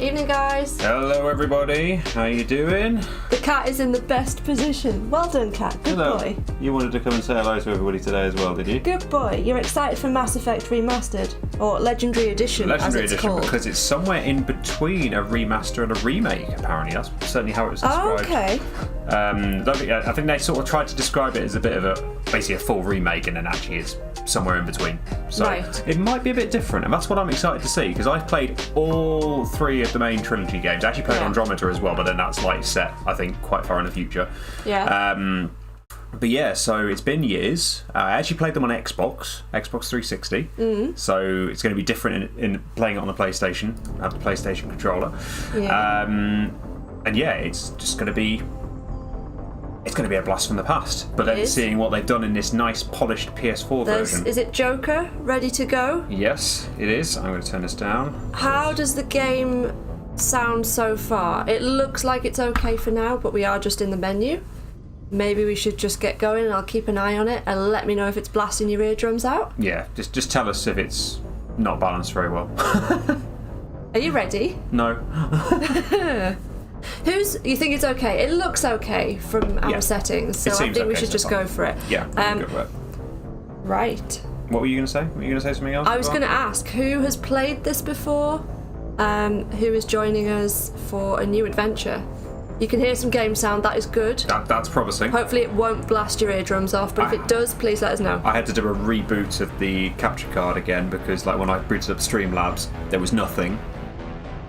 Evening, guys. Hello, everybody. How you doing? The cat is in the best position. Well done, cat. Good boy. You wanted to come and say hello to everybody today as well, did you? Good boy. You're excited for Mass Effect Remastered, or Legendary Edition, Legendary as it's Edition, called. because it's somewhere in between a remaster and a remake, apparently. That's certainly how it was described. Oh, okay. I think they sort of tried to describe it as a bit of basically a full remake, and then actually it's somewhere in between. So right. It might be a bit different, and that's what I'm excited to see, because I've played all three of the main trilogy games. I actually played Andromeda as well, but then that's like set, I think, quite far in the future. Yeah. But yeah, so it's been years. I actually played them on Xbox 360. So it's going to be different in playing it on the PlayStation. I have the PlayStation controller. Yeah. And yeah, it's just going to be... It's going to be a blast from the past. But then seeing what they've done in this nice, polished PS4 version. Is it Joker ready to go? Yes, it is. I'm going to turn this down. How does the game sound so far? It looks like it's okay for now, but we are just in the menu. Maybe we should just get going, and I'll keep an eye on it, and let me know if it's blasting your eardrums out. Yeah, just tell us if it's not balanced very well. Are you ready? No. You think it's okay? It looks okay from our settings, so I think we should just go for it. Yeah, go for it. Right. What were you going to say? Were you going to say something else? I was going to ask, who has played this before? Who is joining us for a new adventure? You can hear some game sound, that is good. That's promising. Hopefully it won't blast your eardrums off, but if it does, please let us know. I had to do a reboot of the capture card again, because like when I booted up Streamlabs, there was nothing.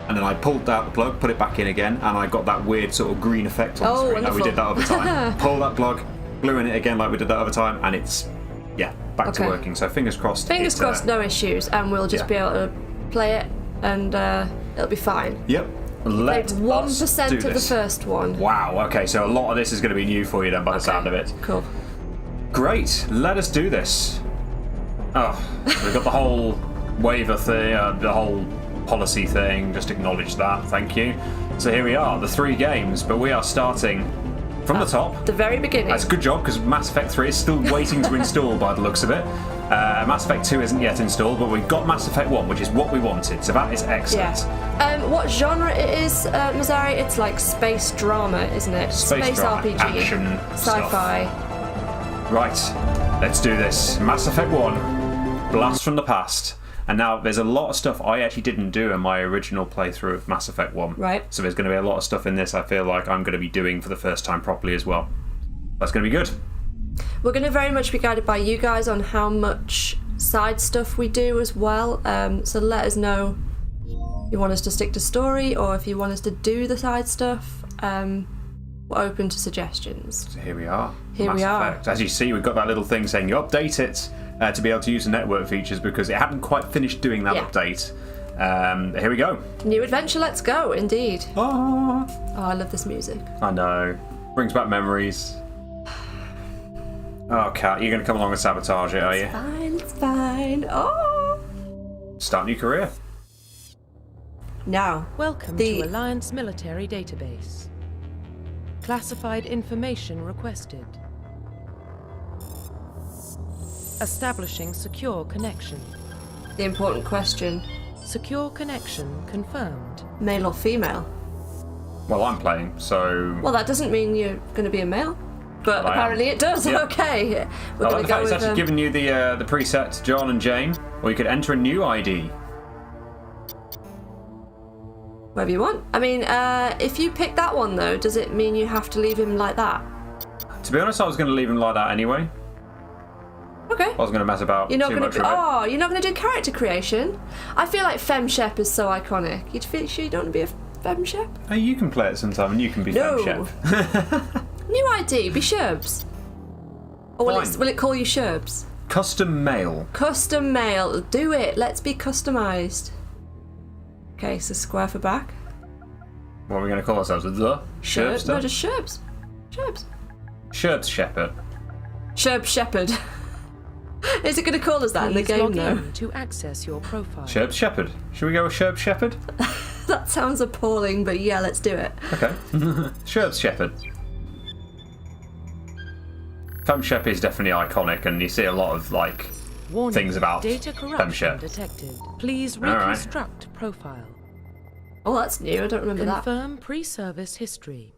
And then I pulled out the plug, put it back in again, and I got that weird sort of green effect on the screen like we did that other time. Pull that plug, glue in it again like we did that other time, and it's, back to working. So fingers crossed. Fingers crossed, no issues, and we'll just be able to play it, and it'll be fine. Yep. Let us 1% do of the first one. Wow, okay, so a lot of this is going to be new for you then by the sound of it. Cool. Great, let us do this. Oh, we've got the whole waiver thing, the whole policy thing, just acknowledge that, thank you. So here we are, the 3 games, but we are starting from the top. The very beginning. That's a good job, because Mass Effect 3 is still waiting to install by the looks of it. Mass Effect 2 isn't yet installed, but we've got Mass Effect 1, which is what we wanted, so that is excellent. Yeah. What genre it is, Mazzari? It's like space drama, isn't it? Space drama, RPG. action, sci-fi. Stuff. Right, let's do this. Mass Effect 1, Blast from the Past. And now there's a lot of stuff I actually didn't do in my original playthrough of Mass Effect 1. Right. So there's going to be a lot of stuff in this I feel like I'm going to be doing for the first time properly as well. That's going to be good. We're going to very much be guided by you guys on how much side stuff we do as well. So let us know if you want us to stick to story or if you want us to do the side stuff. We're open to suggestions. So here we are. Here we are. Effect. As you see, we've got that little thing saying you update it to be able to use the network features because it hadn't quite finished doing that update. Here we go. New adventure, let's go, indeed. Oh, I love this music. I know. Brings back memories. Oh, Kat, you're going to come along and sabotage it, are you? It's fine. Oh! Start new career. Now, welcome to Alliance Military Database. Classified information requested. Establishing secure connection. The important question. Secure connection confirmed. Male or female? Well, I'm playing, so... Well, that doesn't mean you're going to be a male. But apparently it does. Yeah. Okay. We're going to go with... It's actually giving you the preset John and Jane, or you could enter a new ID. Whatever you want. I mean, if you pick that one, though, does it mean you have to leave him like that? To be honest, I was going to leave him like that anyway. Okay. I was going to mess about you're not too gonna much with it. Oh, you're not going to do character creation? I feel like Fem Shep is so iconic. You'd feel sure you don't want to be a Fem Shep? Hey, you can play it sometime and you can be Fem Shep. New ID, be Sherbs. Or will it call you Sherbs? Custom mail. Custom mail. Do it. Let's be customised. Okay, so square for back. What are we going to call ourselves? The Sherbster? No, just Sherbs. Sherbs. Sherbs Shepard. Sherb Shepard. Is it going to call us that in the game, though? To access your profile. Sherbs Shepard. Should we go with Sherbs Shepard? That sounds appalling, but yeah, let's do it. Okay. Sherbs Shepard. Fem Shep is definitely iconic, and you see a lot of things about data Fem corruption Shep. detected. Please reconstruct profile. Oh, that's new. I don't remember that. Confirm pre-service history.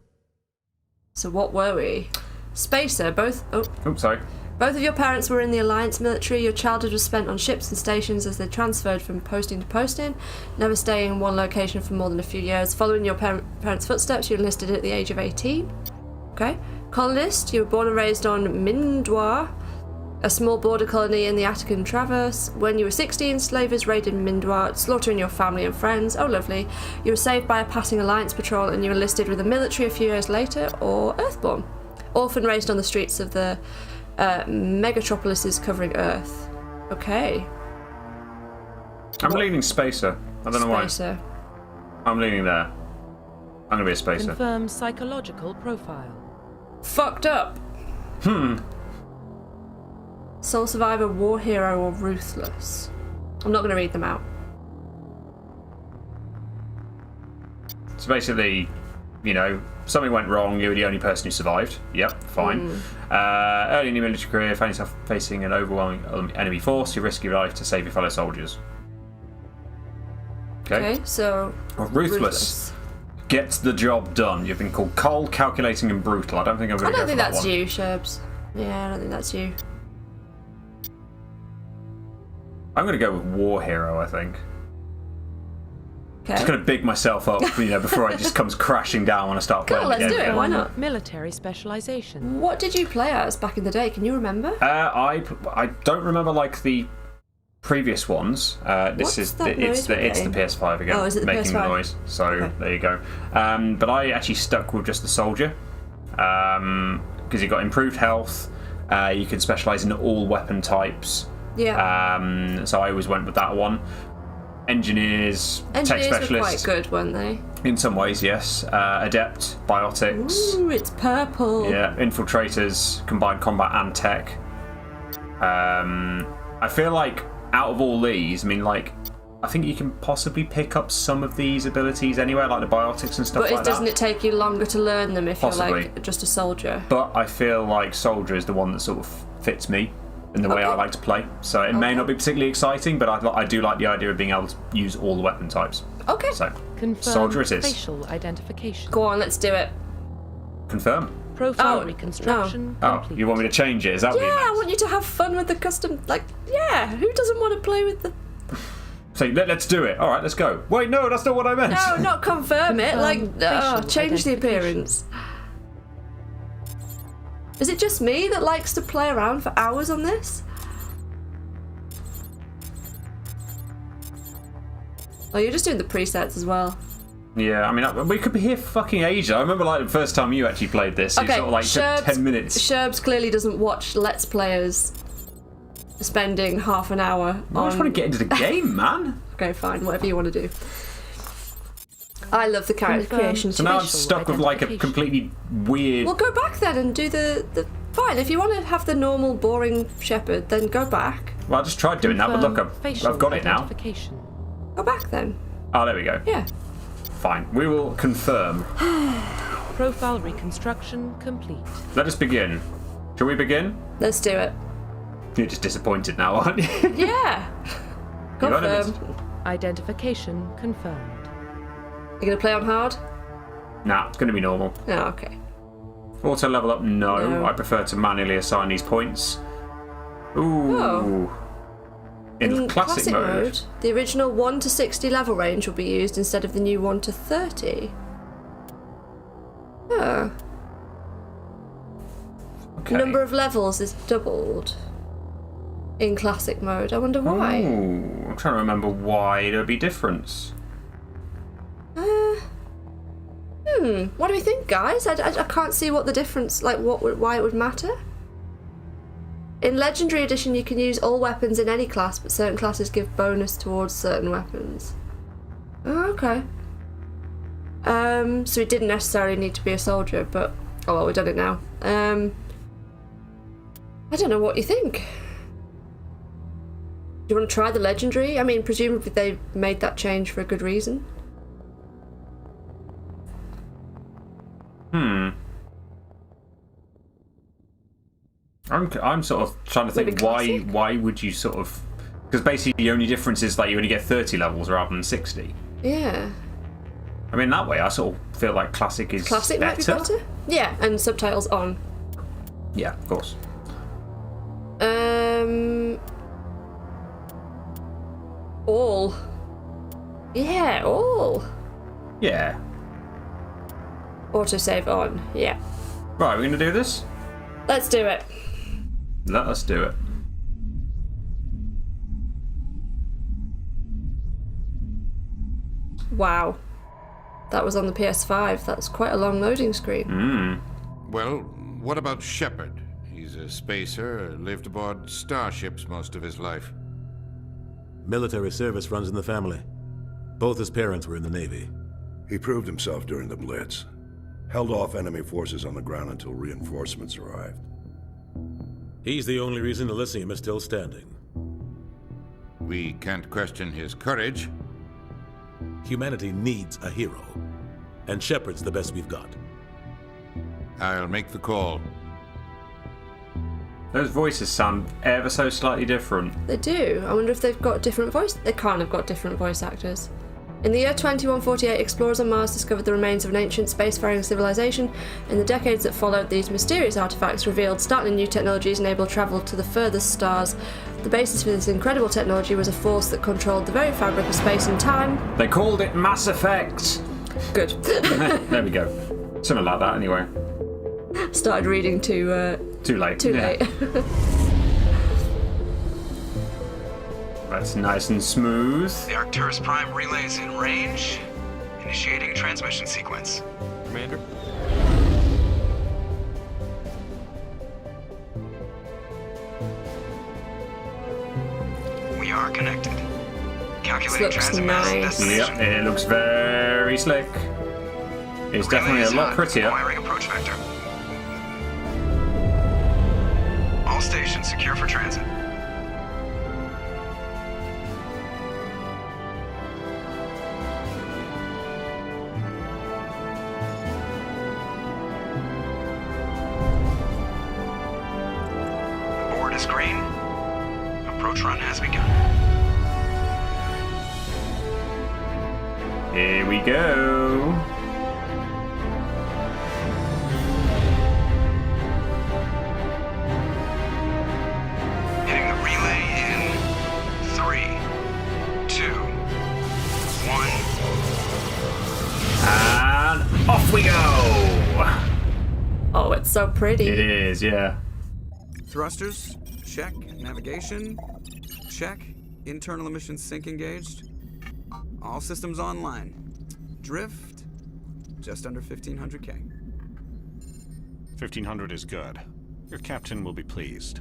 So what were we? Spacer, both... Oops, sorry. Both of your parents were in the Alliance military. Your childhood was spent on ships and stations as they transferred from posting to posting, never staying in one location for more than a few years. Following your parents' footsteps, you enlisted at the age of 18. Okay. Colonist, you were born and raised on Mindwar, a small border colony in the Attican Traverse. When you were 16, slavers raided Mindwar, slaughtering your family and friends. Oh, lovely. You were saved by a passing Alliance patrol and you enlisted with the military a few years later, or Earthborn. Orphan, raised on the streets of the megatropolises covering Earth. Okay. I'm leaning Spacer. I don't know why. Spacer. I'm leaning there. I'm gonna be a Spacer. Confirm psychological profile. Fucked up. Soul survivor, war hero, or ruthless. I'm not going to read them out. So basically, you know, something went wrong, you were the only person who survived. Yep, fine. Early in your military career, found yourself facing an overwhelming enemy force, you risk your life to save your fellow soldiers. Okay, so... Well, ruthless. Gets the job done. You've been called cold, calculating, and brutal. I don't think I'm going to go for that one. I don't think that's you, Sherbs. Yeah, I don't think that's you. I'm going to go with war hero, I think. Okay. Just going to big myself up, you know, before it just comes crashing down when I start playing the game. Let's do it. Why not? Military specialization. What did you play as back in the day? Can you remember? I don't remember like the previous ones. It's the PS5 again. Oh, is it the making PS5? the noise? So Okay. there you go. But I actually stuck with just the soldier because you got improved health. You can specialize in all weapon types. Yeah. So I always went with that one. Engineers tech specialists were quite good, weren't they? in some ways, yes. Adept, biotics. Ooh, it's purple. Yeah, infiltrators, combined combat and tech. I feel like out of all these, I mean, like, I think you can possibly pick up some of these abilities anywhere, like the biotics and stuff like that. But doesn't it take you longer to learn them if Possibly. you're like just a soldier? But I feel like soldier is the one that sort of fits me in the way I like to play. So it may not be particularly exciting, but I do like the idea of being able to use all the weapon types. Okay. So Confirm soldier it is. facial identification. Go on, let's do it. Confirm. Profile reconstruction complete. Oh, you want me to change it? Is that what you Yeah, meant? I want you to have fun with the custom. Like, yeah, who doesn't want to play with the? So let's do it. All right, let's go. Wait, no, that's not what I meant. No, not confirm it. Like, facial change the identification. appearance. Is it just me that likes to play around for hours on this? Oh, you're just doing the presets as well. Yeah, I mean, we could be here for fucking ages. I remember like the first time you actually played this, you sort of like took 10 minutes. Sherbs clearly doesn't watch Let's Players spending half an hour I just want to get into the game, man. Okay, fine, whatever you want to do. I love the character creation. So now I'm Facial stuck with like a identification. completely weird... Well, go back then and do the... Fine, if you want to have the normal, boring Shepard, then go back. Well, I just tried doing that, but look, Facial I've got it now. identification. Go back then. Oh, there we go. Yeah. Fine. We will confirm. Profile reconstruction complete. Let us begin. Shall we begin? Let's do it. You're just disappointed now, aren't you? Yeah. You got it. Confirm. Identification confirmed. You gonna play on hard? Nah, it's going to be normal. Oh, okay. Auto level up, no. No. I prefer to manually assign these points. Ooh. Oh. In classic mode. the original 1 to 60 level range will be used instead of the new 1 to 30. Oh. Okay. Number of levels is doubled in classic mode. I wonder why. Ooh, I'm trying to remember why there'd be difference. What do we think, guys? I can't see what the difference, like why it would matter. In Legendary Edition, you can use all weapons in any class, but certain classes give bonus towards certain weapons. Oh, okay. So it didn't necessarily need to be a soldier, but oh well, we've done it now. I don't know what you think. Do you want to try the Legendary? I mean, presumably they made that change for a good reason. I'm sort of trying to think Maybe classic? why would you sort of... Because basically the only difference is like you only get 30 levels rather than 60. Yeah. I mean, that way I sort of feel like classic is Classic might be better. Yeah, and subtitles on. Yeah, of course. All. Yeah, all. Yeah. Autosave on. Yeah. Right, we're going to do this? Let's do it. Let us do it. Wow. That was on the PS5. That's quite a long loading screen. Well, what about Shepard? He's a spacer, lived aboard starships most of his life. Military service runs in the family. Both his parents were in the Navy. He proved himself during the Blitz. Held off enemy forces on the ground until reinforcements arrived. He's the only reason Elysium is still standing. We can't question his courage. Humanity needs a hero. And Shepard's the best we've got. I'll make the call. Those voices sound ever so slightly different. They do. I wonder if they've got different voice... They can't have got different voice actors. In the year 2148, explorers on Mars discovered the remains of an ancient spacefaring civilization. In the decades that followed, these mysterious artifacts revealed startling new technologies enabled travel to the furthest stars. The basis for this incredible technology was a force that controlled the very fabric of space and time. They called it Mass Effect. Good. There we go. Something like that, anyway. Started reading too late. Too late. That's nice and smooth. The Arcturus Prime relay's in range. Initiating transmission sequence. Commander? We are connected. Calculating This looks transit mass and nice. destination. Yep, it looks very slick. It's Relay definitely a is lot hot. prettier. Wiring approach vector. All stations secure for transit. Board is green. Approach run has begun. Here we go. Hitting the relay in 3, 2, 1. And off we go. Oh, it's so pretty. It is, yeah. Thrusters, check. Navigation, check. Internal emissions sync engaged. All systems online. Drift, just under 1500K. 1500 is good. Your captain will be pleased.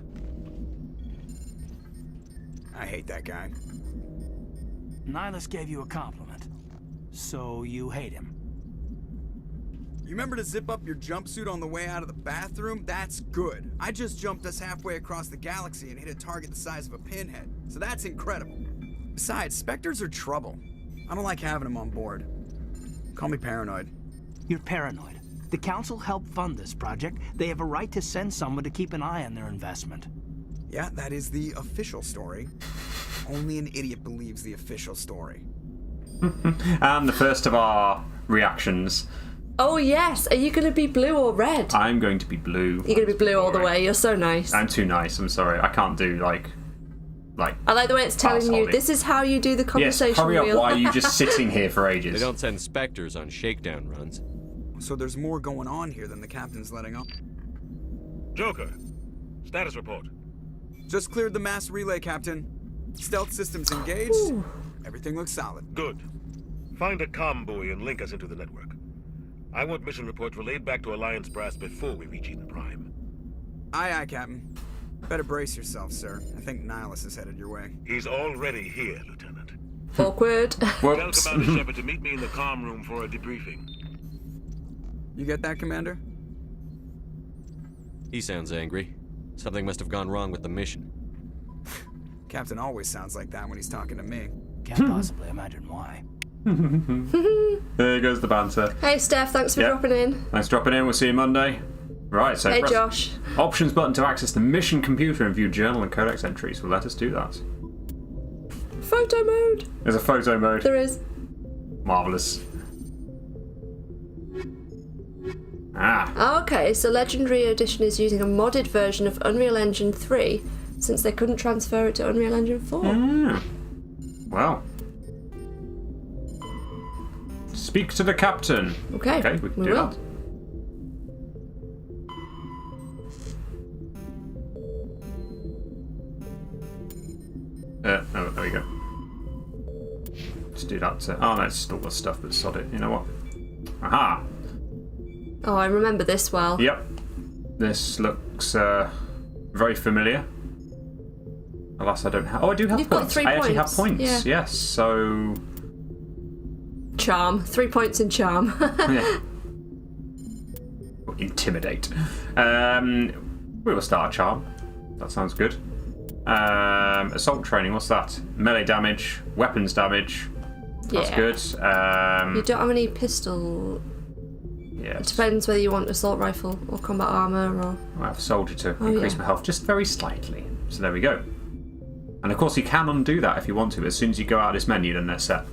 I hate that guy. Nihilus gave you a compliment. So you hate him. You remember to zip up your jumpsuit on the way out of the bathroom? That's good. I just jumped us halfway across the galaxy and hit a target the size of a pinhead. So that's incredible. Besides, Spectres are trouble. I don't like having them on board. Call me paranoid. You're paranoid. The Council helped fund this project. They have a right to send someone to keep an eye on their investment. Yeah, that is the official story. Only an idiot believes the official story. And the first of our reactions. Oh yes, are you going to be blue or red? I'm going to be blue. You're going to be blue all the way. You're so nice. I'm too nice. I'm sorry. I can't do like. I like the way it's telling you Arsehole. this is how you do the Yes, conversation hurry up. wheel. Why are you just sitting here for ages? They don't send Spectres on shakedown runs. So there's more going on here than the captain's letting on. Joker, status report. Just cleared the mass relay, Captain. Stealth systems engaged. Ooh. Everything looks solid. Good. Find a comm buoy and link us into the network. I want mission reports relayed back to Alliance brass before we reach Eden Prime. Aye, aye, Captain. Better brace yourself, sir. I think Nihilus is headed your way. He's already here, Lieutenant. Awkward. Tell Whoops. Commander Shepard to meet me in the comm room for a debriefing. You get that, Commander? He sounds angry. Something must have gone wrong with the mission. Captain always sounds like that when he's talking to me. Can't possibly imagine why. There goes the banter. Hey Steph, thanks for Yep. dropping in. Thanks for dropping in. We'll see you Monday. Right, so Hey press Josh. Options button to access the mission computer and view journal and codex entries. Well, let us do that. Photo mode. There's a photo mode. There is. Marvellous. Ah. Okay, so Legendary Edition is using a modded version of Unreal Engine 3 since they couldn't transfer it to Unreal Engine 4. Well. Speak to the captain. Okay, we can do that. Oh, there we go. Let's do that. Oh, no, it's still the stuff, but sod it. You know what? Aha! Oh, I remember this well. Yep. This looks very familiar. Alas, I don't have... Oh, I do have You've points. got 3 I actually have points. points, Yeah. yes. So... Charm. 3 points in charm. Yeah. Intimidate. We will start charm. That sounds good. Assault training, what's that? Melee damage, weapons damage. That's good. You don't have any pistol. Yes. It depends whether you want assault rifle or combat armor or. I have soldier to increase my health just very slightly. So there we go. And of course you can undo that if you want to. As soon as you go out of this menu, then they're set.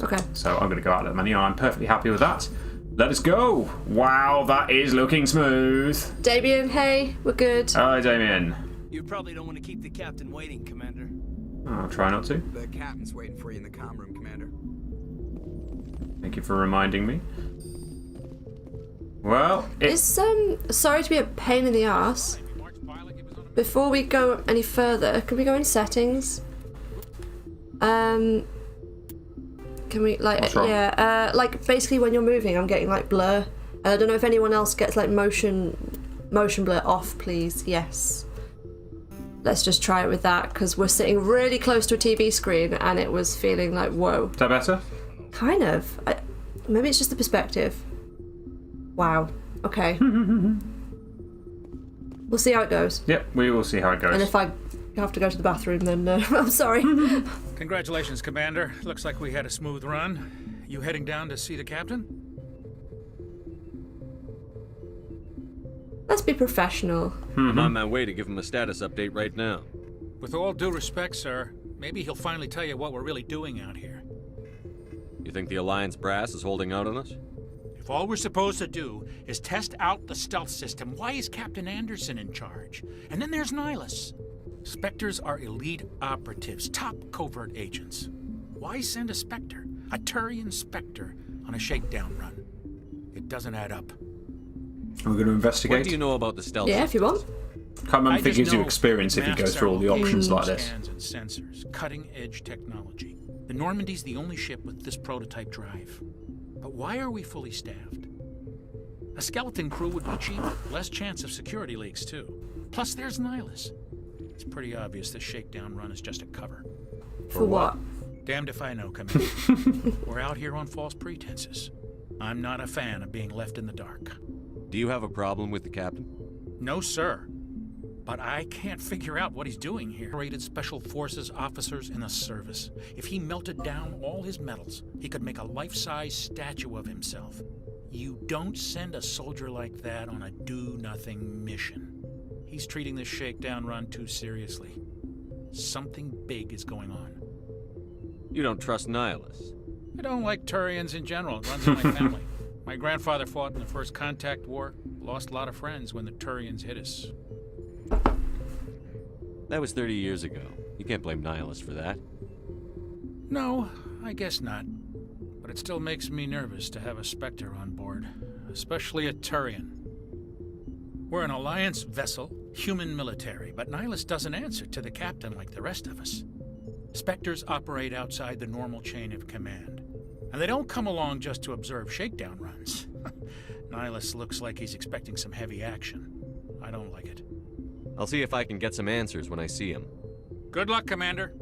Okay. So I'm going to go out of the menu. I'm perfectly happy with that. Let us go. Wow, that is looking smooth. Damien, hey, we're good. Hi, Damien. You probably don't want to keep the captain waiting, Commander. I'll try not to. The captain's waiting for you in the comm room, Commander. Thank you for reminding me. Well, Is sorry to be a pain in the arse. Before we go any further, can we go in settings? Can we like like basically when you're moving, I'm getting like blur. I don't know if anyone else gets like motion blur off, please. Yes. Let's just try it with that because we're sitting really close to a TV screen and it was feeling like whoa. Is that better? Kind of. Maybe it's just the perspective. Wow. Okay. We'll see how it goes. Yep, we will see how it goes. And if I have to go to the bathroom, then I'm sorry. Congratulations, Commander. Looks like we had a smooth run. You heading down to see the captain? Let's be professional. I'm on my way to give him a status update right now. With all due respect, sir, maybe he'll finally tell you what we're really doing out here. You think the Alliance brass is holding out on us? If all we're supposed to do is test out the stealth system, why is Captain Anderson in charge? And then there's Nihilus. Spectres are elite operatives, top covert agents. Why send a Spectre, a Turian Spectre, on a shakedown run? It doesn't add up. We're going to investigate. What do you know about the stealth? Yeah, if you want. Can't remember if it gives you experience if you go through all the options like this. Scans and sensors, cutting-edge technology. The Normandy's the only ship with this prototype drive. But why are we fully staffed? A skeleton crew would be cheaper, less chance of security leaks too. Plus there's Nihilus. It's pretty obvious this shakedown run is just a cover. For what? Damned if I know, Commander. We're out here on false pretenses. I'm not a fan of being left in the dark. Do you have a problem with the captain? No, sir. But I can't figure out what he's doing here. Rated Special Forces officers in the service. If he melted down all his medals, he could make a life-size statue of himself. You don't send a soldier like that on a do-nothing mission. He's treating this shakedown run too seriously. Something big is going on. You don't trust Nihilus? I don't like Turians in general. It runs in my family. My grandfather fought in the First Contact War. Lost a lot of friends when the Turians hit us. That was 30 years ago. You can't blame Nihilus for that. No, I guess not. But it still makes me nervous to have a Spectre on board. Especially a Turian. We're an Alliance vessel, human military, but Nihilus doesn't answer to the captain like the rest of us. Spectres operate outside the normal chain of command. And they don't come along just to observe shakedown runs. Nihilus looks like he's expecting some heavy action. I don't like it. I'll see if I can get some answers when I see him. Good luck, Commander.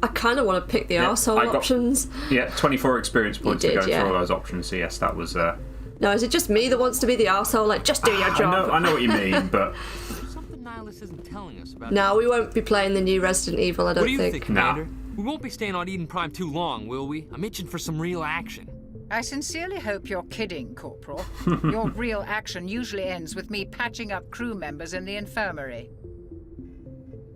I kind of want to pick the arsehole options. Yeah, 24 experience points to go through all those options. So yes, that was... No, is it just me that wants to be the arsehole? Like, just do your job. I know what you mean, but... Something Nihilus isn't telling us about... No, we won't be playing the new Resident Evil, I don't think. What do you think, Commander? We won't be staying on Eden Prime too long, will we? I'm itching for some real action. I sincerely hope you're kidding, Corporal. Your real action usually ends with me patching up crew members in the infirmary.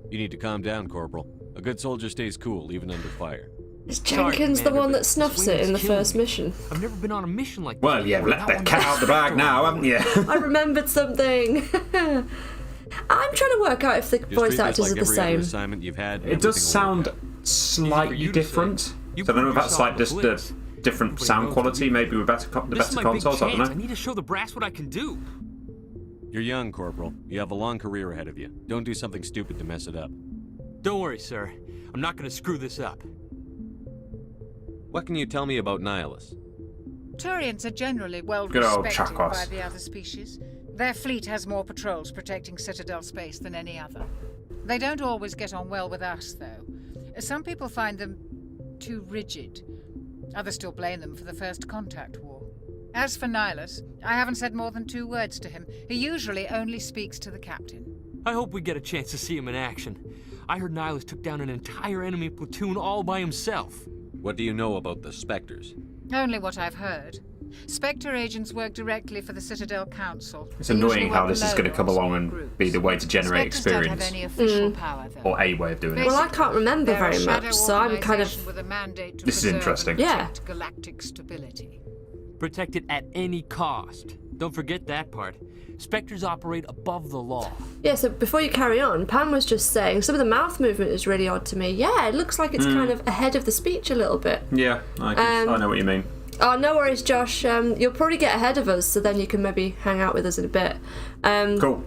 You need to calm down, Corporal. A good soldier stays cool, even under fire. Is Jenkins the one that snuffs it in the first mission? I've never been on a mission like this. Well, you've let the cat out the bag now, haven't you? I remembered something. I'm trying to work out if the voice actors are the same. Assignment you've had, it does sound slightly different. So I don't know if that's like just the different sound quality, maybe with the better consoles, I don't know. I need to show the brass what I can do. You're young, Corporal. You have a long career ahead of you. Don't do something stupid to mess it up. Don't worry, sir. I'm not going to screw this up. What can you tell me about Nihilus? Turians are generally well Good old respected by Chakos. the other species. Their fleet has more patrols protecting Citadel space than any other. They don't always get on well with us, though. Some people find them too rigid. Others still blame them for the First Contact War. As for Nihilus, I haven't said more than 2 words to him. He usually only speaks to the captain. I hope we get a chance to see him in action. I heard Nihilus took down an entire enemy platoon all by himself. What do you know about the Spectres? Only what I've heard. Spectre agents work directly for the Citadel Council. It's They usually annoying how work this is going to come alone or along in and groups. be the way to generate Spectres don't have experience. any official power, though. Or a way of doing it. Well, I can't remember They're a very shadow much, so I'm kind of... organization with a mandate to This is preserve interesting. and Yeah. protect galactic stability. Protect it at any cost. Don't forget that part. Spectres operate above the law. Yeah, so before you carry on, Pam was just saying some of the mouth movement is really odd to me. Yeah, it looks like it's kind of ahead of the speech a little bit. Yeah, I know what you mean. Oh, no worries, Josh. You'll probably get ahead of us, so then you can maybe hang out with us in a bit. Cool.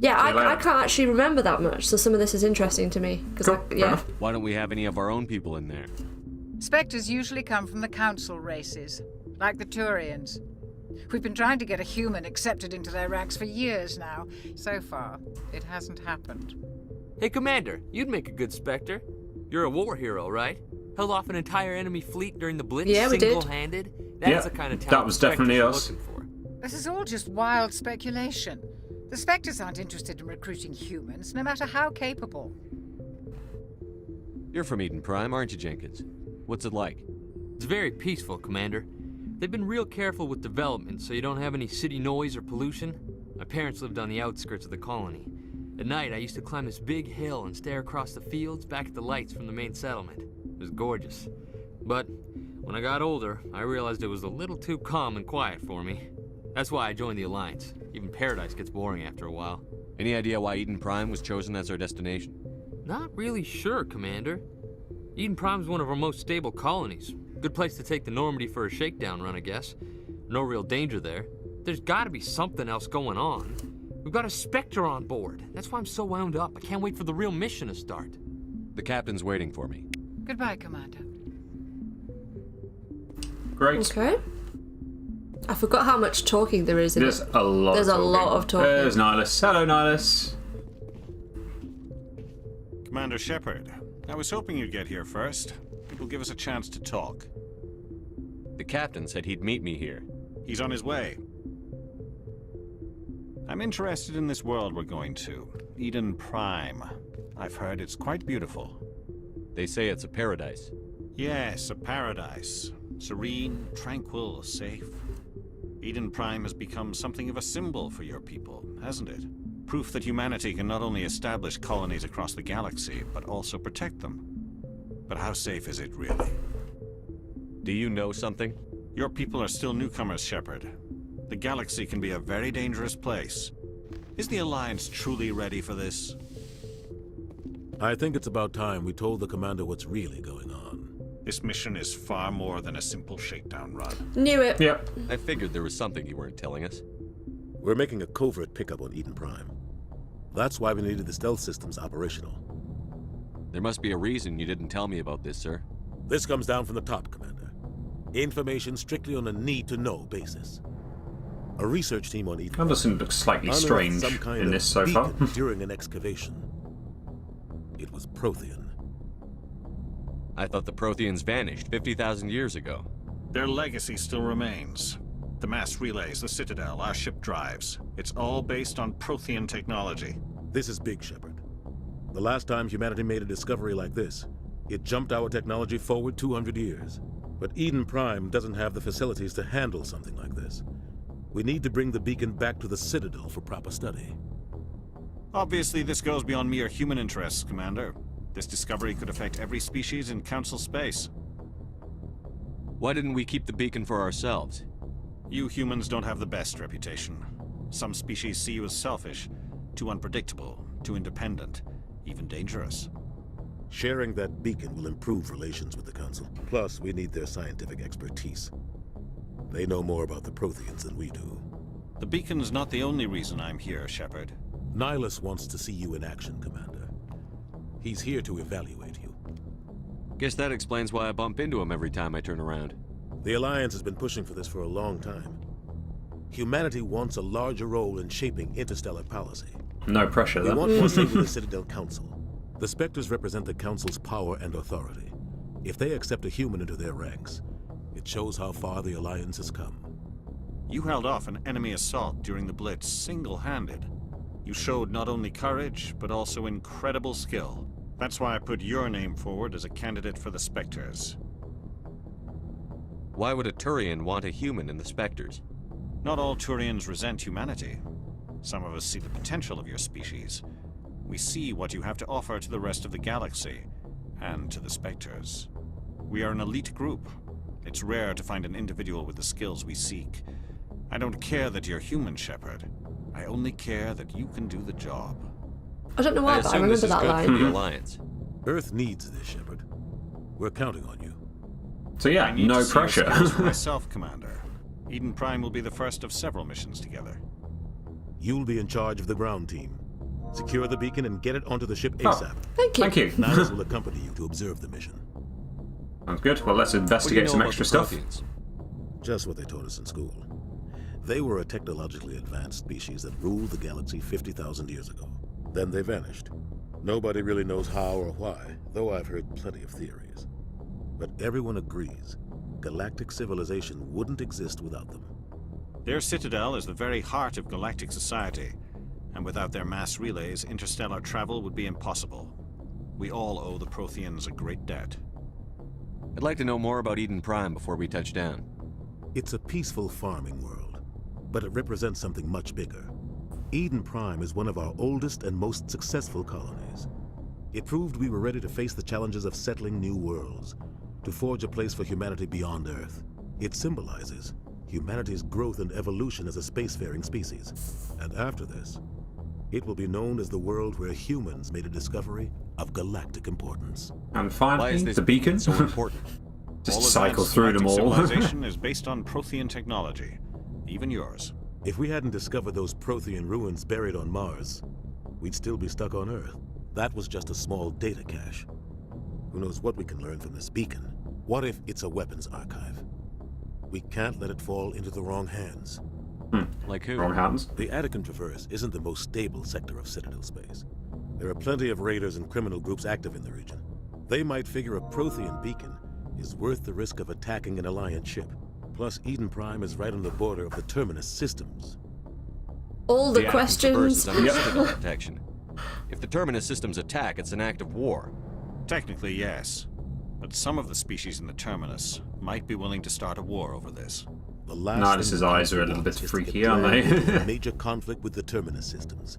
Yeah, See you later. I can't actually remember that much, so some of this is interesting to me. Cool. Yeah. Why don't we have any of our own people in there? Spectres usually come from the Council races, like the Turians. We've been trying to get a human accepted into their ranks for years now. So far, it hasn't happened. Hey, Commander, you'd make a good Spectre. You're a war hero, right? Held off an entire enemy fleet during the Blitz Yeah, we did. single-handed? That's the kind of talent that was definitely Spectres are us. looking for. This is all just wild speculation. The Spectres aren't interested in recruiting humans, no matter how capable. You're from Eden Prime, aren't you, Jenkins? What's it like? It's very peaceful, Commander. They've been real careful with development, so you don't have any city noise or pollution. My parents lived on the outskirts of the colony. At night, I used to climb this big hill and stare across the fields back at the lights from the main settlement. It was gorgeous. But when I got older, I realized it was a little too calm and quiet for me. That's why I joined the Alliance. Even Paradise gets boring after a while. Any idea why Eden Prime was chosen as our destination? Not really sure, Commander. Eden Prime's one of our most stable colonies. Good place to take the Normandy for a shakedown run, I guess. No real danger there. There's gotta be something else going on. We've got a Spectre on board. That's why I'm so wound up. I can't wait for the real mission to start. The captain's waiting for me. Goodbye, Commander. Great. Okay. I forgot how much talking there is in There's it. a lot There's of a talking. lot of talking. There's Nihilus. Hello, Nihilus. Commander Shepard, I was hoping you'd get here first. It will give us a chance to talk. The captain said he'd meet me here. He's on his way. I'm interested in this world we're going to, Eden Prime. I've heard it's quite beautiful. They say it's a paradise. Yes, a paradise. Serene, tranquil, safe. Eden Prime has become something of a symbol for your people, hasn't it? Proof that humanity can not only establish colonies across the galaxy, but also protect them. But how safe is it really? Do you know something? Your people are still newcomers, Shepard. The galaxy can be a very dangerous place. Is the Alliance truly ready for this? I think it's about time we told the commander what's really going on. This mission is far more than a simple shakedown run. Knew it. Yep. I figured there was something you weren't telling us. We're making a covert pickup on Eden Prime. That's why we needed the stealth systems operational. There must be a reason you didn't tell me about this, sir. This comes down from the top, Commander. Information strictly on a need-to-know basis. A research team on Eden Anderson looks slightly unearthed strange some kind in of this so far. beacon during an excavation. It was Prothean. I thought the Protheans vanished 50,000 years ago. Their legacy still remains. The mass relays, the Citadel, our ship drives. It's all based on Prothean technology. This is big, Shepard. The last time humanity made a discovery like this, it jumped our technology forward 200 years. But Eden Prime doesn't have the facilities to handle something like this. We need to bring the beacon back to the Citadel for proper study. Obviously, this goes beyond mere human interests, Commander. This discovery could affect every species in Council space. Why didn't we keep the beacon for ourselves? You humans don't have the best reputation. Some species see you as selfish, too unpredictable, too independent, even dangerous. Sharing that beacon will improve relations with the Council. Plus, we need their scientific expertise. They know more about the Protheans than we do. The beacon's not the only reason I'm here, Shepard. Nihilus wants to see you in action, Commander. He's here to evaluate you. Guess that explains why I bump into him every time I turn around. The Alliance has been pushing for this for a long time. Humanity wants a larger role in shaping interstellar policy. No pressure, We then. want more say with the Citadel Council. The Spectres represent the Council's power and authority. If they accept a human into their ranks, it shows how far the Alliance has come. You held off an enemy assault during the Blitz single-handed. You showed not only courage, but also incredible skill. That's why I put your name forward as a candidate for the Spectres. Why would a Turian want a human in the Spectres? Not all Turians resent humanity. Some of us see the potential of your species. We see what you have to offer to the rest of the galaxy, and to the Spectres. We are an elite group. It's rare to find an individual with the skills we seek. I don't care that you're human, Shepard. I only care that you can do the job. I don't know why, but I remember that line. For the Alliance. Earth needs this, Shepard. We're counting on you. So yeah, I need no to see your pressure. skills for myself, Commander. Eden Prime will be the first of several missions together. You'll be in charge of the ground team. Secure the beacon and get it onto the ship ASAP. Thank you. Thank you. Nihilus will accompany you to observe the mission. Sounds good. Well, let's investigate some extra stuff. Just what they taught us in school. They were a technologically advanced species that ruled the galaxy 50,000 years ago. Then they vanished. Nobody really knows how or why, though I've heard plenty of theories. But everyone agrees, galactic civilization wouldn't exist without them. Their citadel is the very heart of galactic society, and without their mass relays, interstellar travel would be impossible. We all owe the Protheans a great debt. I'd like to know more about Eden Prime before we touch down. It's a peaceful farming world, but it represents something much bigger. Eden Prime is one of our oldest and most successful colonies. It proved we were ready to face the challenges of settling new worlds, to forge a place for humanity beyond Earth. It symbolizes humanity's growth and evolution as a spacefaring species. And after this, it will be known as the world where humans made a discovery of galactic importance. And finally, the beacon. So important. Just cycle through them all. Civilization is based on Prothean technology, even yours. If we hadn't discovered those Prothean ruins buried on Mars, we'd still be stuck on Earth. That was just a small data cache. Who knows what we can learn from this beacon? What if it's a weapons archive? We can't let it fall into the wrong hands. Like who? Wrong hands? The Attican Traverse isn't the most stable sector of Citadel space. There are plenty of raiders and criminal groups active in the region. They might figure a Prothean beacon is worth the risk of attacking an Alliance ship. Plus, Eden Prime is right on the border of the Terminus systems. All the questions. Protection. If the Terminus systems attack, it's an act of war. Technically, yes. But some of the species in the Terminus might be willing to start a war over this. The last Nihilus' eyes are a little bit freaky, aren't they? A major conflict with the Terminus systems.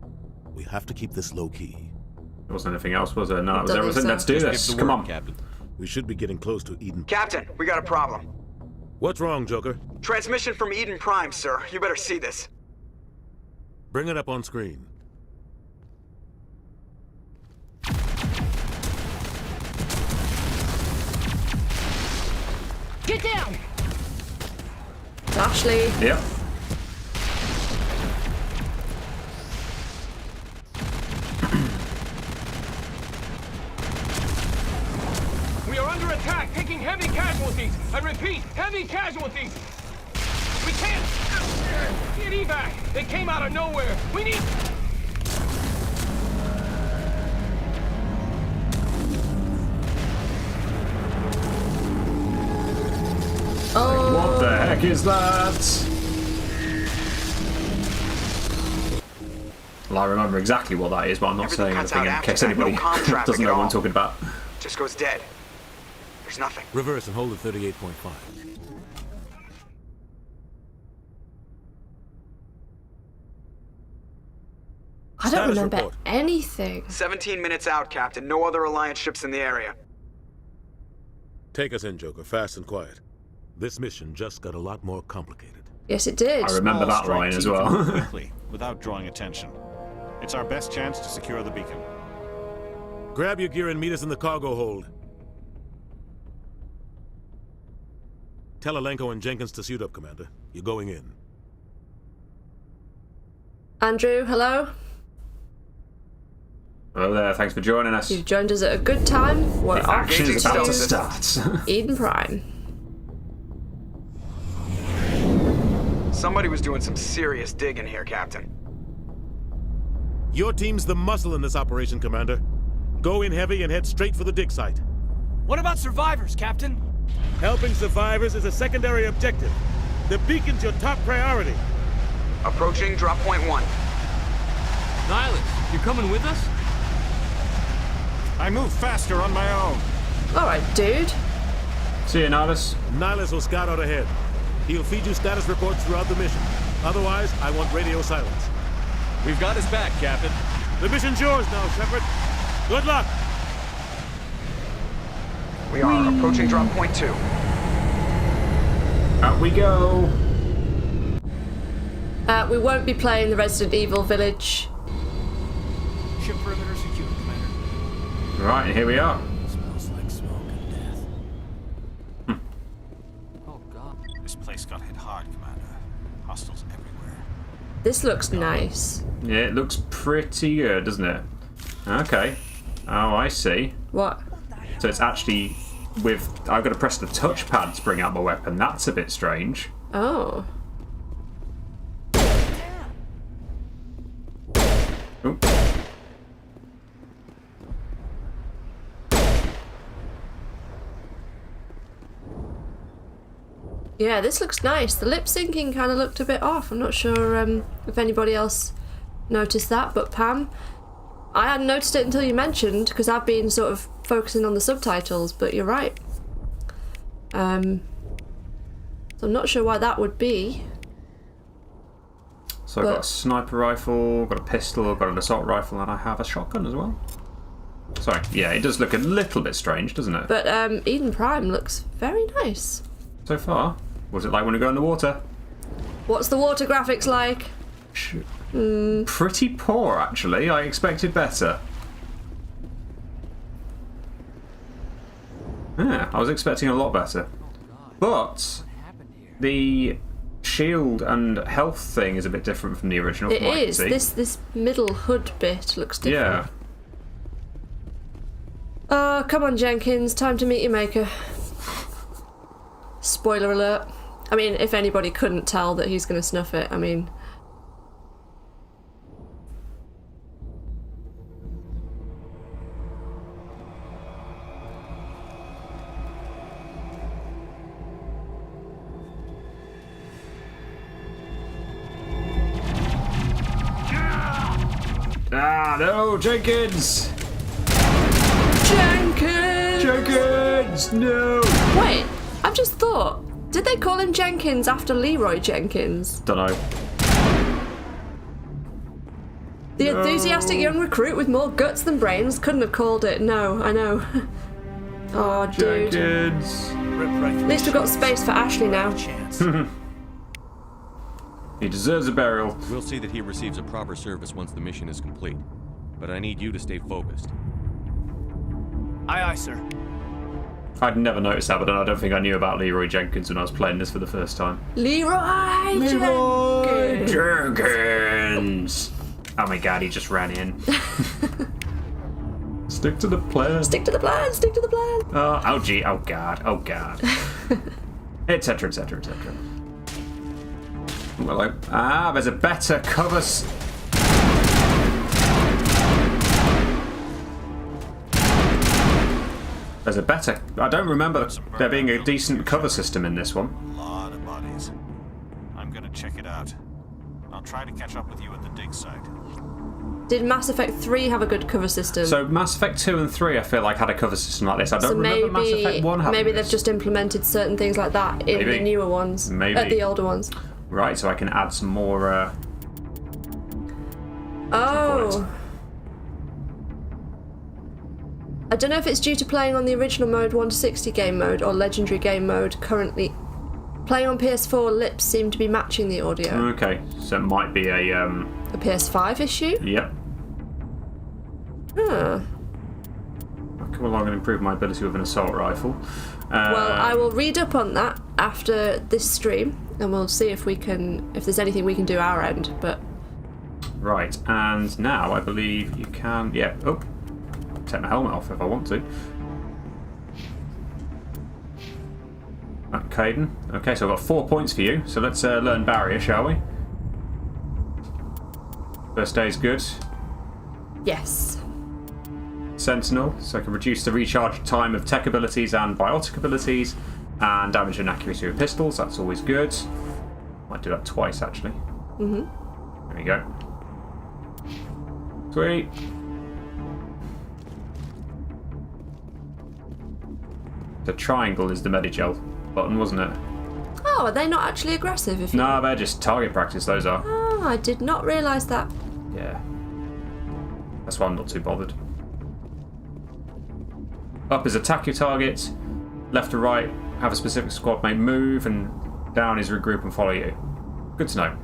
We have to keep this low-key. There wasn't anything else, was there? No, that was everything. Let's do this. Come on. Captain. We should be getting close to Eden. Captain, we got a problem. What's wrong, Joker? Transmission from Eden Prime, sir. You better see this. Bring it up on screen. Get down! Ashley. Yep. We are under attack, taking heavy casualties. I repeat, heavy casualties. We can't get evac. They came out of nowhere. We need. Oh. What the heck is that? Well, I remember exactly what that is, but I'm not saying anything in case anybody doesn't know what I'm talking about. Just goes dead. There's nothing. Reverse and hold at 38.5. I don't remember anything. 17 minutes out, Captain. No other Alliance ships in the area. Take us in, Joker. Fast and quiet. This mission just got a lot more complicated. Yes, it did. I remember that line as well. Quickly, without drawing attention. It's our best chance to secure the beacon. Grab your gear and meet us in the cargo hold. Tell Alenko and Jenkins to suit up, Commander. You're going in. Andrew, hello? Hello there, thanks for joining us. You've joined us at a good time. We're The off action is about to start. Eden Prime. Somebody was doing some serious digging here, Captain. Your team's the muscle in this operation, Commander. Go in heavy and head straight for the dig site. What about survivors, Captain? Helping survivors is a secondary objective. The beacon's your top priority. Approaching drop point 1. Nihilus, you coming with us? I move faster on my own. Alright, dude. See you, Nihilus. Nihilus will scout out ahead. He'll feed you status reports throughout the mission. Otherwise, I want radio silence. We've got his back, Captain. The mission's yours now, Shepard. Good luck. We are approaching drop point 2. Out we go. We won't be playing the Resident Evil Village. Ship perimeter secure, Commander. Right, and here we are. Smells like smoke and death. Oh God. This place got hit hard, Commander. Hostiles everywhere. This looks nice. Yeah, it looks pretty good, doesn't it? Okay. Oh, I see. What? So it's actually with... I've got to press the touchpad to bring out my weapon. That's a bit strange. Oh. Ooh. Yeah, this looks nice. The lip syncing kind of looked a bit off. I'm not sure if anybody else noticed that, but Pam, I hadn't noticed it until you mentioned, because I've been sort of focusing on the subtitles, but you're right. So I'm not sure why that would be. So I've got a sniper rifle, got a pistol, got an assault rifle, and I have a shotgun as well. Sorry, yeah, it does look a little bit strange, doesn't it? But Eden Prime looks very nice. So far. What's it like when we go in the water? What's the water graphics like? Pretty poor, actually. I expected better. Yeah, I was expecting a lot better. But the shield and health thing is a bit different from the original. It is. This middle hood bit looks different. Yeah. Oh, come on, Jenkins. Time to meet your maker. Spoiler alert. I mean, if anybody couldn't tell that he's going to snuff it, I mean... Ah, no, Jenkins! Jenkins! Jenkins! No! Wait, I've just thought, did they call him Jenkins after Leroy Jenkins? Dunno. The enthusiastic young recruit with more guts than brains couldn't have called it. No, I know. Oh, dude. Jenkins. At least we've got space for Ashley now. He deserves a burial. We'll see that he receives a proper service once the mission is complete. But I need you to stay focused. Aye, aye, sir. I'd never noticed that, but I don't think I knew about Leroy Jenkins when I was playing this for the first time. Leroy Jenkins! Oh my god, he just ran in. Stick to the plan. Stick to the plan, stick to the plan. Oh gee, oh god, etc, etc, etc. Well, there's a better cover. There's a better. I don't remember there being a decent cover system in this one. A lot of bodies. I'm gonna check it out. I'll try to catch up with you at the dig site. Did Mass Effect 3 have a good cover system? So Mass Effect 2 and 3, I feel like, had a cover system like this. I don't remember Mass Effect 1 having maybe this. they've just implemented certain things like that in the newer ones. Maybe. The older ones. Right, so I can add some more. Oh. I don't know if it's due to playing on the original mode 1 to 60 game mode or legendary game mode currently Playing on PS4, lips seem to be matching the audio. Okay, so it might be a PS5 issue? Yep. Huh. I'll come along and improve my ability with an assault rifle. Well, I will read up on that after this stream, and we'll see if there's anything we can do our end. But right, and now I believe you can. Yeah. Oh, take my helmet off if I want to. Caden. Okay, so I've got 4 points for you. So let's learn barrier, shall we? First day's good. Yes. Sentinel, so I can reduce the recharge time of tech abilities and biotic abilities, and damage and accuracy with pistols. That's always good. Might do that twice actually. Mhm. There we go. Sweet. The triangle is the Medigel button, wasn't it? Oh, are they not actually aggressive? No, they're just target practice. Those are. Oh, I did not realise that. Yeah. That's why I'm not too bothered. Up is attack your target. Left to right, have a specific squad mate move, and down is regroup and follow you. Good to know.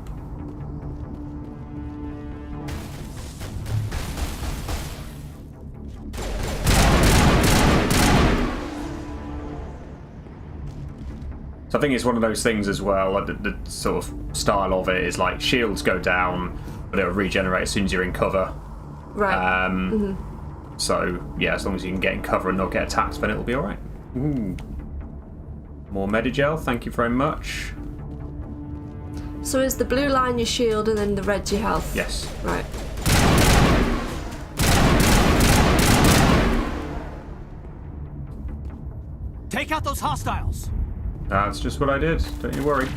So I think it's one of those things as well, like the sort of style of it is like shields go down, but it'll regenerate as soon as you're in cover. Right. So, yeah, as long as you can get in cover and not get attacked, then it'll be alright. Ooh. More Medigel, thank you very much. So is the blue line your shield and then the red's your health? Yes. Right. Take out those hostiles! That's just what I did, don't you worry.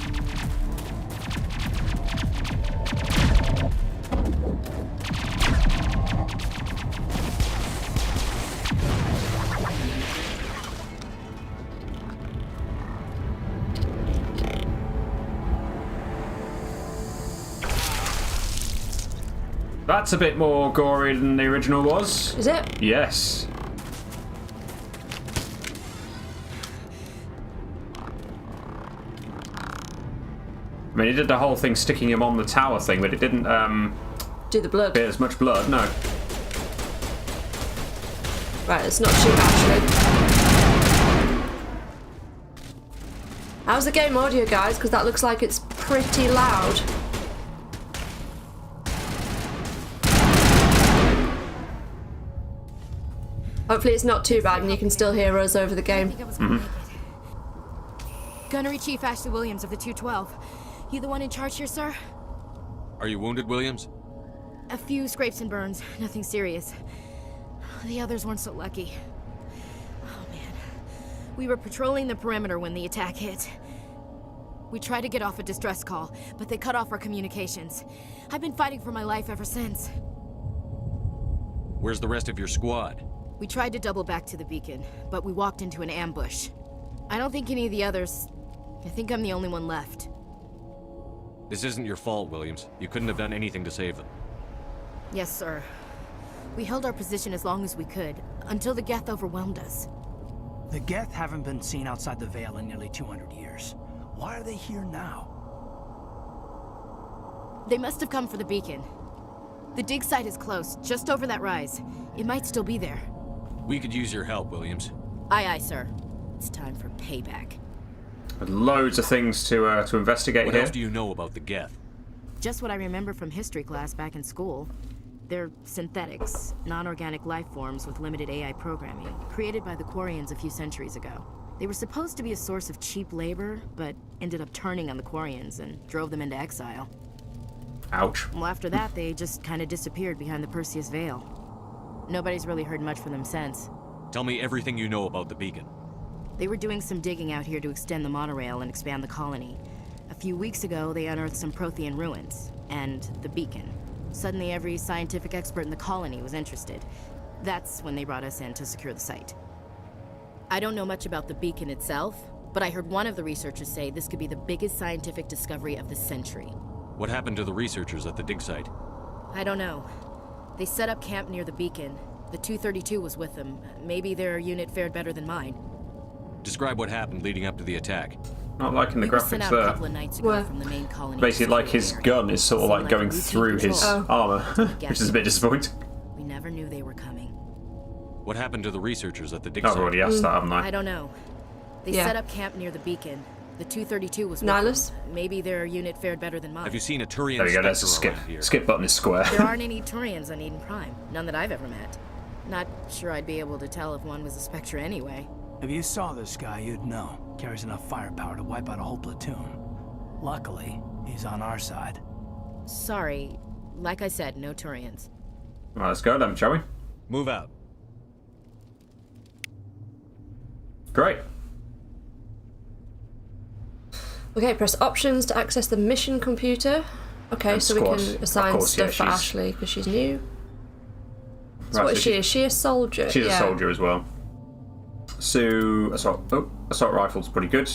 That's a bit more gory than the original was. Is it? Yes. I mean, it did the whole thing sticking him on the tower thing, but it didn't do the blood. Bit as much blood, no. Right, it's not too bad. How's the game audio, guys? Because that looks like it's pretty loud. Hopefully it's not too bad and you can still hear us over the game. Gunnery Chief Ashley Williams of the 212. You the one in charge here, sir? Are you wounded, Williams? A few scrapes and burns, nothing serious. The others weren't so lucky. Oh man. We were patrolling the perimeter when the attack hit. We tried to get off a distress call, but they cut off our communications. I've been fighting for my life ever since. Where's the rest of your squad? We tried to double back to the beacon, but we walked into an ambush. I don't think any of the others... I think I'm the only one left. This isn't your fault, Williams. You couldn't have done anything to save them. Yes, sir. We held our position as long as we could, until the Geth overwhelmed us. The Geth haven't been seen outside the Veil in nearly 200 years. Why are they here now? They must have come for the beacon. The dig site is close, just over that rise. It might still be there. We could use your help, Williams. Aye, aye, sir. It's time for payback. Loads of things to investigate What here. else do you know about the Geth? Just what I remember from history class back in school. They're synthetics, non-organic life forms with limited AI programming, created by the Quarians a few centuries ago. They were supposed to be a source of cheap labor, but ended up turning on the Quarians and drove them into exile. Ouch. Well, after that, they just kind of disappeared behind the Perseus Veil. Nobody's really heard much from them since. Tell me everything you know about the beacon. They were doing some digging out here to extend the monorail and expand the colony. A few weeks ago, they unearthed some Prothean ruins, and the beacon. Suddenly, every scientific expert in the colony was interested. That's when they brought us in to secure the site. I don't know much about the beacon itself, but I heard one of the researchers say this could be the biggest scientific discovery of the century. What happened to the researchers at the dig site? I don't know. They set up camp near the beacon. The 232 was with them. Maybe their unit fared better than mine. Describe what happened leading up to the attack. Not liking the We were sent graphics out a there. couple of nights ago from the main colony. Basically, like his gun is sort of like going through his armor, which is a bit disappointing. We never knew they were coming. What happened to the researchers at the dig I've site? already asked that, haven't I? I don't know. They set up camp near the beacon. The 232 was with Nihilus? them. Maybe their unit fared better than mine. Have you seen a Turian There we go, that's a Spectre skip. around here? Skip button is square. There aren't any Turians on Eden Prime. None that I've ever met. Not sure I'd be able to tell if one was a Spectre anyway. If you saw this guy, you'd know. Carries enough firepower to wipe out a whole platoon. Luckily, he's on our side. Sorry. Like I said, no Turians. Right, let's go then, shall we? Move out. Great. Okay, press options to access the mission computer. Okay, And so we squad. can assign Of course, stuff yeah, for she's- Ashley because she's new. So Right, what so is she? Is she a soldier? She's a soldier as well. So, assault rifle's pretty good.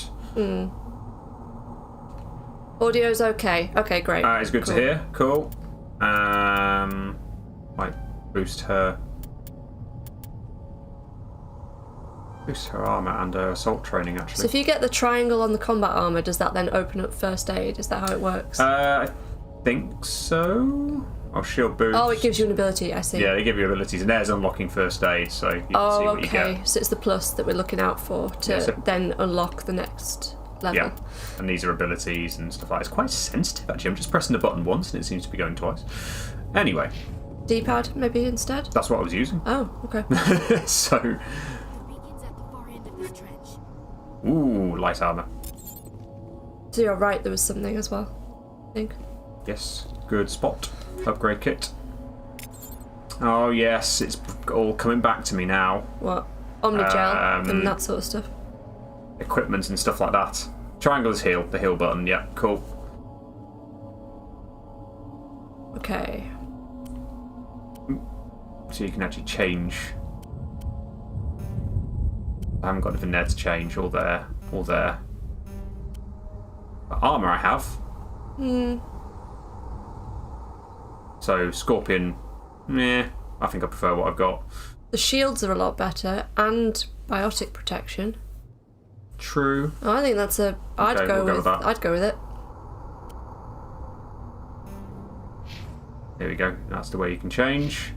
Audio's okay. Okay, great. It's good to hear. Cool. Might boost her armor and her assault training, actually. So if you get the triangle on the combat armor, does that then open up first aid? Is that how it works? I think so. Oh, shield boost. Oh, it gives you an ability, I see. Yeah, they give you abilities, and there's unlocking first aid, so you can see what you okay. get. So it's the plus that we're looking out for to then unlock the next level. Yeah, and these are abilities and stuff like that. It's quite sensitive, actually. I'm just pressing the button once, and it seems to be going twice. Anyway. D-pad, maybe, instead? That's what I was using. Oh, okay. So... Ooh, light armor. So you're right, there was something as well, I think. Yes, good spot. Upgrade kit. Oh yes, it's all coming back to me now. What? Omnigel and that sort of stuff. Equipment and stuff like that. Triangle is heal, the heal button, yeah, cool. Okay. So you can actually change. I haven't got anything there to change, or there, or there. But armour I have. So Scorpion, meh. I think I prefer what I've got. The shields are a lot better, and biotic protection. True. Oh, I think that's a. I'd Okay, go we'll go with. with that. I'd go with it. There we go. That's the way you can change.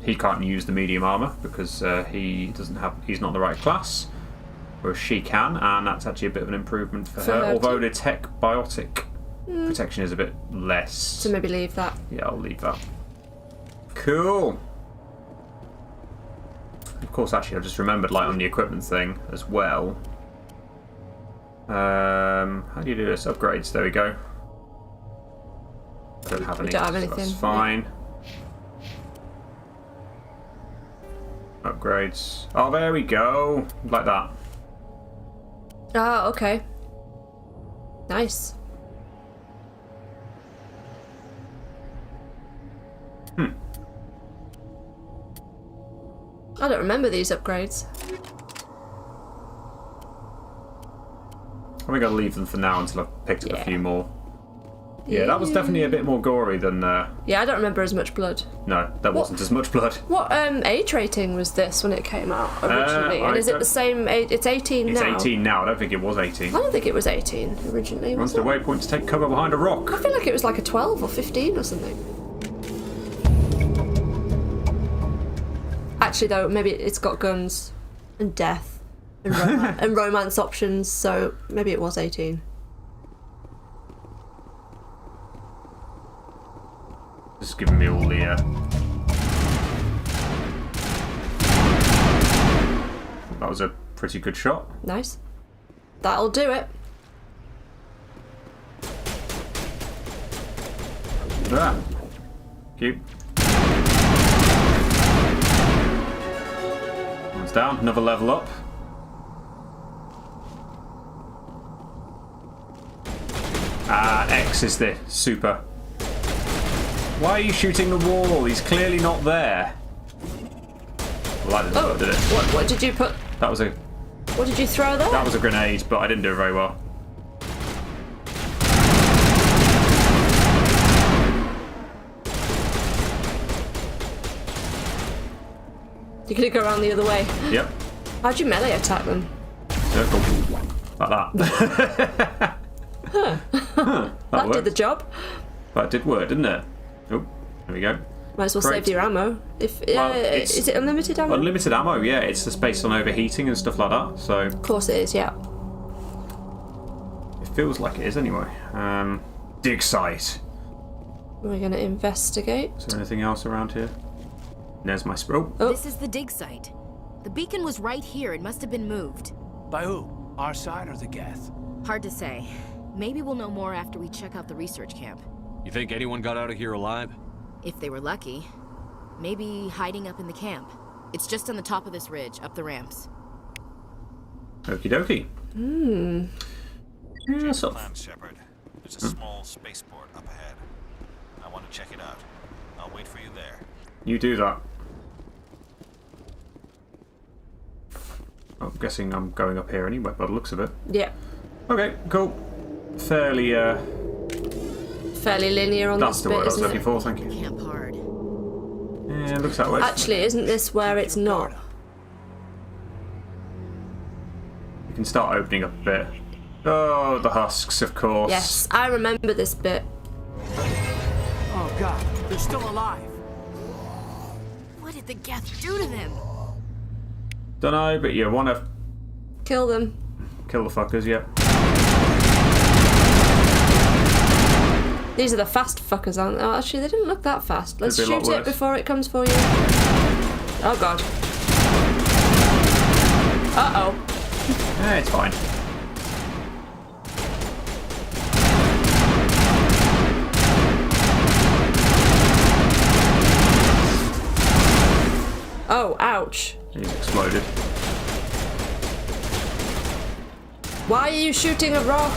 He can't use the medium armor because he doesn't have. He's not the right class, whereas she can, and that's actually a bit of an improvement for her. Although the tech biotic protection is a bit less. So maybe leave that. Yeah, I'll leave that. Cool. Of course, actually, I just remembered, like on the equipment thing as well. How do you do this? Upgrades. There we go. I don't have any. Don't have so anything. that's fine. Upgrades. Oh, there we go. Like that. Ah, okay. Nice. I don't remember these upgrades. I think I'll leave them for now until I've picked up a few more. Yeah, that was definitely a bit more gory than... Yeah, I don't remember as much blood. No, there wasn't as much blood. What age rating was this when it came out originally? And is it the same age? It's 18 now. It's 18 now. I don't think it was 18. I don't think it was 18 originally. Runs the waypoint to take cover behind a rock. I feel like it was like a 12 or 15 or something. Actually, though, maybe it's got guns and death and, and romance options, so maybe it was 18. Just giving me all the... That was a pretty good shot. Nice. That'll do it. Ah. Cute. One's down. Another level up. X is the super. Why are you shooting the wall? He's clearly not there. Well, that didn't work, did it? What did you put? That was a... What did you throw there? That was a grenade, but I didn't do it very well. You're gonna go around the other way. Yep. How'd you melee attack them? circle. Like that. That did the job. That did work, didn't it? Oh, there we go. Might as well save your ammo. Is it unlimited ammo? Unlimited ammo, yeah. It's just based on overheating and stuff like that. So. Of course it is, yeah. It feels like it is anyway. Dig site. We're going to investigate. Is there anything else around here? There's my Squirrel. Oh. This is the dig site. The beacon was right here. It must have been moved. By who? Our side or the Geth? Hard to say. Maybe we'll know more after we check out the research camp. You think anyone got out of here alive? If they were lucky. Maybe hiding up in the camp. It's just on the top of this ridge, up the ramps. Okie dokie. Plan, Shepard. There's a small spaceport up ahead. I want to check it out. I'll wait for you there. You do that. I'm guessing I'm going up here anyway, by the looks of it. Yeah. Okay, cool. Fairly linear on that's this the bit, word I was isn't looking it? for, thank you. Camp hard. Yeah, it looks that way. Actually, isn't this where it's not? You can start opening up a bit. Oh, the husks, of course. Yes, I remember this bit. Oh god, they're still alive. What did the Geth do to them? Dunno, but you want to kill them. Kill the fuckers, yeah. These are the fast fuckers, aren't they? Oh, actually, they didn't look that fast. Let's Could be a lot shoot it worse. before it comes for you. Oh god. Uh-oh. Yeah, it's fine. Oh, ouch. He's exploded. Why are you shooting a rock?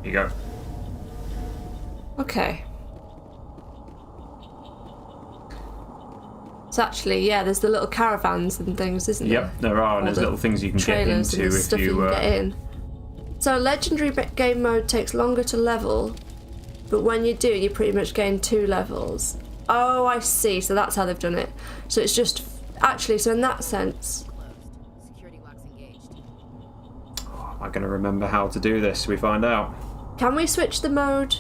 Here you go. Okay. It's actually, yeah, there's the little caravans and things, isn't there? Yep, there are, and there's little things you can get Trailers into and if stuff you. can get in. So legendary game mode takes longer to level, but when you do, you pretty much gain 2 levels. Oh, I see. So that's how they've done it. So it's just actually. So in that sense. Oh, am I going to remember how to do this? We find out. Can we switch the mode?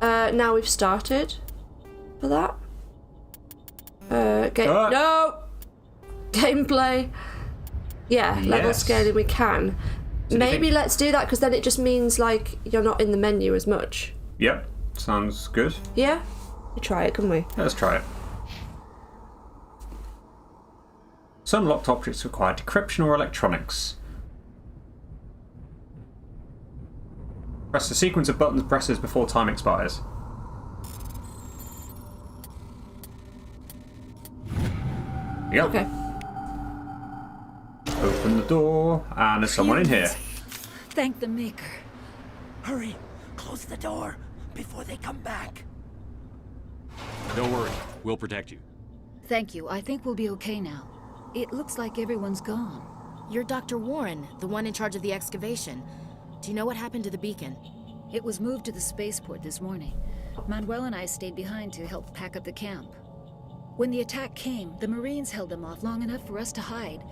Now we've started. For that. No. Gameplay. Yeah, level Yes. scaling we can. So Maybe let's do that because then it just means like you're not in the menu as much. Yep, sounds good. Yeah? We try it, can we? Let's try it. Some locked objects require decryption or electronics. Press the sequence of buttons presses before time expires. Yep. Okay. Open the door, and there's someone in here. Thank the Maker. Hurry, close the door before they come back. Don't worry, we'll protect you. Thank you. I think we'll be okay now. It looks like everyone's gone. You're Dr. Warren, the one in charge of the excavation. Do you know what happened to the beacon? It was moved to the spaceport this morning. Manuel and I stayed behind to help pack up the camp. When the attack came, the Marines held them off long enough for us to hide.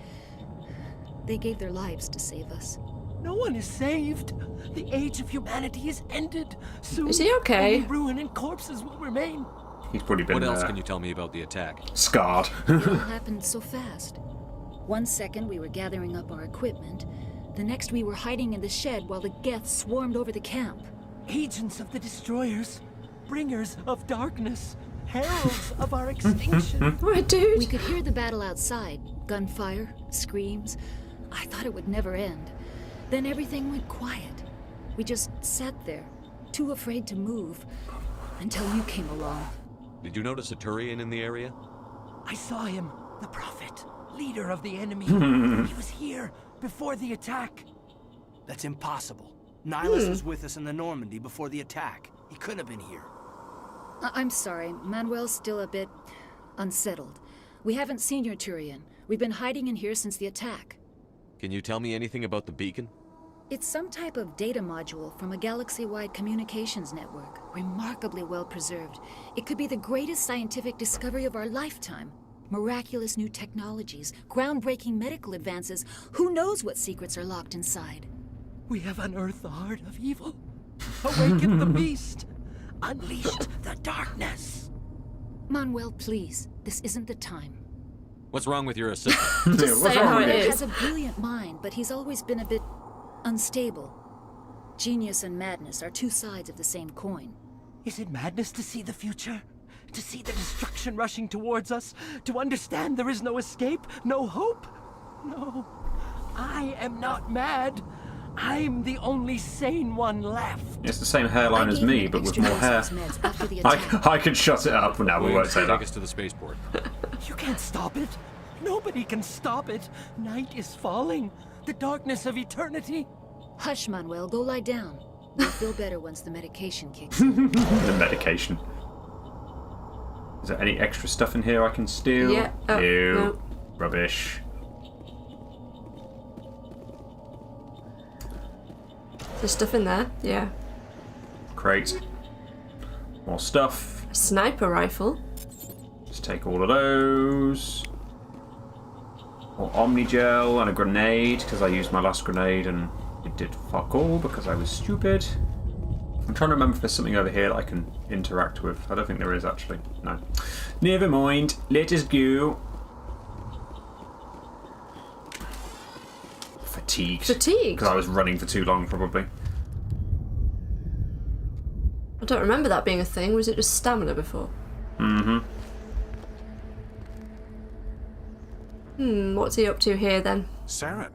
They gave their lives to save us. No one is saved. The age of humanity is ended. Soon, Is he okay? only ruin and corpses will remain. He's probably been What else can you tell me about the attack? Scarred. It all happened so fast. One second we were gathering up our equipment. The next we were hiding in the shed while the Geth swarmed over the camp. Agents of the destroyers, bringers of darkness, heralds of our extinction. What, dude? We could hear the battle outside. Gunfire, screams. I thought it would never end. Then everything went quiet. We just sat there, too afraid to move, until you came along. Did you notice a Turian in the area? I saw him, the prophet, leader of the enemy. He was here before the attack. That's impossible. Nihilus was with us in the Normandy before the attack. He couldn't have been here. I'm sorry. Manuel's still a bit unsettled. We haven't seen your Turian. We've been hiding in here since the attack. Can you tell me anything about the beacon? It's some type of data module from a galaxy-wide communications network. Remarkably well preserved. It could be the greatest scientific discovery of our lifetime. Miraculous new technologies, groundbreaking medical advances. Who knows what secrets are locked inside? We have unearthed the heart of evil, awakened the beast, unleashed the darkness. Manuel, please. This isn't the time. What's wrong with your assistant? Just What's say wrong how with it you? has a brilliant mind, but he's always been a bit unstable. Genius and madness are two sides of the same coin. Is it madness to see the future? To see the destruction rushing towards us? To understand there is no escape? No hope? No. I am not mad. I'm the only sane one left. It's the same hairline as me, but with more hair. I could shut it up. No, we won't say Take that. us to the spaceport. You can't stop it. Nobody can stop it. Night is falling. The darkness of eternity. Hush, Manuel. Go lie down. You'll feel better once the medication kicks in. The medication. Is there any extra stuff in here I can steal? Yeah. Oh, Ew. no. Rubbish. There's stuff in there, yeah. Crate. More stuff. A sniper rifle. Let's take all of those. More Omnigel and a grenade, because I used my last grenade and it did fuck all because I was stupid. I'm trying to remember if there's something over here that I can interact with. I don't think there is, actually. No. Never mind. Let us go. Fatigued. Fatigued? Because I was running for too long, probably. I don't remember that being a thing. Was it just stamina before? Mm-hmm. What's he up to here, then? Saren.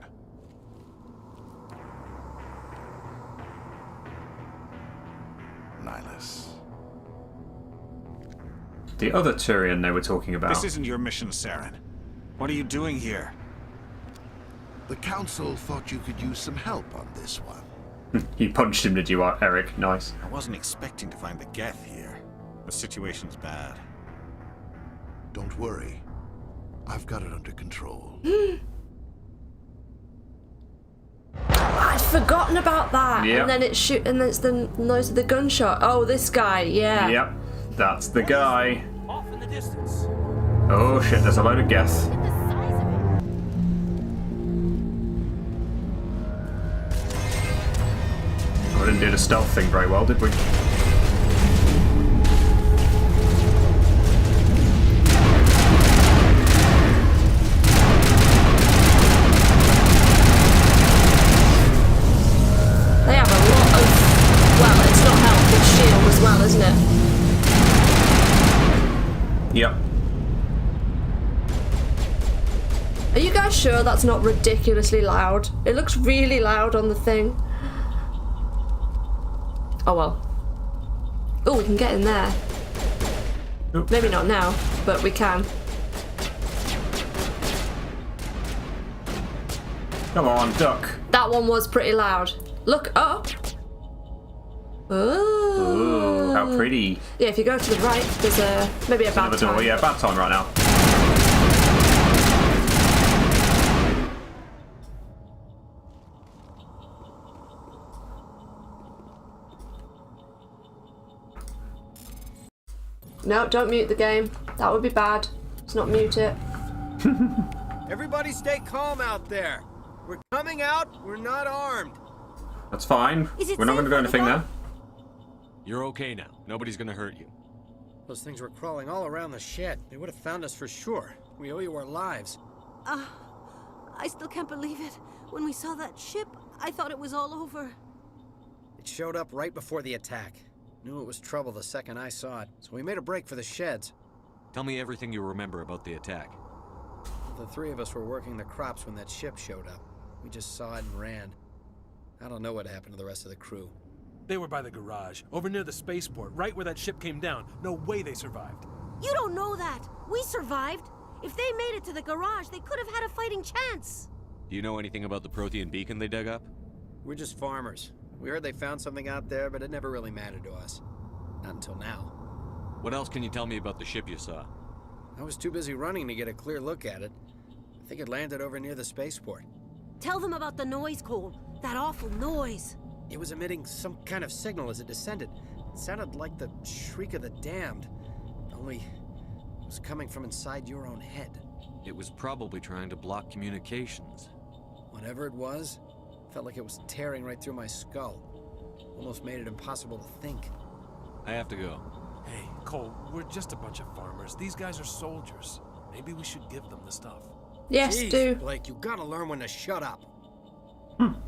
Nihilus. The other Turian they were talking about. This isn't your mission, Saren. What are you doing here? The Council thought you could use some help on this one. You punched him, did you, Eric? Nice. I wasn't expecting to find the Geth here. The situation's bad. Don't worry. I've got it under control. I'd forgotten about that. Yep. And then it's and then it's the noise of the gunshot. Oh, this guy, yeah. Yep. That's the guy. Off in the distance. Oh shit, there's a load of Geth. We didn't do the stealth thing very well, did we? They have a lot of... Well, it's not health, it's shield as well, isn't it? Yep. Are you guys sure that's not ridiculously loud? It looks really loud on the thing. Oh well. Oh, we can get in there. Oop. Maybe not now, but we can. Come on, duck. That one was pretty loud. Look up. Ooh, how pretty. Yeah, if you go to the right, there's maybe a bad Another door. time. Yeah, bad time right now. No, don't mute the game. That would be bad. Let's not mute it. Everybody stay calm out there. We're coming out, we're not armed. That's fine. We're not going to do anything there. You're okay now. Nobody's gonna hurt you. Those things were crawling all around the shed. They would have found us for sure. We owe you our lives. I still can't believe it. When we saw that ship, I thought it was all over. It showed up right before the attack. Knew it was trouble the second I saw it, so we made a break for the sheds. Tell me everything you remember about the attack. The three of us were working the crops when that ship showed up. We just saw it and ran. I don't know what happened to the rest of the crew. They were by the garage, over near the spaceport, right where that ship came down. No way they survived. You don't know that. We survived. If they made it to the garage, they could have had a fighting chance. Do you know anything about the Prothean beacon they dug up? We're just farmers. We heard they found something out there, but it never really mattered to us. Not until now. What else can you tell me about the ship you saw? I was too busy running to get a clear look at it. I think it landed over near the spaceport. Tell them about the noise, Cole. That awful noise. It was emitting some kind of signal as it descended. It sounded like the shriek of the damned. Only, it was coming from inside your own head. It was probably trying to block communications. Whatever it was, felt like it was tearing right through my skull. Almost made it impossible to think. I have to go. Hey, Cole, we're just a bunch of farmers. These guys are soldiers. Maybe we should give them the stuff. Yes, Jeez, do. Blake, you gotta learn when to shut up.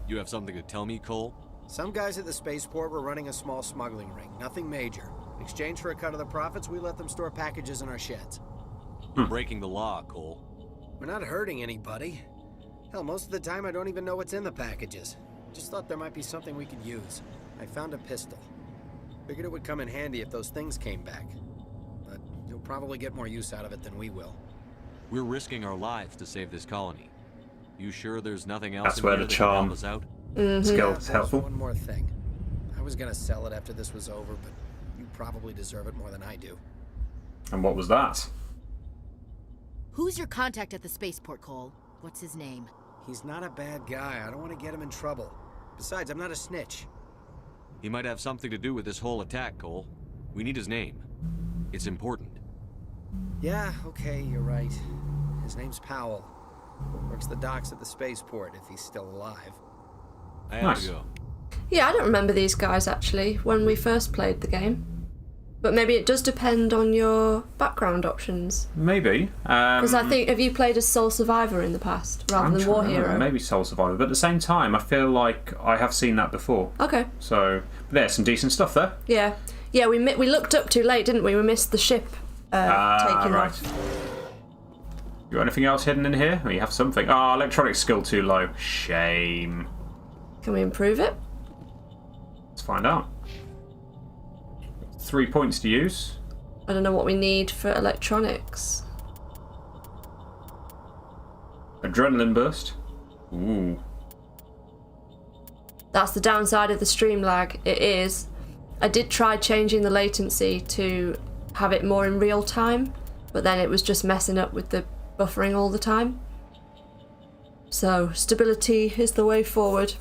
You have something to tell me, Cole? Some guys at the spaceport were running a small smuggling ring, nothing major. In exchange for a cut of the profits, we let them store packages in our sheds. You're breaking the law, Cole. We're not hurting anybody. Hell, most of the time I don't even know what's in the packages. Just thought there might be something we could use. I found a pistol. Figured it would come in handy if those things came back. But you'll probably get more use out of it than we will. We're risking our lives to save this colony. You sure there's nothing else That's in where here the that can help charm us out? skill Yeah, is there's helpful. one more thing. I was gonna sell it after this was over, but you probably deserve it more than I do. And what was that? Who's your contact at the spaceport, Cole? What's his name? He's not a bad guy. I don't want to get him in trouble. Besides, I'm not a snitch. He might have something to do with this whole attack, Cole. We need his name. It's important. Yeah, okay, you're right. His name's Powell. Works the docks at the spaceport, if he's still alive. I have to go. Yeah, I don't remember these guys actually when we first played the game. But maybe it does depend on your background options. Maybe. Because I think, have you played as Sole Survivor in the past rather than War Hero? Maybe Soul Survivor, but at the same time, I feel like I have seen that before. Okay. So there's some decent stuff there. Yeah. Yeah, we looked up too late, didn't we? We missed the ship taking right. off. You got anything else hidden in here? Oh, you have something. Oh, electronic skill too low. Shame. Can we improve it? Let's find out. 3 points to use. I don't know what we need for electronics. Adrenaline burst. Ooh. That's the downside of the stream lag. It is. I did try changing the latency to have it more in real time, but then it was just messing up with the buffering all the time. So stability is the way forward.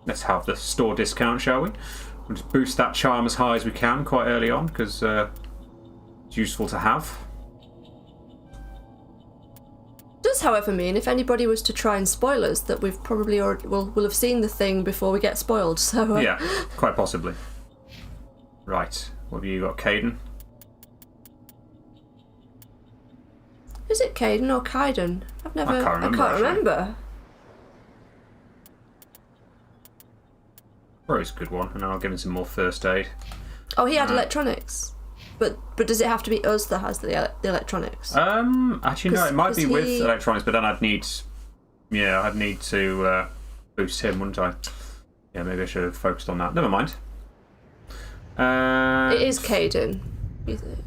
Let's have the store discount, shall we? We'll just boost that charm as high as we can quite early on, because it's useful to have. Does, however, mean if anybody was to try and spoil us that we've probably already will have seen the thing before we get spoiled. So yeah, quite possibly. Right, what have you got, Caden? Is it Caden or Kaiden? I can't remember. Probably a good one, and I'll give him some more first aid. Oh, he had electronics. But does it have to be us that has the electronics? Actually no, it might be with electronics, but then I'd need to boost him, wouldn't I? Yeah, maybe I should have focused on that. Never mind. It is Caden. Is it?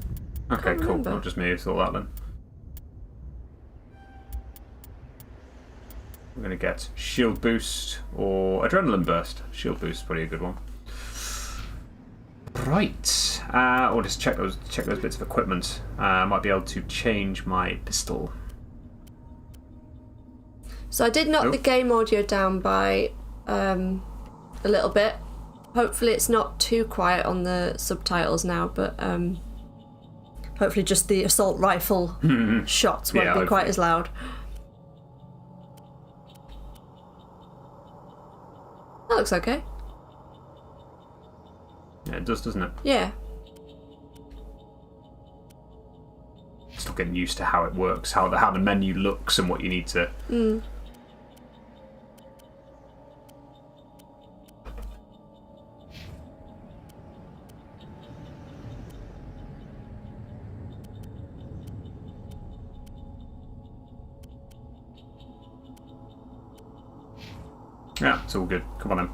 Okay, cool. Not just me who thought that then. We're going to get shield boost or adrenaline burst. Shield boost is probably a good one. Right. Or just check those bits of equipment. I might be able to change my pistol. So I did knock the game audio down by a little bit. Hopefully it's not too quiet on the subtitles now, but hopefully just the assault rifle shots won't be quite as loud. That looks okay. Yeah, it does, doesn't it? Yeah. Still getting used to how it works, how the menu looks, and what you need to. Yeah, it's all good. Come on in.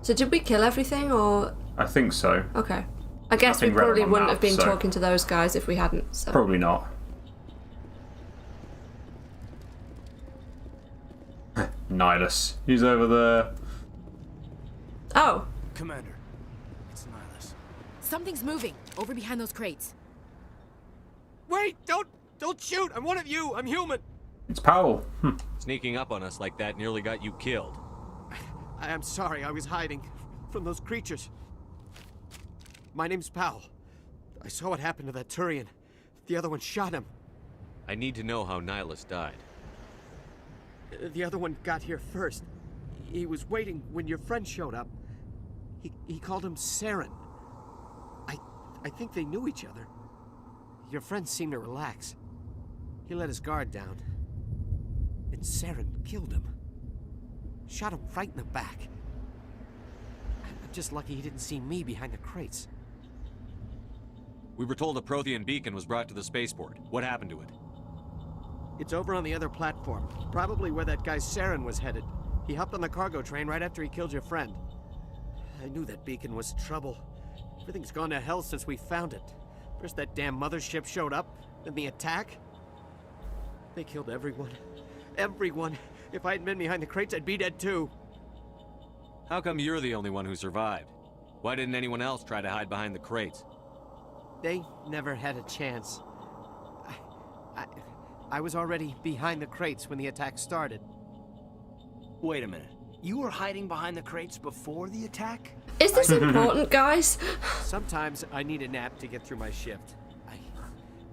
So did we kill everything, or...? I think so. Okay. I guess Nothing we probably relevant wouldn't map, have been so- talking to those guys if we hadn't. So. Probably not. Nihilus. He's over there. Oh. Commander, it's Nihilus. Something's moving over behind those crates. Wait! Don't shoot! I'm one of you! I'm human! It's Powell. Sneaking up on us like that nearly got you killed. I am sorry, I was hiding from those creatures. My name's Powell. I saw what happened to that Turian. The other one shot him. I need to know how Nihilus died. The other one got here first. He was waiting when your friend showed up. He called him Saren. I think they knew each other. Your friend seemed to relax. He let his guard down. And Saren killed him. Shot him right in the back. I'm just lucky he didn't see me behind the crates. We were told a Prothean beacon was brought to the spaceport. What happened to it? It's over on the other platform. Probably where that guy Saren was headed. He hopped on the cargo train right after he killed your friend. I knew that beacon was trouble. Everything's gone to hell since we found it. First that damn mothership showed up, then the attack. They killed everyone. Everyone. If I hadn't been behind the crates, I'd be dead too. How come you're the only one who survived? Why didn't anyone else try to hide behind the crates? They never had a chance. I was already behind the crates when the attack started. Wait a minute. You were hiding behind the crates before the attack? Is this important, guys? Sometimes I need a nap to get through my shift.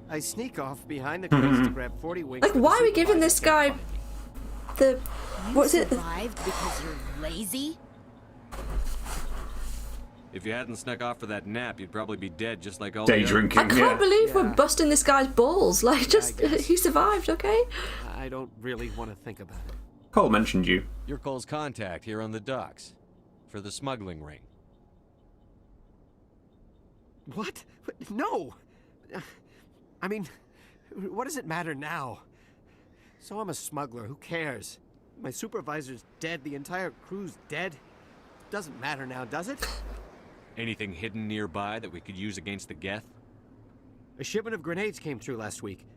I sneak off behind the crates to grab 40 wings. Like, why are we giving this guy the... What's it? Survived because you're lazy? If you hadn't snuck off for that nap, you'd probably be dead just like all Day the drinking, I can't believe we're busting this guy's balls. Like, just, he survived, okay? I don't really want to think about it. Cole mentioned you. You're Cole's contact here on the docks. For the smuggling ring. What? No! I mean, what does it matter now? So I'm a smuggler, who cares? My supervisor's dead, the entire crew's dead. Doesn't matter now, does it? Anything hidden nearby that we could use against the Geth? A shipment of grenades came through last week.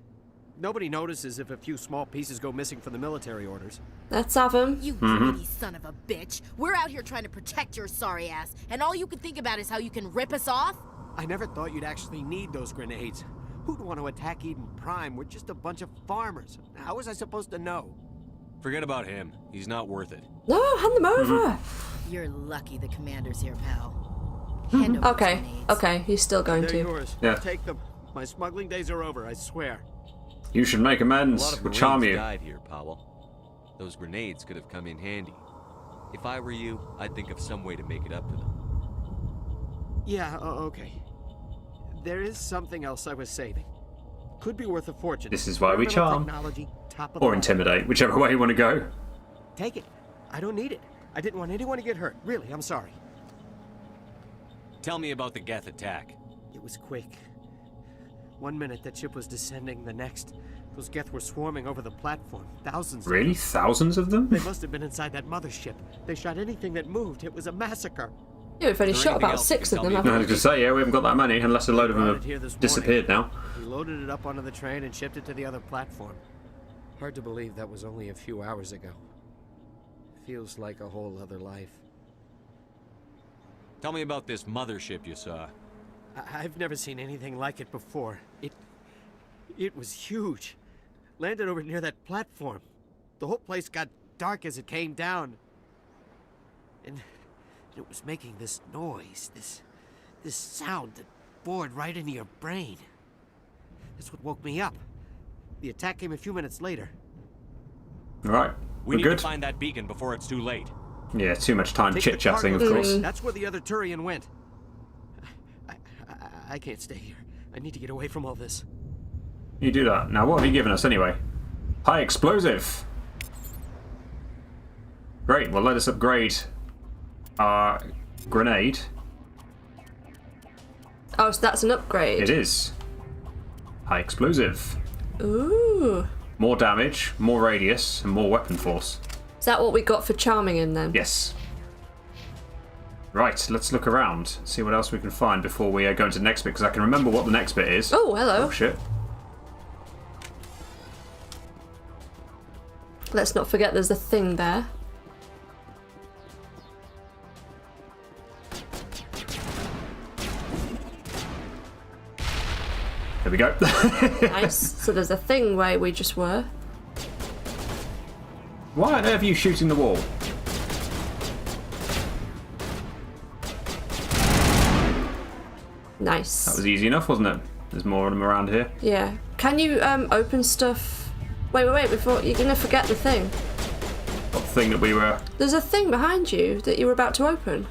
Nobody notices if a few small pieces go missing from the military orders. Let's have him. You greedy son of a bitch. We're out here trying to protect your sorry ass, and all you can think about is how you can rip us off? I never thought you'd actually need those grenades. Who'd want to attack Eden Prime? We're just a bunch of farmers. How was I supposed to know? Forget about him. He's not worth it. No, hand them over. You're lucky the commander's here, pal. Hand over Okay, grenades. okay, he's still going They're to. yours. Yeah. Take them. My smuggling days are over, I swear. You should make A lot amends. of Would charm Marines you. died here, Powell. Those grenades could have come in handy. If I were you, I'd think of some way to make it up to them. Yeah, okay. There is something else I was saving. Could be worth a fortune. This is why we Experimental charm. technology, top of Or the line. intimidate, whichever way you want to go. Take it. I don't need it. I didn't want anyone to get hurt. Really, I'm sorry. Tell me about the Geth attack. It was quick. 1 minute that ship was descending, the next, those Geth were swarming over the platform. Thousands. Really? Of them. Thousands of them? They must have been inside that mothership. They shot anything that moved. It was a massacre. Yeah, we've only Is there shot anything about else 6 you of can them, tell me haven't No, we? to say, yeah, we haven't got that many, unless a load of them Brought it here this have disappeared now. We loaded it up onto the train and shipped it to the other platform. Hard to believe that was only a few hours ago. Feels like a whole other life. Tell me about this mothership you saw. I've never seen anything like it before. It was huge. Landed over near that platform. The whole place got dark as it came down. And it was making this noise, this sound that bored right into your brain. That's what woke me up. The attack came a few minutes later. Right. We We're need good. to find that beacon before it's too late. Yeah, too much time Take the chit-chatting, of cargo course. train. That's where the other Turian went. I can't stay here. I need to get away from all this. You do that. Now, what have you given us anyway? High explosive. Great. Well, let us upgrade our grenade. Oh, so that's an upgrade. It is. High explosive. Ooh. More damage, more radius, and more weapon force. Is that what we got for charming in then? Yes. Right, let's look around, see what else we can find before we go into the next bit, because I can remember what the next bit is. Oh, hello. Oh, shit. Let's not forget there's a thing there. There we go. Nice. So there's a thing where we just were. Why on earth are you shooting the wall? Nice. That was easy enough, wasn't it? There's more of them around here. Yeah. Can you open stuff? Wait, before you're gonna forget the thing. What thing that we were... There's a thing behind you that you were about to open,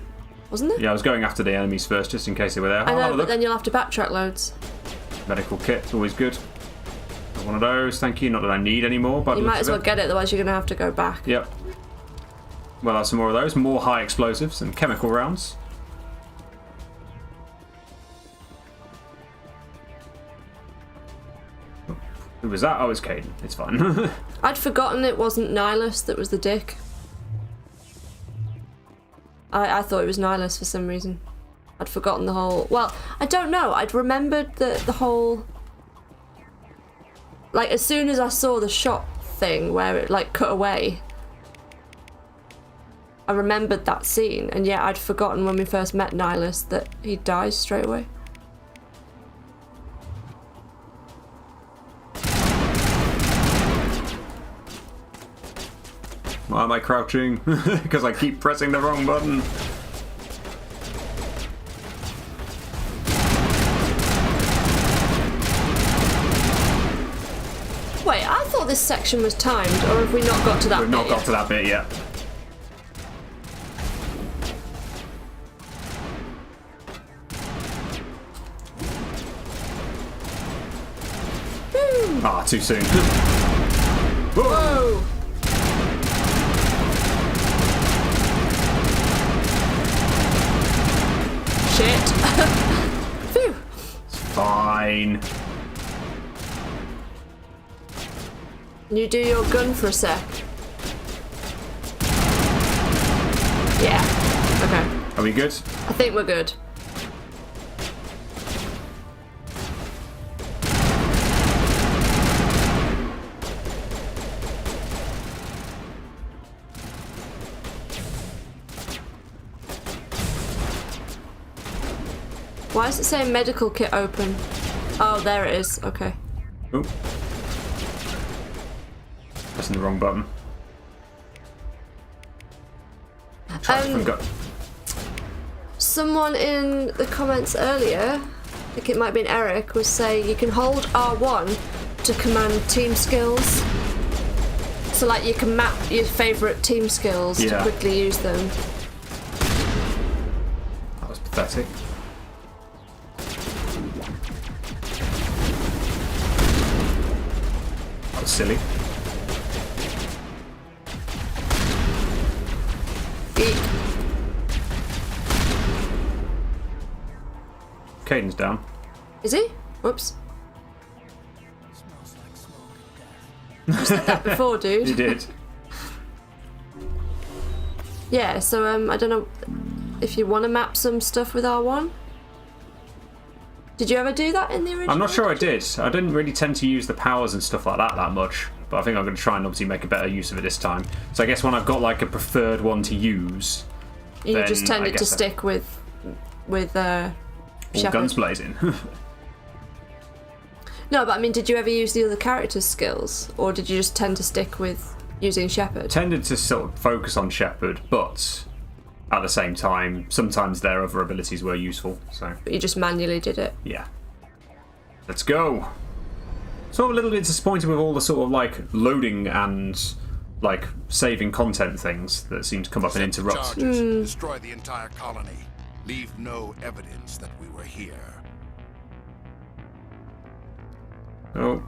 wasn't there? Yeah, I was going after the enemies first, just in case they were there. I know, but then you'll have to backtrack loads. Medical kit, always good. Got one of those, thank you. Not that I need any more, but... You might as well get it, otherwise you're gonna have to go back. Yep. Well, that's some more of those. More high explosives and chemical rounds. Who was that? Oh, it's Caden. It's fine. I'd forgotten it wasn't Nihilus that was the dick. I thought it was Nihilus for some reason. I'd forgotten the whole... Well, I don't know. I'd remembered the whole... Like, as soon as I saw the shot thing where it, like, cut away, I remembered that scene. And yet I'd forgotten when we first met Nihilus that he dies straight away. Why am I crouching? Because I keep pressing the wrong button. Wait, I thought this section was timed, or have we not got to that bit? We've not got to that bit yet. Ah, too soon. Whoa! Shit. Phew. It's fine. Can you do your gun for a sec? Yeah. Okay. Are we good? I think we're good. Why is it saying medical kit open? Oh, there it is. Okay. Ooh. Pressing the wrong button. Someone in the comments earlier, I think it might have been Eric, was saying you can hold R1 to command team skills. So like you can map your favourite team skills to quickly use them. That was pathetic. That was silly. Caden's down. Is he? Whoops. You said that before, dude. You did. Yeah, so I don't know if you want to map some stuff with R1. Did you ever do that in the original? I'm not sure I did. I didn't really tend to use the powers and stuff like that much, but I think I'm going to try and obviously make a better use of it this time. So I guess when I've got like a preferred one to use, you just tended to stick with all Shepard. guns blazing. No, but I mean, did you ever use the other characters' skills, or did you just tend to stick with using Shepard? Tended to sort of focus on Shepard, but at the same time, sometimes their other abilities were useful. So. But you just manually did it. Yeah. Let's go. Sort of a little bit disappointed with all the sort of like loading and like saving content things that seem to come up and interrupt. Destroy the entire colony. Leave no evidence that we were here. Oh.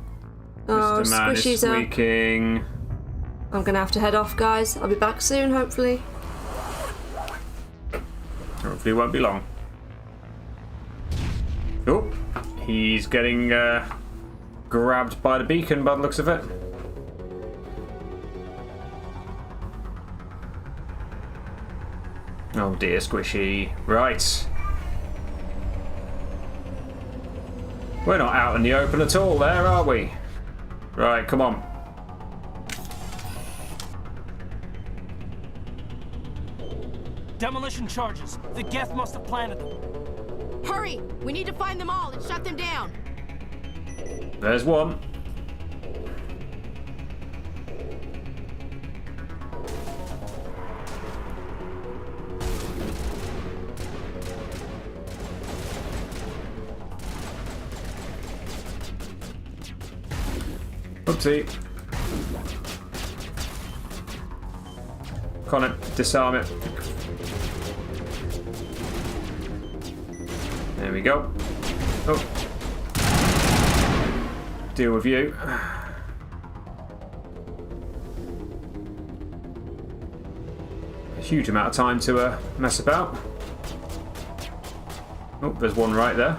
Oh, Mr. Man is Squishy's up. squeaking. I'm gonna have to head off, guys. I'll be back soon, hopefully. Hopefully it won't be long. Oh, he's getting grabbed by the beacon by the looks of it. Oh dear, Squishy. Right. We're not out in the open at all there, are we? Right, come on. Demolition charges. The Geth must have planted them. Hurry! We need to find them all and shut them down. There's one. Oopsie. Connor, disarm it. There we go. Oh. Deal with you. A huge amount of time to mess about. Oh, there's one right there.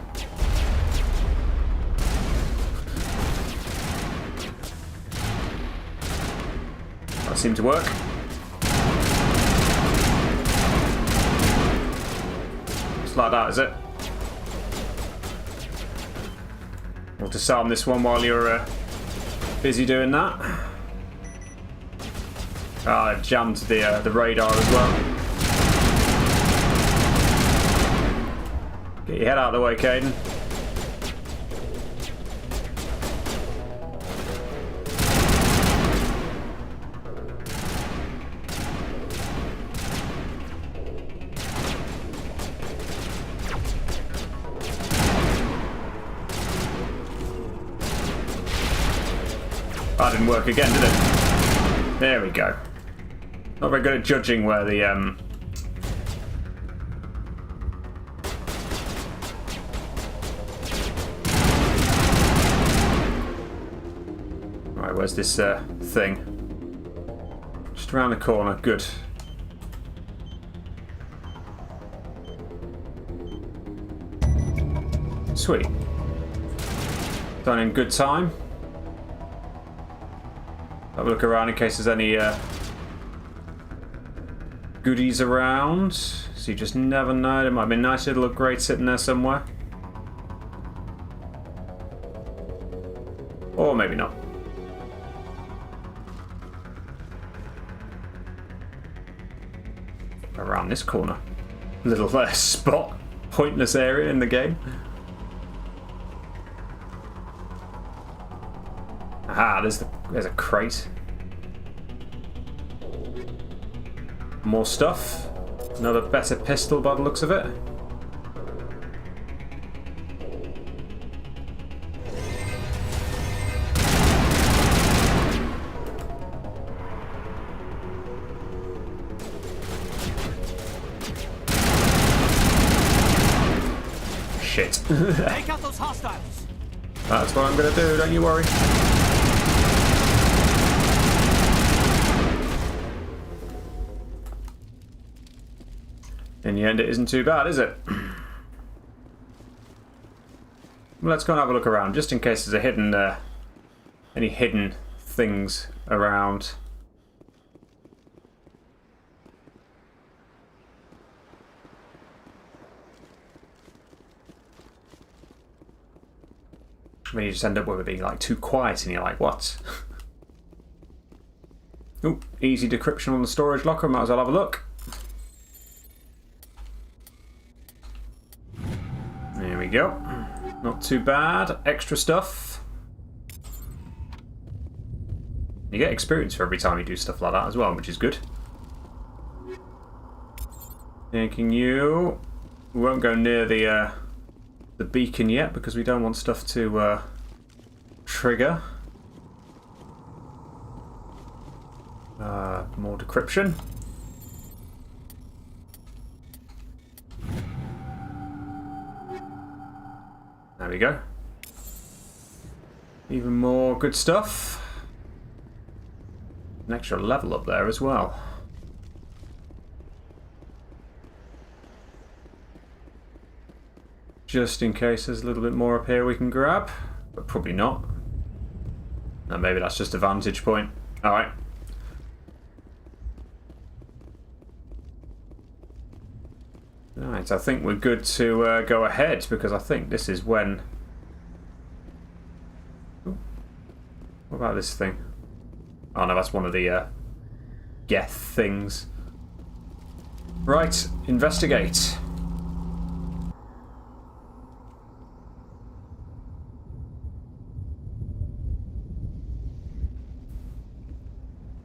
That seemed to work. Just like that, is it? We'll disarm this one while you're busy doing that. Ah, I've jammed the radar as well. Get your head out of the way, Caden. That didn't work again, did it? There we go. Not very good at judging where the Right, where's this thing? Just around the corner. Good. Sweet. Done in good time. Have a look around in case there's any goodies around. So you just never know. There might be a nice little upgrade sitting there somewhere. Or maybe not. Around this corner. Little spot. Pointless area in the game. Aha, there's a crate. More stuff. Another better pistol by the looks of it. Shit. Take out those hostiles. That's what I'm gonna do, don't you worry. In the end, it isn't too bad, is it? Well, let's go and have a look around, just in case there's a hidden, any hidden things around. I mean, you just end up with it being like too quiet, and you're like, what? Oh, easy decryption on the storage locker. Might as well have a look. There we go. Not too bad. Extra stuff. You get experience for every time you do stuff like that as well, which is good. Thanking you. We won't go near the beacon yet because we don't want stuff to trigger. More decryption. There we go. Even more good stuff. An extra level up there as well. Just in case there's a little bit more up here we can grab, but probably not. No, maybe that's just a vantage point. Alright. Right, I think we're good to go ahead, because I think this is when... Ooh. What about this thing? Oh no, that's one of the Geth things. Right, investigate.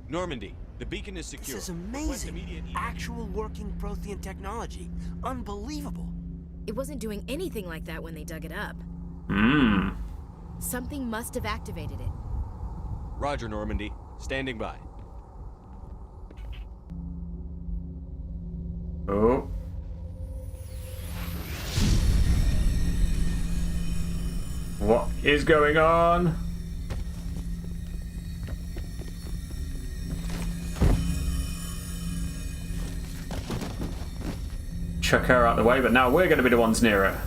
Normandy, the beacon is secure. This is amazing. Actual working Prothean technology. Unbelievable. It wasn't doing anything like that when they dug it up. Hmm. Something must have activated it. Roger, Normandy. Standing by. Oh. What is going on? Chuck her out the way, but now we're going to be the ones near her.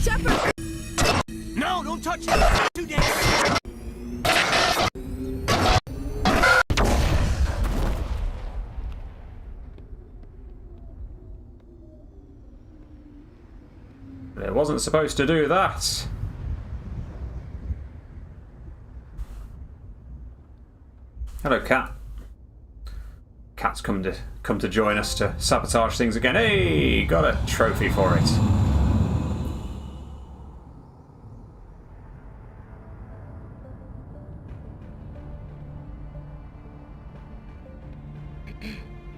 Shepard! No, don't touch it! Too dangerous! It wasn't supposed to do that. Hello, Cat. Cat's come to join us to sabotage things again. Hey, got a trophy for it.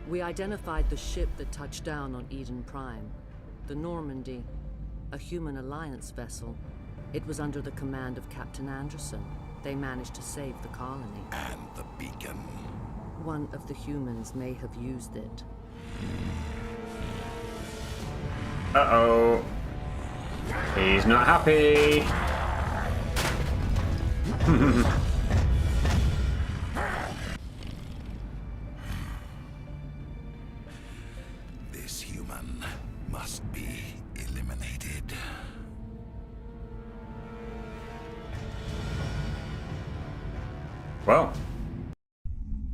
We identified the ship that touched down on Eden Prime. The Normandy. A human alliance vessel. It was under the command of Captain Anderson. They managed to save the colony. And the beacon. One of the humans may have used it. Uh-oh. He's not happy. This human must be eliminated. Well,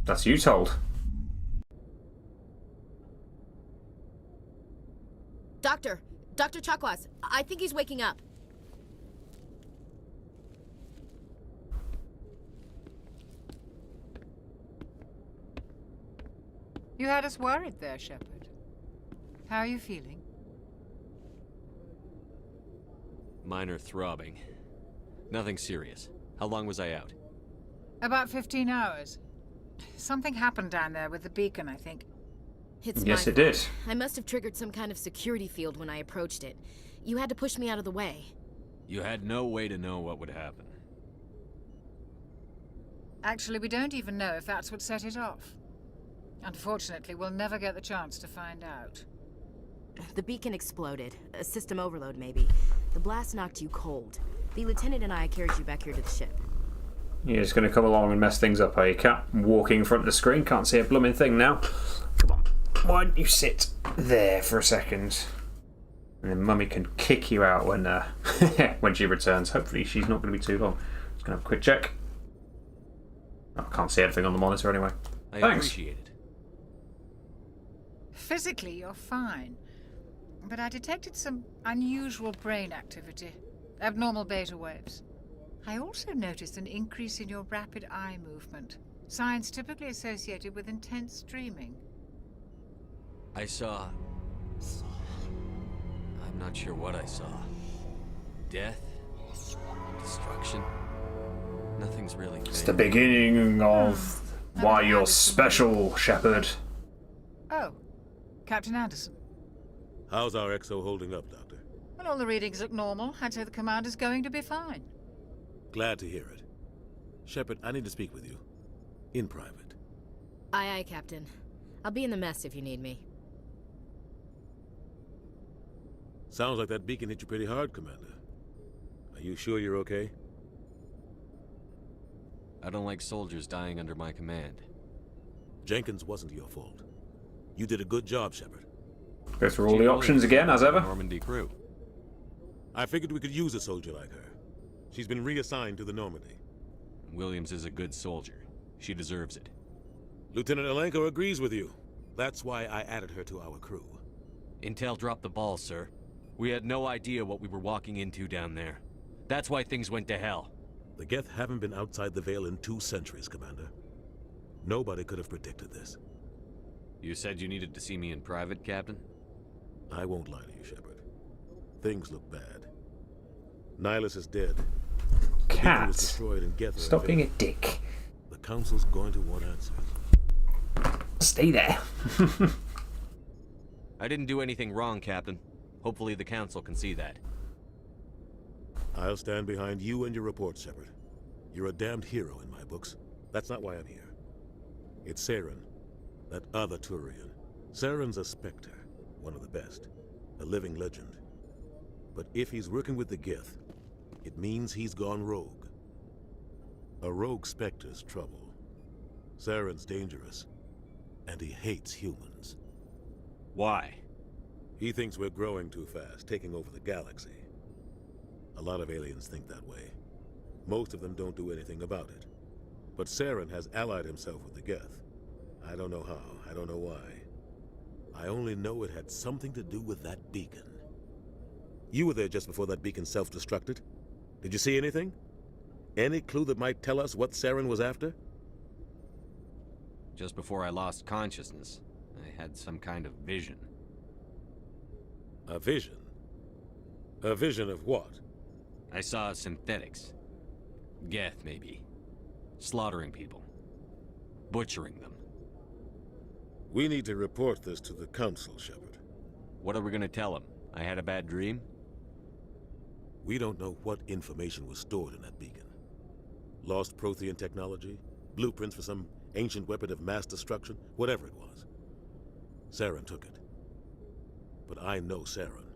that's you told. Dr. Chakwas, I think he's waking up. You had us worried there, Shepard. How are you feeling? Minor throbbing. Nothing serious. How long was I out? About 15 hours. Something happened down there with the beacon, I think. It's yes, my it did. fault. I must have triggered some kind of security field when I approached it. You had to push me out of the way. You had no way to know what would happen. Actually, we don't even know if that's what set it off. Unfortunately, we'll never get the chance to find out. The beacon exploded. A system overload, maybe. The blast knocked you cold. The lieutenant and I carried you back here to the ship. You're just going to come along and mess things up, are you, Cat? Walking in front of the screen, can't see a blooming thing now. Come on. Why don't you sit there for a second? And then Mummy can kick you out when when she returns. Hopefully she's not going to be too long. Just going to have a quick check. Oh, I can't see anything on the monitor anyway. I Thanks. appreciate it. Physically, you're fine. But I detected some unusual brain activity. Abnormal beta waves. I also noticed an increase in your rapid eye movement. Signs typically associated with intense dreaming. I saw... I'm not sure what I saw. Death? Destruction? Nothing's really It's the beginning of why you're special, Shepard. Oh, Captain Anderson. How's our XO holding up, Doctor? Well, all the readings look normal. I'd say the commander's going to be fine. Glad to hear it. Shepard, I need to speak with you. In private. Aye, aye, Captain. I'll be in the mess if you need me. Sounds like that beacon hit you pretty hard, Commander. Are you sure you're okay? I don't like soldiers dying under my command. Jenkins wasn't your fault. You did a good job, Shepard. Go through all the options again, as ever. Normandy crew. I figured we could use a soldier like her. She's been reassigned to the Normandy. Williams is a good soldier. She deserves it. Lieutenant Alenko agrees with you. That's why I added her to our crew. Intel dropped the ball, sir. We had no idea what we were walking into down there. That's why things went to hell. The Geth haven't been outside the Veil in 2 centuries, Commander. Nobody could have predicted this. You said you needed to see me in private, Captain? I won't lie to you, Shepard. Things look bad. Nihilus is dead. Cat, Stop being a dick. The Council's going to want answers. Stay there. I didn't do anything wrong, Captain. Hopefully the Council can see that. I'll stand behind you and your report, Shepard. You're a damned hero in my books. That's not why I'm here. It's Saren, that other Turian. Saren's a Spectre, one of the best, a living legend. But if he's working with the Geth, it means he's gone rogue. A rogue Spectre's trouble. Saren's dangerous, and he hates humans. Why? He thinks we're growing too fast, taking over the galaxy. A lot of aliens think that way. Most of them don't do anything about it. But Saren has allied himself with the Geth. I don't know how, I don't know why. I only know it had something to do with that beacon. You were there just before that beacon self-destructed. Did you see anything? Any clue that might tell us what Saren was after? Just before I lost consciousness, I had some kind of vision. A vision? A vision of what? I saw synthetics. Geth, maybe. Slaughtering people. Butchering them. We need to report this to the Council, Shepard. What are we gonna tell them? I had a bad dream? We don't know what information was stored in that beacon. Lost Prothean technology? Blueprints for some ancient weapon of mass destruction? Whatever it was. Saren took it. But I know Saren.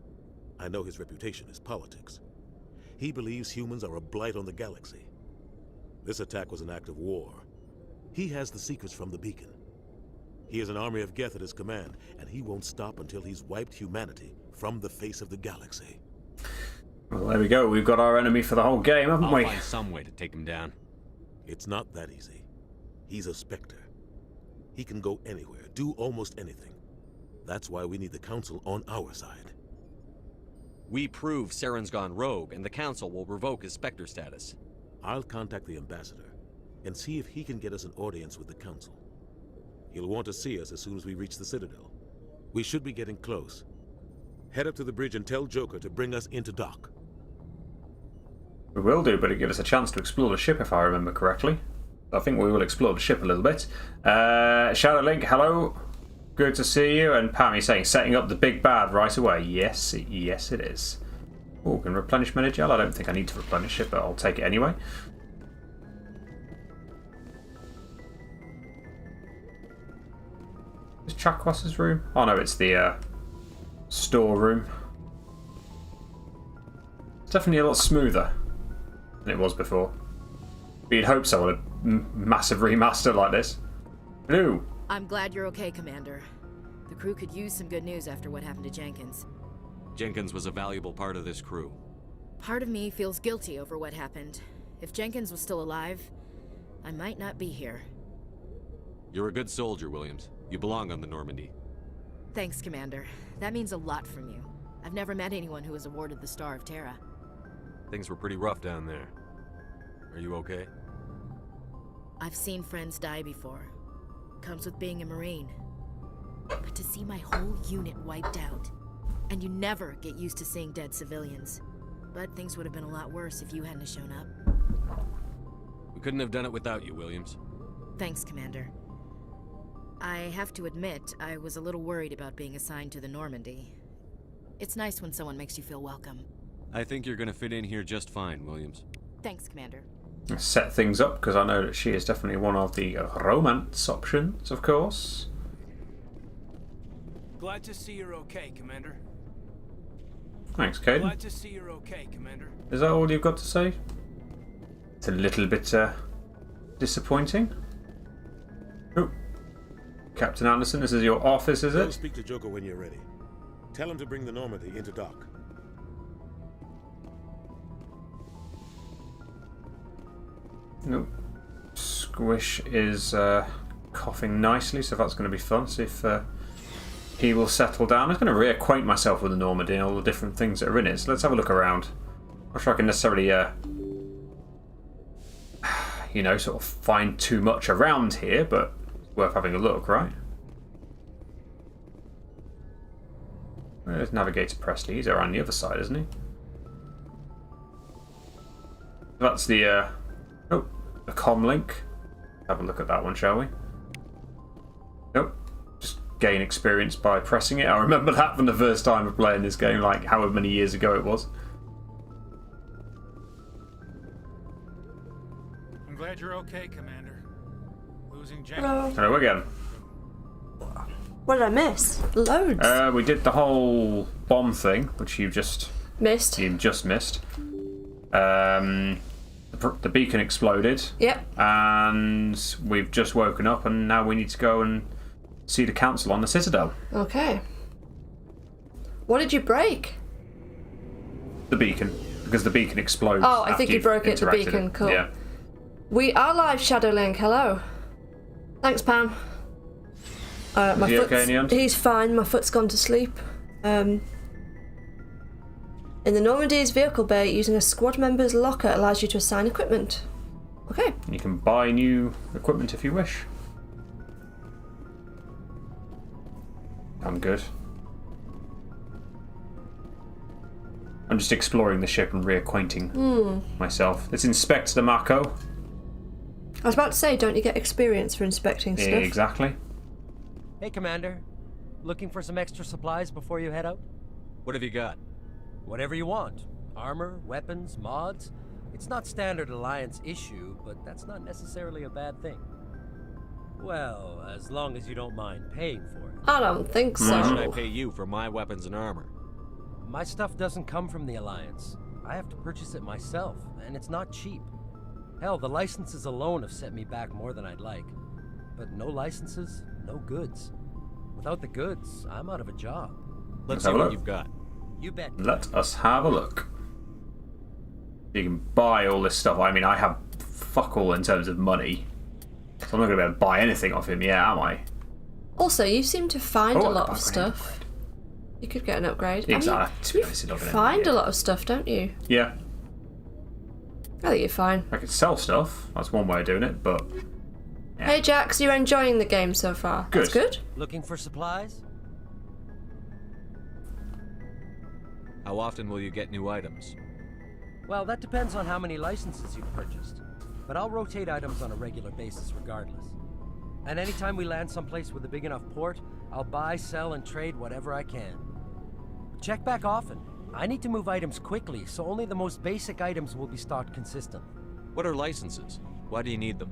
I know his reputation is politics. He believes humans are a blight on the galaxy. This attack was an act of war. He has the secrets from the beacon. He has an army of Geth at his command, and he won't stop until he's wiped humanity from the face of the galaxy. Well, there we go. We've got our enemy for the whole game, haven't we? I'll find some way to take him down. It's not that easy. He's a Spectre. He can go anywhere, do almost anything. That's why we need the Council on our side. We prove Saren's gone rogue, and the Council will revoke his Spectre status. I'll contact the Ambassador and see if he can get us an audience with the Council. He'll want to see us as soon as we reach the Citadel. We should be getting close. Head up to the bridge and tell Joker to bring us into dock. We will do, but it'll give us a chance to explore the ship if I remember correctly. I think we will explore the ship a little bit. Shadow Link, hello. Good to see you. And Pammy saying, setting up the big bad right away. Yes, yes it is. Oh, can replenish mana gel? I don't think I need to replenish it, but I'll take it anyway. Is Chakwas' room? Oh no, it's the storeroom. It's definitely a lot smoother than it was before. But you'd hope so on a massive remaster like this. Hello. I'm glad you're okay, Commander. The crew could use some good news after what happened to Jenkins. Jenkins was a valuable part of this crew. Part of me feels guilty over what happened. If Jenkins was still alive, I might not be here. You're a good soldier, Williams. You belong on the Normandy. Thanks, Commander. That means a lot from you. I've never met anyone who was awarded the Star of Terra. Things were pretty rough down there. Are you okay? I've seen friends die before. Comes with being a Marine. But to see my whole unit wiped out, and you never get used to seeing dead civilians. But things would have been a lot worse if you hadn't shown up. We couldn't have done it without you, Williams. Thanks, Commander. I have to admit, I was a little worried about being assigned to the Normandy. It's nice when someone makes you feel welcome. I think you're gonna fit in here just fine, Williams. Thanks, Commander. Set things up, because I know that she is definitely one of the romance options, of course. Glad to see you're okay, Commander. Thanks, Caden. Glad to see you're okay, Commander. Is that all you've got to say? It's a little bit disappointing. Oh. Captain Anderson, this is your office, is it? Go speak to Joker when you're ready. Tell him to bring the Normandy into dock. Nope. Squish is coughing nicely, so that's going to be fun. See if he will settle down. I'm going to reacquaint myself with the Normandy and all the different things that are in it. So let's have a look around. I'm not sure I can necessarily, you know, sort of find too much around here, but it's worth having a look, right? There's Navigator Presley. He's around the other side, isn't he? That's the the comm link. Have a look at that one, shall we? Nope. Just gain experience by pressing it. I remember that from the first time of playing this game, like however many years ago it was. you're okay, Commander. Losing Hello. Hello again. What did I miss? Loads. We did the whole bomb thing, which you just missed. You just missed. The beacon exploded. Yep. And we've just woken up, and now we need to go and see the council on the Citadel. Okay. What did you break? The beacon, because the beacon explodes. Oh, I think you broke it. The beacon. Cool. Yeah. We are live, Shadowlink. Hello. Thanks, Pam. My Is he foot's, okay in the end? He's fine. My foot's gone to sleep. In the Normandy's vehicle bay, using a squad member's locker allows you to assign equipment. Okay. You can buy new equipment if you wish. I'm good. I'm just exploring the ship and reacquainting myself. Let's inspect the Mako. I was about to say, don't you get experience for inspecting stuff? Exactly. Hey, Commander. Looking for some extra supplies before you head out? What have you got? Whatever you want. Armor, weapons, mods. It's not standard Alliance issue, but that's not necessarily a bad thing. Well, as long as you don't mind paying for it. I don't think so. Why should I pay you for my weapons and armor? My stuff doesn't come from the Alliance. I have to purchase it myself, and it's not cheap. Hell, the licenses alone have set me back more than I'd like. But no licenses, no goods. Without the goods, I'm out of a job. Let's see what you've got. You bet. Let us have a look. You can buy all this stuff. I mean, I have fuck all in terms of money. So I'm not going to be able to buy anything off him yet, am I? Also, you seem to find a lot of upgrade. stuff. You could get an upgrade. Exactly. To be honest, You find a lot of stuff, don't you? Yeah. I think you're fine. I could sell stuff. That's one way of doing it, but... Yeah. Hey, Jax, you're enjoying the game so far? Good. That's good. Looking for supplies? How often will you get new items? Well, that depends on how many licenses you've purchased. But I'll rotate items on a regular basis regardless. And anytime we land someplace with a big enough port, I'll buy, sell, and trade whatever I can. Check back often. I need to move items quickly, so only the most basic items will be stocked consistently. What are licenses? Why do you need them?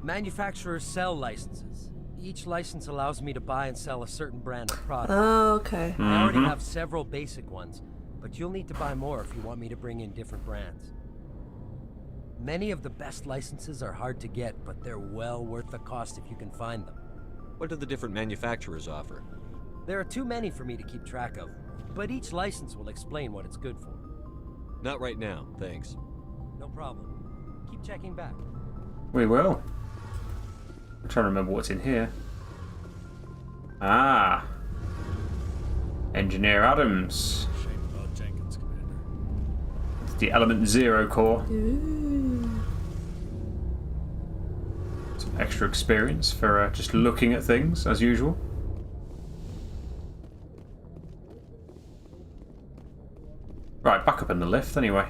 Manufacturers sell licenses. Each license allows me to buy and sell a certain brand of product. Oh, okay. I already have several basic ones, but you'll need to buy more if you want me to bring in different brands. Many of the best licenses are hard to get, but they're well worth the cost if you can find them. What do the different manufacturers offer? There are too many for me to keep track of, but each license will explain what it's good for. Not right now, thanks. No problem. Keep checking back. We will. I'm trying to remember what's in here. Ah. Engineer Adams. Shame about Jenkins, Commander. It's the Element Zero core. Some extra experience for just looking at things, as usual. Right, back up in the lift anyway.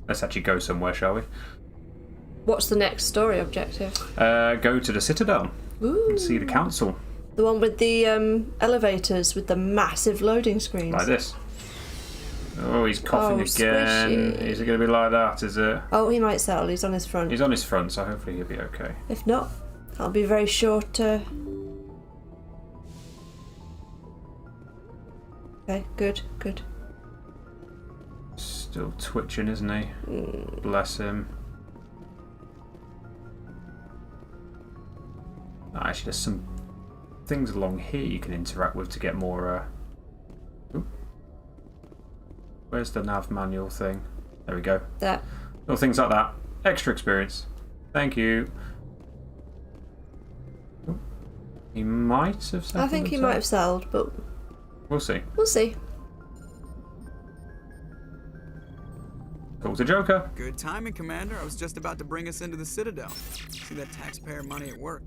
Let's actually go somewhere, shall we? What's the next story objective? Go to the Citadel Ooh. and see the council. The one with the elevators with the massive loading screens. Like this. Oh, he's coughing again. Squishy. Is it going to be like that, is it? Oh, he might settle. He's on his front. He's on his front, so hopefully he'll be okay. If not, that'll be very short. Okay, good, good. Still twitching, isn't he? Bless him. Actually, there's some things along here you can interact with to get more... Ooh. Where's the nav manual thing? There we go. There. Little things like that. Extra experience. Thank you. Ooh. He might have settled I think he might have settled, but... We'll see. We'll see. Call to Joker. Good timing, Commander. I was just about to bring us into the Citadel. See that taxpayer money at work.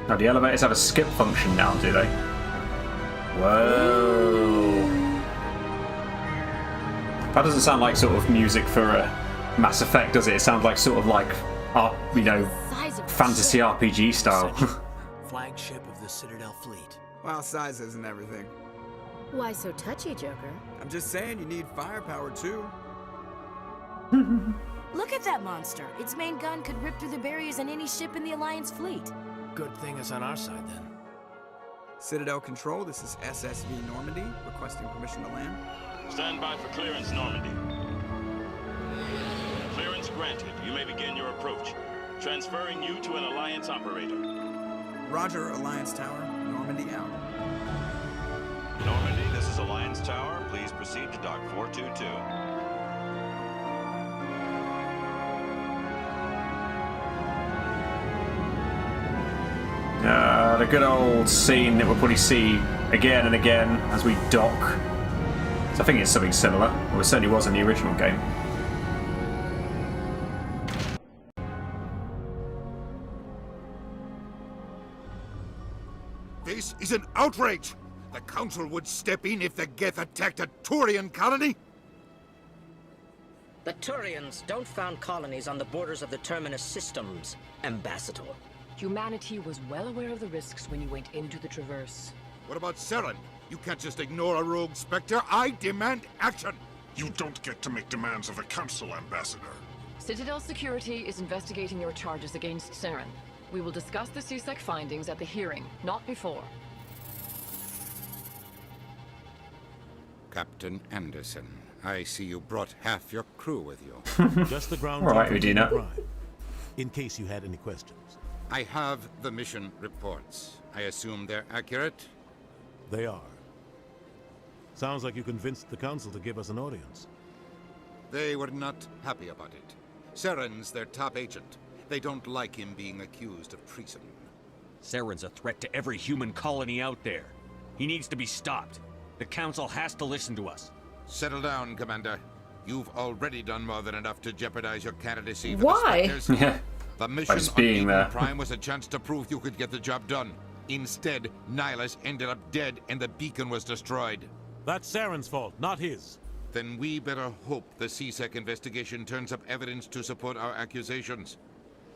Now, the elevators have a skip function now, do they? Whoa. That doesn't sound like sort of music for a Mass Effect, does it? It sounds like sort of like, you know, fantasy RPG style. Flagship of the Citadel fleet. Well, size isn't everything. Why so touchy, Joker? I'm just saying you need firepower too. Look at that monster. Its main gun could rip through the barriers in any ship in the Alliance fleet. Good thing it's on our side then. Citadel Control, this is SSV Normandy, requesting permission to land. Stand by for clearance, Normandy. Clearance granted. You may begin your approach. Transferring you to an Alliance operator. Roger, Alliance Tower. Normandy out. Normandy, this is Alliance Tower. Please proceed to Dock 422. The good old scene that we'll probably see again and again as we dock. So I think it's something similar. Well, it certainly was in the original game. This is an outrage! The Council would step in if the Geth attacked a Turian colony? The Turians don't found colonies on the borders of the Terminus systems, Ambassador. Humanity was well aware of the risks when you went into the Traverse. What about Saren? You can't just ignore a rogue Spectre. I demand action! You don't get to make demands of the Council, Ambassador. Citadel Security is investigating your charges against Saren. We will discuss the CSEC findings at the hearing, not before. Captain Anderson, I see you brought half your crew with you. Just the ground All right, Udina. In case you had any questions. I have the mission reports. I assume they're accurate? They are. Sounds like you convinced the Council to give us an audience. They were not happy about it. Saren's their top agent. They don't like him being accused of treason. Saren's a threat to every human colony out there. He needs to be stopped. The Council has to listen to us. Settle down, Commander. You've already done more than enough to jeopardize your candidacy for Why? the Spectres. The mission just on being Eden there. Prime was a chance to prove you could get the job done. Instead, Nihilus ended up dead and the beacon was destroyed. That's Saren's fault, not his. Then we better hope the CSEC investigation turns up evidence to support our accusations.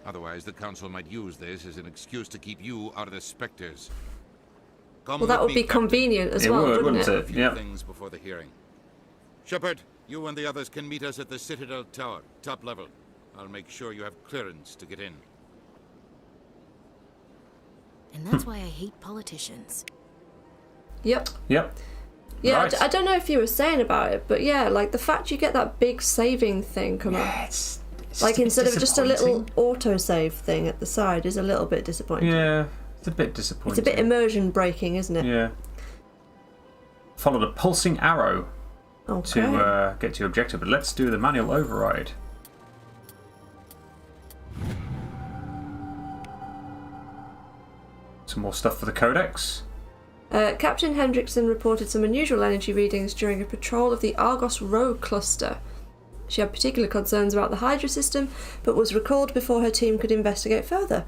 Otherwise, the Council might use this as an excuse to keep you out of the Spectres. Come Well, that with would me, be Captain. convenient as well, wouldn't it? A few Yep. things before the hearing. Shepard, you and the others can meet us at the Citadel Tower, top level. I'll make sure you have clearance to get in. And that's why I hate politicians. Yep. Yep. Yeah, Right. I don't know if you were saying about it, but yeah, like the fact you get that big saving thing come up. It's Like a bit instead of just a little disappointing. autosave thing at the side is a little bit disappointing. Yeah, it's a bit disappointing. It's a bit immersion breaking, isn't it? Yeah. Follow the pulsing arrow Okay. to get to your objective, but let's do the manual override. Some more stuff for the Codex. Captain Hendrickson reported some unusual energy readings during a patrol of the Argos Rogue cluster. She had particular concerns about the Hydra system, but was recalled before her team could investigate further.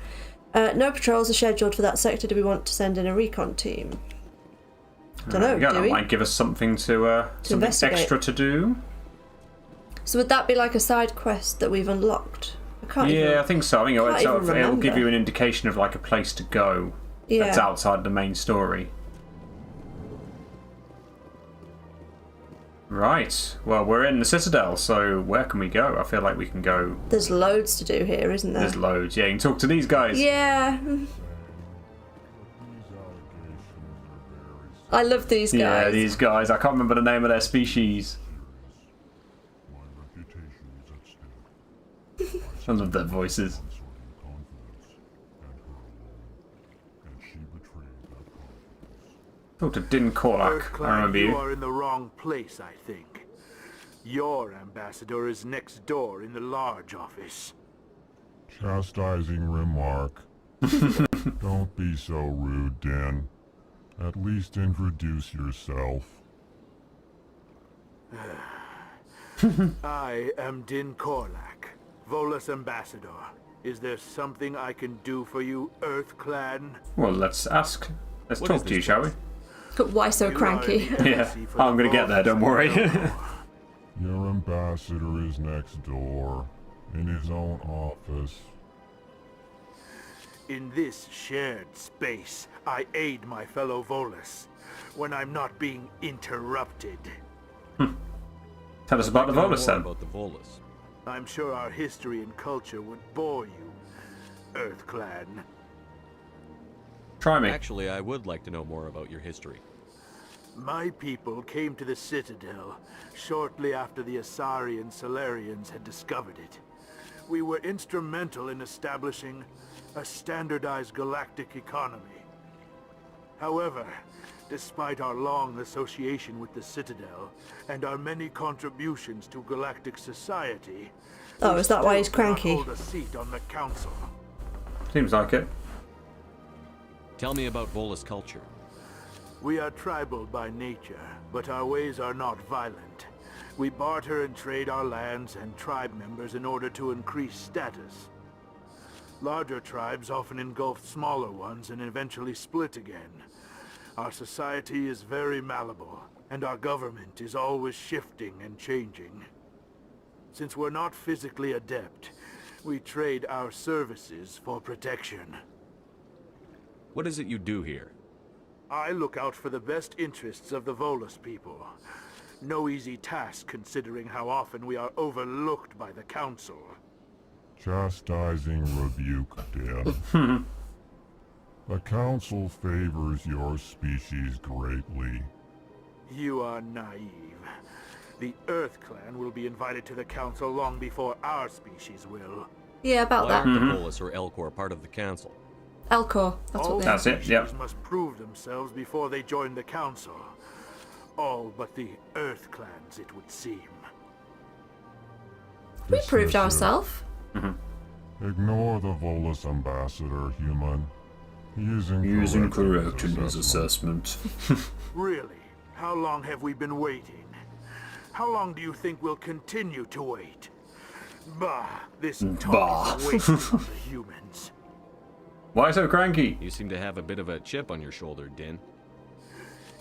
No patrols are scheduled for that sector. Do we want to send in a recon team? Don't know, do that we? might give us something to something investigate. extra to do. So would that be like a side quest that we've unlocked? I think so. I think can't even it'll give remember. you an indication of like a place to go that's Yeah. outside the main story. Right. Well, we're in the Citadel, so where can we go? I feel like we can go. There's loads to do here, isn't there? There's loads. Yeah, you can talk to these guys. Yeah. I love these guys. Yeah, these guys. I can't remember the name of their species. I love their voices. Talk to Din Korlak. I remember You you. are in the wrong place, I think. Your ambassador is next door in the large office. Chastising remark. Don't be so rude, Din. At least introduce yourself. I am Din Korlak, Volus ambassador. Is there something I can do for you, Earth Clan? Well, let's ask. Let's What talk is to you, this shall we? Why so cranky? Yeah, I'm going to get there, don't worry. Your ambassador is next door, in his own office. In this shared space, I aid my fellow Volus when I'm not being interrupted. Tell us about the Volus then. About the Volus. I'm sure our history and culture would bore you, Earth Clan. Try me. Actually, I would like to know more about your history. My people came to the Citadel shortly after the Asari and Solarians had discovered it. We were instrumental in establishing a standardized galactic economy. However, despite our long association with the Citadel and our many contributions to galactic society, oh, is that why he's cranky? Hold a seat on the council. Seems like it. Tell me about Volus culture. We are tribal by nature, but our ways are not violent. We barter and trade our lands and tribe members in order to increase status. Larger tribes often engulf smaller ones and eventually split again. Our society is very malleable, and our government is always shifting and changing. Since we're not physically adept, we trade our services for protection. What is it you do here? I look out for the best interests of the Volus people. No easy task considering how often we are overlooked by the Council. Chastising rebuke, Dan. The Council favors your species greatly. You are naive. The Earth Clan will be invited to the Council long before our species will. Yeah, about Why that. aren't the Volus or Elcor part of the Council? Elcor, that's what they are. That's it, yep. Must prove themselves before they join the Council. All but the Earth Clans, it would seem. We proved ourselves. Ignore the Volus ambassador, human. He is incorrect in his assessment. Really? How long have we been waiting? How long do you think we'll continue to wait? Bah, this talk is wasted on the humans. Why so cranky? You seem to have a bit of a chip on your shoulder, Din.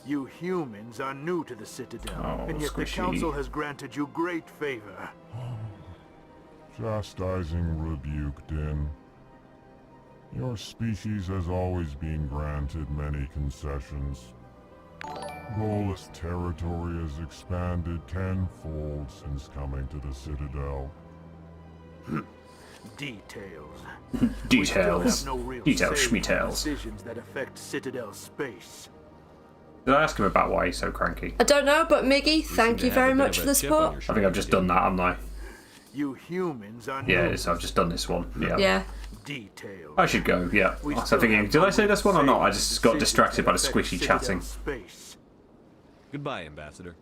You humans are new to the Citadel, Oh, and yet squishy. the Council has granted you great favor. Chastising rebuke, Din. Your species has always been granted many concessions. Volus territory has expanded tenfold since coming to the Citadel. Details. Details. We still have no real Details, say in schmetails. decisions that affect Citadel space. Did I ask him about why he's so cranky? I don't know, but Miggy, thank you very much for the support. I think I've just done that, haven't I? You humans are Yeah, new. I've just done this one. Yeah. Yeah. Details. I should go, yeah. I was thinking, did I say this one or not? I just got distracted by the squishy chatting. Space. Goodbye, Ambassador.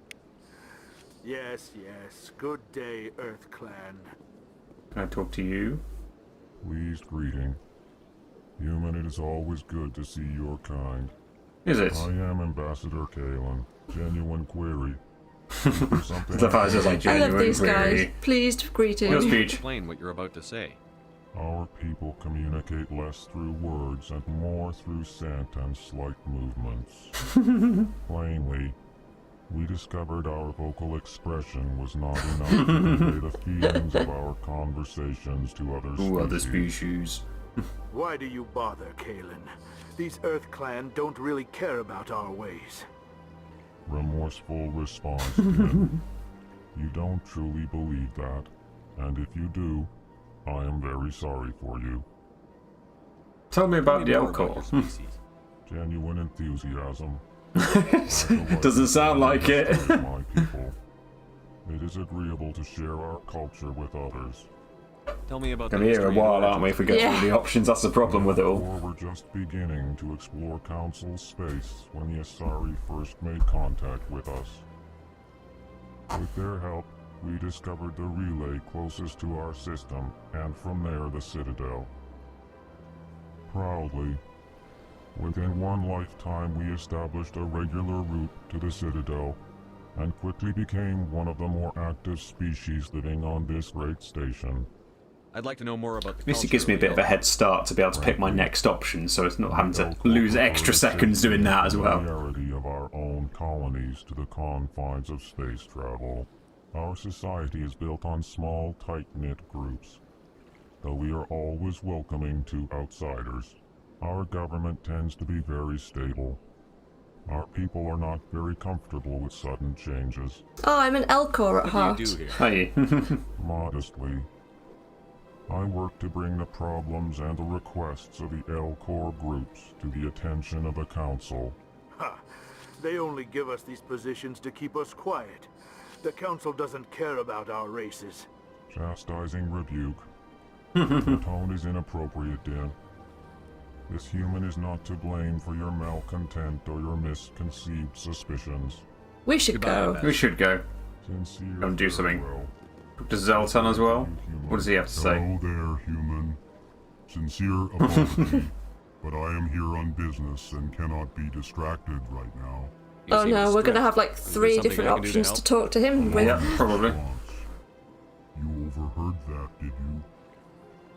Yes, yes. Good day, Earth Clan. Can I talk to you? Pleased greeting. Human, it is always good to see your kind. Is it? I am Ambassador Kalen. Genuine query. The fire says like I love genuine these query. guys. Pleased greeting. Your speech. Explain what you're about to say. Our people communicate less through words and more through scent and slight movements. Plainly, we discovered our vocal expression was not enough to convey the feelings of our conversations to other species. Ooh, other species. Why do you bother, Kalen? These Earth Clan don't really care about our ways. Remorseful response, Dan. You don't truly believe that, and if you do, I am very sorry for you. Tell me about the more about your Elcor. species. Genuine enthusiasm. Doesn't sound like it. My people. It is agreeable to share our culture with others. Tell me about Gonna the be here a history of while, origin. aren't we, if we get through the options? That's the problem with it all. We're just beginning to explore Council space when the Asari first made contact with us. With their help, we discovered the relay closest to our system, and from there the Citadel. Proudly, within one lifetime we established a regular route to the Citadel, and quickly became one of the more active species living on this great station. I'd like to know more about the At least it culture gives me a of bit of a the head start to be able to pick my next option, so it's not having to lose extra seconds doing that as well. Familiarity of our own colonies to the confines of space travel. Our society is built on small, tight-knit groups, though we are always welcoming to outsiders. Our government tends to be very stable. Our people are not very comfortable with sudden changes. Oh, I'm an Elcor at heart. What do you do here? Hi. Modestly, I work to bring the problems and the requests of the Elcor groups to the attention of the Council. Ha! They only give us these positions to keep us quiet. The Council doesn't care about our races. Chastising rebuke. The tone is inappropriate, Dan. This human is not to blame for your malcontent or your misconceived suspicions. We should go. We should go. Sincere Go and do something. farewell. Does Zelton as well? What does he have to say? Hello there, human. Sincere apology, but I am here on business and cannot be distracted right now. Oh no, we're gonna have like 3 different options to talk to him with. Yeah, probably. You overheard that, did you?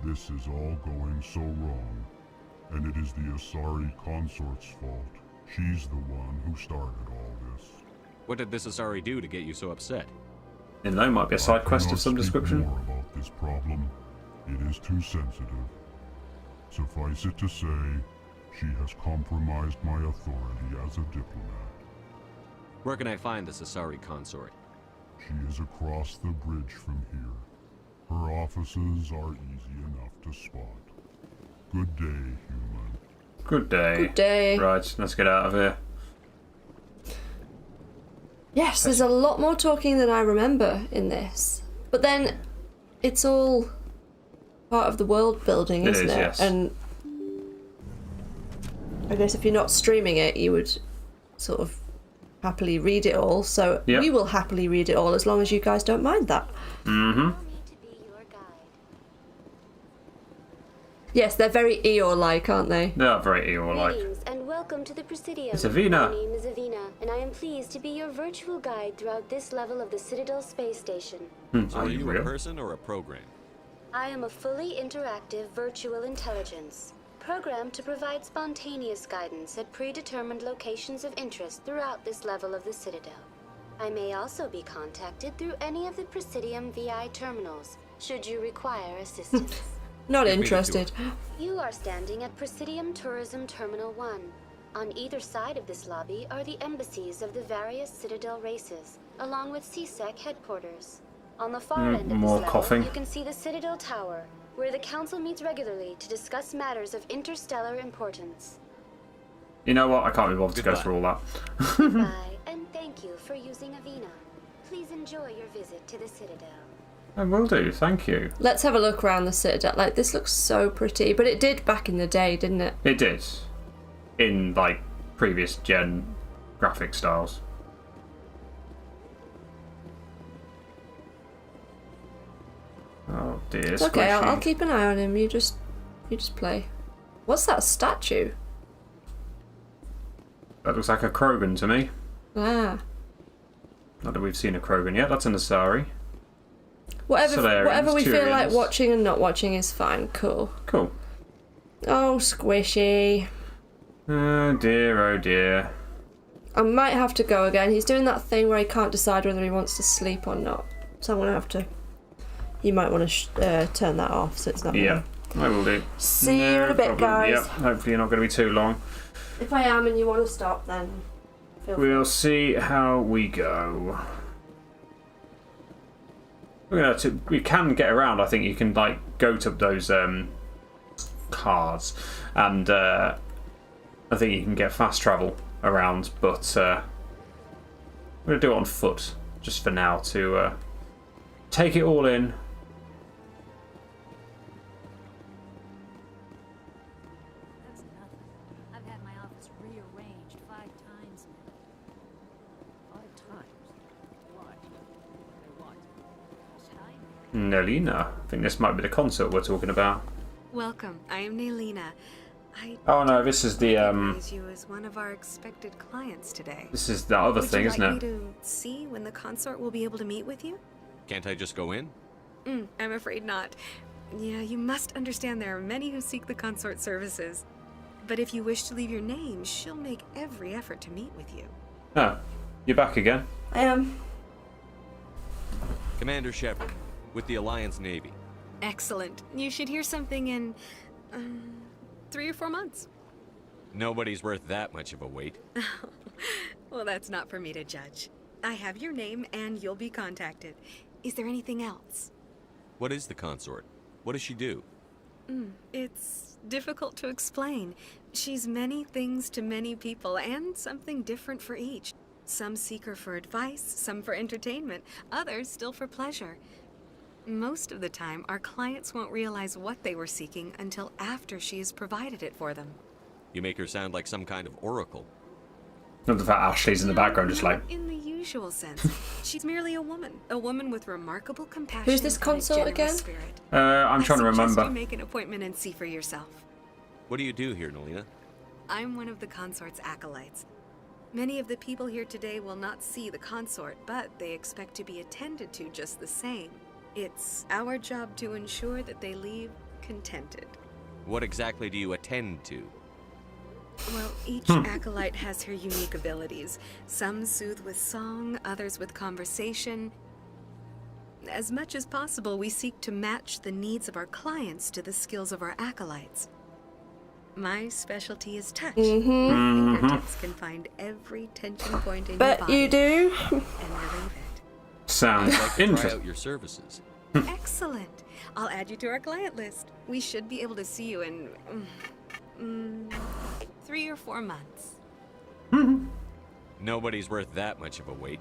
This is all going so wrong. And it is the Asari consort's fault. She's the one who started all this. What did this Asari do to get you so upset? And there might be a side quest of some description. More about this problem. It is too sensitive. Suffice it to say, she has compromised my authority as a diplomat. Where can I find this Asari consort? She is across the bridge from here. Her offices are easy enough to spot. Good day, human. Good day. Good day. Right, let's get out of here. Yes, there's a lot more talking than I remember in this. But then, it's all part of the world building, isn't it? Yes. And I guess if you're not streaming it, you would sort of happily read it all. So Yep. we will happily read it all as long as you guys don't mind that. Mm-hmm. Yes, they're very Eeyore-like, aren't they? They are very Eeyore-like. Greetings and welcome to the Presidium. It's Avina. My name is Avina, and I am pleased to be your virtual guide throughout this level of the Citadel space station. Are you a person or a program? I am a fully interactive virtual intelligence, programmed to provide spontaneous guidance at predetermined locations of interest throughout this level of the Citadel. I may also be contacted through any of the Presidium VI terminals, should you require assistance. Not interested. You are standing at Presidium Tourism Terminal 1. On either side of this lobby are the embassies of the various Citadel races, along with CSEC headquarters. On the far end of this level, you can see the Citadel Tower, where the Council meets regularly to discuss matters of interstellar importance. You know what? I can't be bothered to go through all that. Goodbye, and thank you for using Avina. Please enjoy your visit to the Citadel. I will do, thank you. Let's have a look around the Citadel. Like, this looks so pretty, but it did back in the day, didn't it? It did. In, like, previous gen graphic styles. Oh dear. It's okay, squishy. I'll keep an eye on him. You just play. What's that statue? That looks like a Krogan to me. Ah. Not that we've seen a Krogan yet, that's an Asari. Whatever we feel like Turians. watching and not watching is fine. Cool. Cool. Oh, squishy. Oh dear, oh dear. I might have to go again. He's doing that thing where he can't decide whether he wants to sleep or not. So I'm going to have to... You might want to turn that off so it's not... Yeah, I will do. See you in a bit, problem. guys. Yep, hopefully you're not going to be too long. If I am and you want to stop, then feel free. We'll see how we go. We can get around. I think you can like go to those cars, and I think you can get fast travel around. But I'm gonna do it on foot just for now to take it all in. That's nothing. I've had my office rearranged 5 times now. 5 times? Why? What? Nelina, I think this might be the concert we're talking about. Welcome. I am Nelina. Oh no, this is the recognize you as one of our expected clients today. This is the other thing, isn't it? Would you like me to see when the consort will be able to meet with you? Can't I just go in? I'm afraid not. Yeah, you must understand there are many who seek the consort services. But if you wish to leave your name, she'll make every effort to meet with you. Oh, you're back again. I am. Commander Shepard, with the Alliance Navy. Excellent. You should hear something in 3 or 4 months. Nobody's worth that much of a wait. Well, that's not for me to judge. I have your name and you'll be contacted. Is there anything else? What is the consort? What does she do? It's difficult to explain. She's many things to many people and something different for each. Some seek her for advice, some for entertainment, others still for pleasure. Most of the time, our clients won't realize what they were seeking until after she has provided it for them. You make her sound like some kind of oracle. Not the fact Ashley's in the background, just like... In the usual sense. She's merely a woman with remarkable compassion. Who's this consort again? I'm trying to remember. You make an appointment and see for yourself. What do you do here, Nalina? I'm one of the consort's acolytes. Many of the people here today will not see the consort, but they expect to be attended to just the same. It's our job to ensure that they leave contented. What exactly do you attend to? Well, each acolyte has her unique abilities. Some soothe with song, others with conversation. As much as possible, we seek to match the needs of our clients to the skills of our acolytes. My specialty is touch. My fingertips can find every tension point in your body. Bet you do. And relieve it. Sounds I'd like to try interesting. out your services. Excellent. I'll add you to our client list. We should be able to see you in 3 or 4 months. Nobody's worth that much of a wait.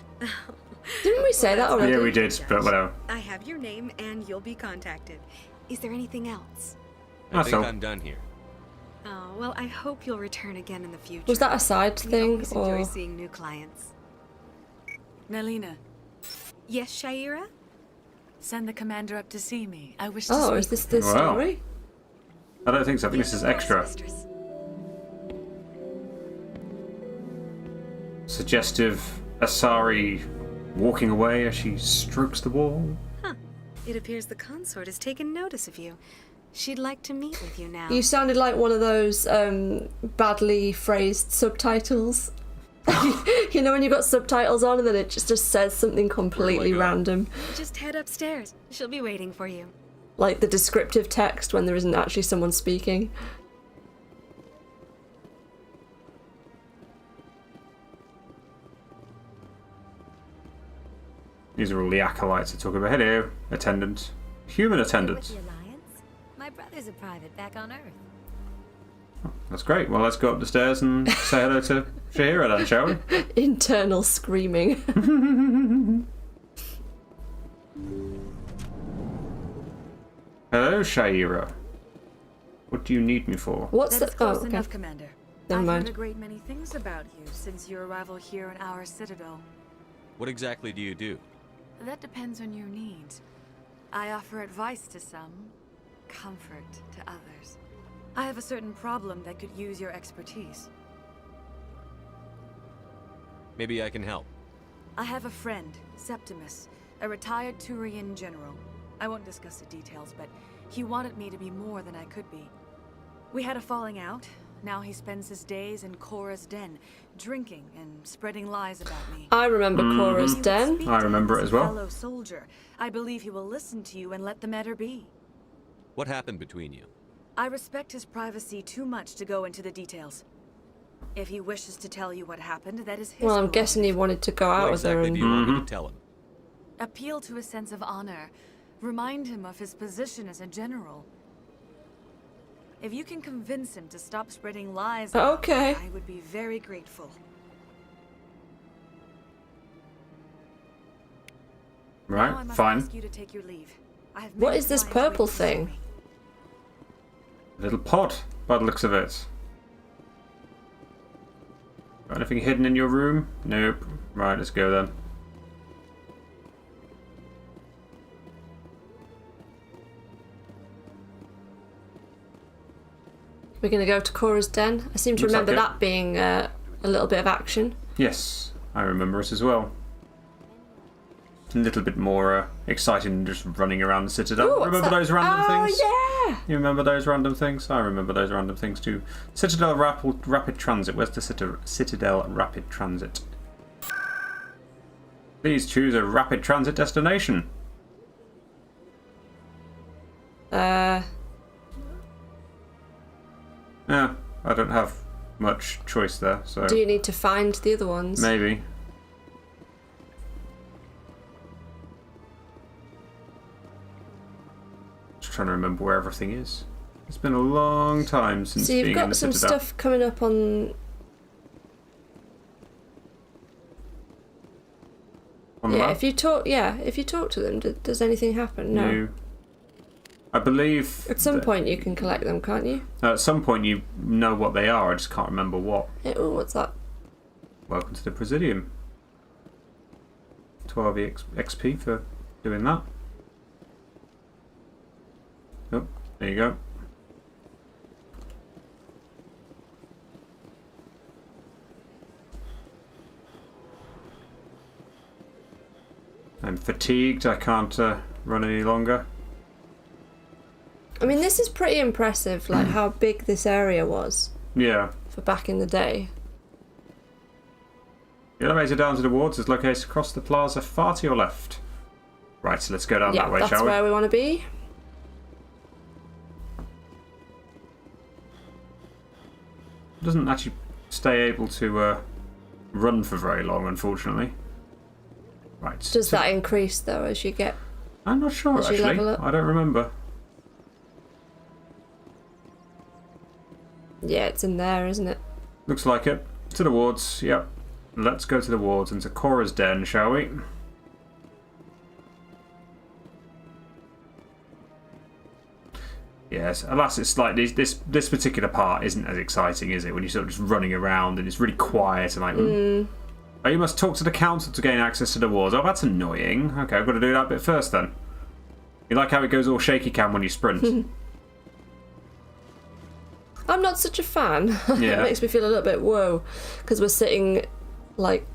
Didn't we say that already? Yeah, we did, but whatever. I have your name and you'll be contacted. Is there anything else? I think I'm done here. Oh, well, I hope you'll return again in the future. Was that a side thing, always enjoy or...? seeing new clients. Nalina, Yes, Shaira? send the commander up to see me. I wish to Oh, speak is this with the him. story? I don't think so. I think this is extra. Suggestive Asari walking away as she strokes the wall. Huh. It appears the consort has taken notice of you. She'd like to meet with you now. You sounded like one of those badly phrased subtitles. You know when you've got subtitles on and then it just says something completely random. Just head upstairs. She'll be waiting for you. Like the descriptive text when there isn't actually someone speaking. These are all the acolytes I talk about. Hello, attendant. Human attendant. My brother's a private back on Earth. That's great. Well, let's go up the stairs and say hello to Shahira then, shall we? Internal screaming. Hello, Shahira. What do you need me for? What's That's the... close Oh, okay. enough, Commander. Never I've mind. heard a great many things about you since your arrival here in our citadel. What exactly do you do? That depends on your needs. I offer advice to some, comfort to others. I have a certain problem that could use your expertise. Maybe I can help. I have a friend, Septimus, a retired Turian general. I won't discuss the details, but he wanted me to be more than I could be. We had a falling out. Now he spends his days in Cora's den, drinking and spreading lies about me. I remember Cora's den. I remember it as well. Fellow soldier, I believe he will listen to you and let the matter be. What happened between you? I respect his privacy too much to go into the details. If he wishes to tell you what happened, that is his Well, I'm prerogative. guessing he wanted to go out What with her exactly and... do you want me to tell him? Appeal to his sense of honor. Remind him of his position as a general. If you can convince him to stop spreading lies, Okay. I would be very grateful. Now I Right, must fine. ask you to take your leave. I have What many is this clients purple waiting to see thing? me. Little pod, by the looks of it. Got anything hidden in your room? Nope. Right, let's go then. We're going to go to Cora's den. I seem to Looks like remember it. that being a little bit of action. Yes, I remember it as well. A little bit more exciting than just running around the Citadel. Ooh, what's Remember that? those random things? Oh, yeah! You remember those random things? I remember those random things too. Citadel Rapid Transit. Where's the Citadel Rapid Transit? Please choose a rapid transit destination. Yeah, I don't have much choice there, so... Do you need to find the other ones? Maybe. Just trying to remember where everything is. It's been a long time since So you've being in the got some Citadel. stuff coming up on... On the yeah, map? if you talk to them, does anything happen? No. I believe... At some point you can collect them, can't you? At some point you know what they are, I just can't remember what. Oh, what's that? Welcome to the Presidium. 12 XP for doing that. Oh, there you go. I'm fatigued, I can't run any longer. I mean, this is pretty impressive, like how big this area was. Yeah. For back in the day. The elevator down to the wards is located across the plaza far to your left. Right, so let's go down that way, shall we? That's where we want to be. It doesn't actually stay able to run for very long, unfortunately. Right. Does that increase, though, as you get... I'm not sure, as you actually. level up? I don't remember. Yeah, it's in there, isn't it? Looks like it. To the wards, yep. Let's go to the wards and to Cora's den, shall we? Yes, alas, it's like this particular part isn't as exciting, is it? When you're sort of just running around and it's really quiet and like... Oh, you must talk to the council to gain access to the wards. Oh, that's annoying. Okay, I've got to do that bit first then. You like how it goes all shaky cam when you sprint? I'm not such a fan. Yeah. It makes me feel a little bit whoa, because we're sitting like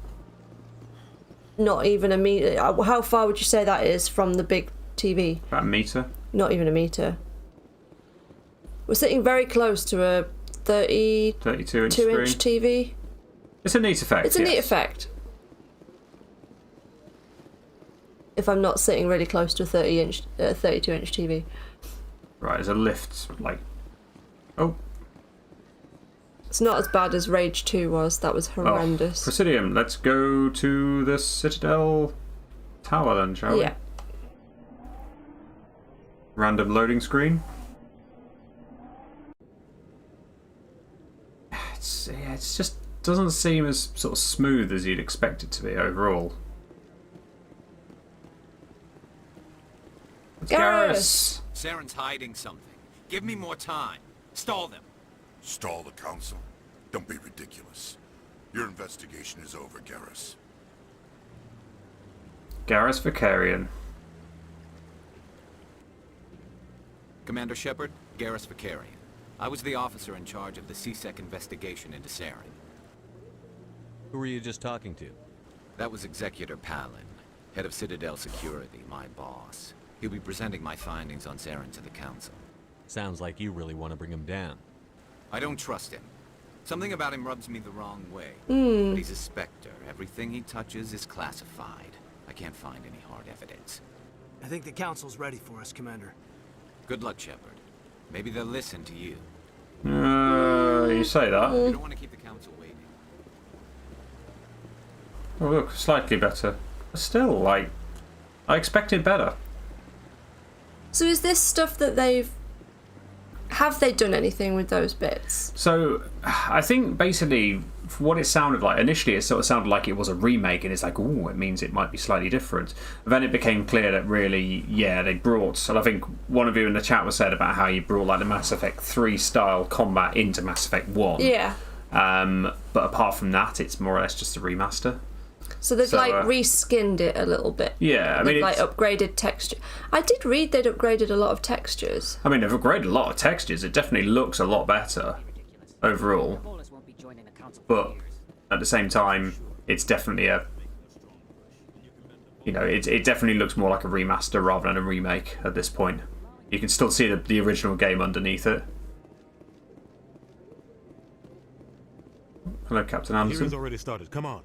not even a meter. How far would you say that is from the big TV? About a meter. Not even a meter. We're sitting very close to a 32 inch TV. It's a neat effect. It's a neat effect. If I'm not sitting really close to a 32 inch TV. Right, there's a lift, like... Oh. It's not as bad as Rage 2 was. That was horrendous. Oh, Presidium, let's go to the Citadel Tower then, shall we? Yeah. Random loading screen. It's just doesn't seem as sort of smooth as you'd expect it to be overall. Garrus! Saren's hiding something. Give me more time. Stall them. Stall the council? Don't be ridiculous. Your investigation is over, Garrus. Garrus Vicarian. Commander Shepard, Garrus Vicarian. I was the officer in charge of the CSEC investigation into Saren. Who were you just talking to? That was Executor Palin, head of Citadel Security, my boss. He'll be presenting my findings on Saren to the council. Sounds like you really want to bring him down. I don't trust him. Something about him rubs me the wrong way. But he's a Spectre. Everything he touches is classified. I can't find any hard evidence. I think the council's ready for us, Commander. Good luck, Shepard. Maybe they'll listen to you. You say that. You don't want to keep the council waiting. Oh look, slightly better. But still, like, I expected better. So is this stuff that they've... Have they done anything with those bits? So, I think basically, for what it sounded like, initially it sort of sounded like it was a remake, and it's like, ooh, it means it might be slightly different. Then it became clear that really, yeah, they brought, and I think one of you in the chat was said about how you brought like the Mass Effect 3 style combat into Mass Effect 1. Yeah. But apart from that, it's more or less just a remaster. So they've like reskinned it a little bit. Yeah, I mean, they've like upgraded texture. I did read they'd upgraded a lot of textures. I mean, they've upgraded a lot of textures. It definitely looks a lot better overall. But at the same time, it's definitely a... You know, it definitely looks more like a remaster rather than a remake at this point. You can still see the original game underneath it. Hello, Captain Anderson. Hearing's already started. Come on.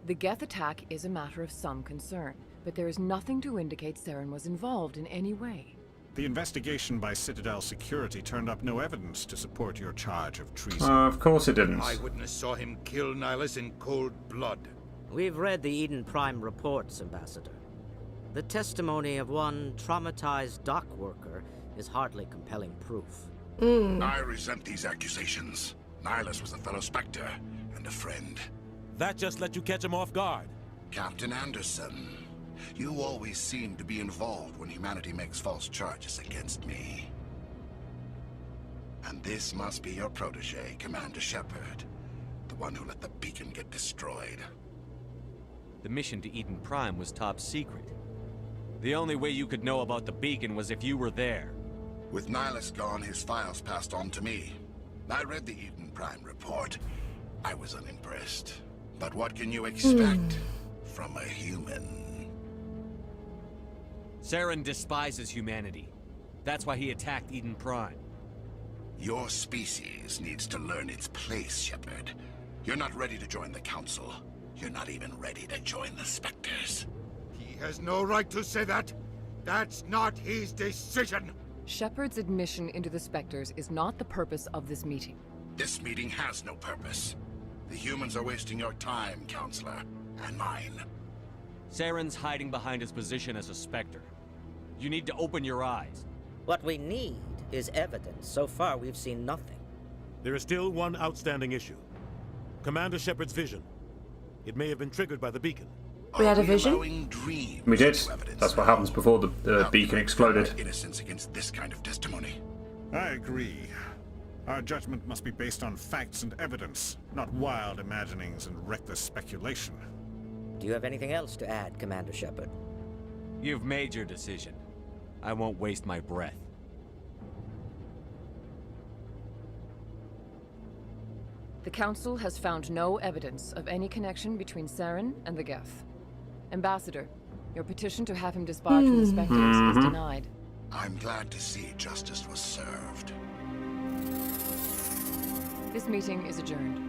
The Geth attack is a matter of some concern, but there is nothing to indicate Saren was involved in any way. The investigation by Citadel Security turned up no evidence to support your charge of treason. Of course it didn't. Eyewitness saw him kill Nihilus in cold blood. We've read the Eden Prime reports, Ambassador. The testimony of one traumatized dock worker is hardly compelling proof. I resent these accusations. Nihilus was a fellow Spectre and a friend. That just let you catch him off guard. Captain Anderson, you always seem to be involved when humanity makes false charges against me. And this must be your protege, Commander Shepard, the one who let the beacon get destroyed. The mission to Eden Prime was top secret. The only way you could know about the beacon was if you were there. With Nihilus gone, his files passed on to me. I read the Eden Prime report. I was unimpressed. But what can you expect from a human? Saren despises humanity. That's why he attacked Eden Prime. Your species needs to learn its place, Shepard. You're not ready to join the Council. You're not even ready to join the Spectres. He has no right to say that. That's not his decision. Shepard's admission into the Spectres is not the purpose of this meeting. This meeting has no purpose. The humans are wasting your time, Counselor, and mine. Saren's hiding behind his position as a Spectre. You need to open your eyes. What we need is evidence. So far, we've seen nothing. There is still one outstanding issue. Commander Shepard's vision. It may have been triggered by the beacon. We had a vision? We did. That's what happens before the beacon exploded. Innocence against this kind of testimony. I agree. Our judgment must be based on facts and evidence, not wild imaginings and reckless speculation. Do you have anything else to add, Commander Shepard? You've made your decision. I won't waste my breath. The Council has found no evidence of any connection between Saren and the Geth. Ambassador, your petition to have him disbarred from the Spectres is denied. I'm glad to see justice was served. This meeting is adjourned.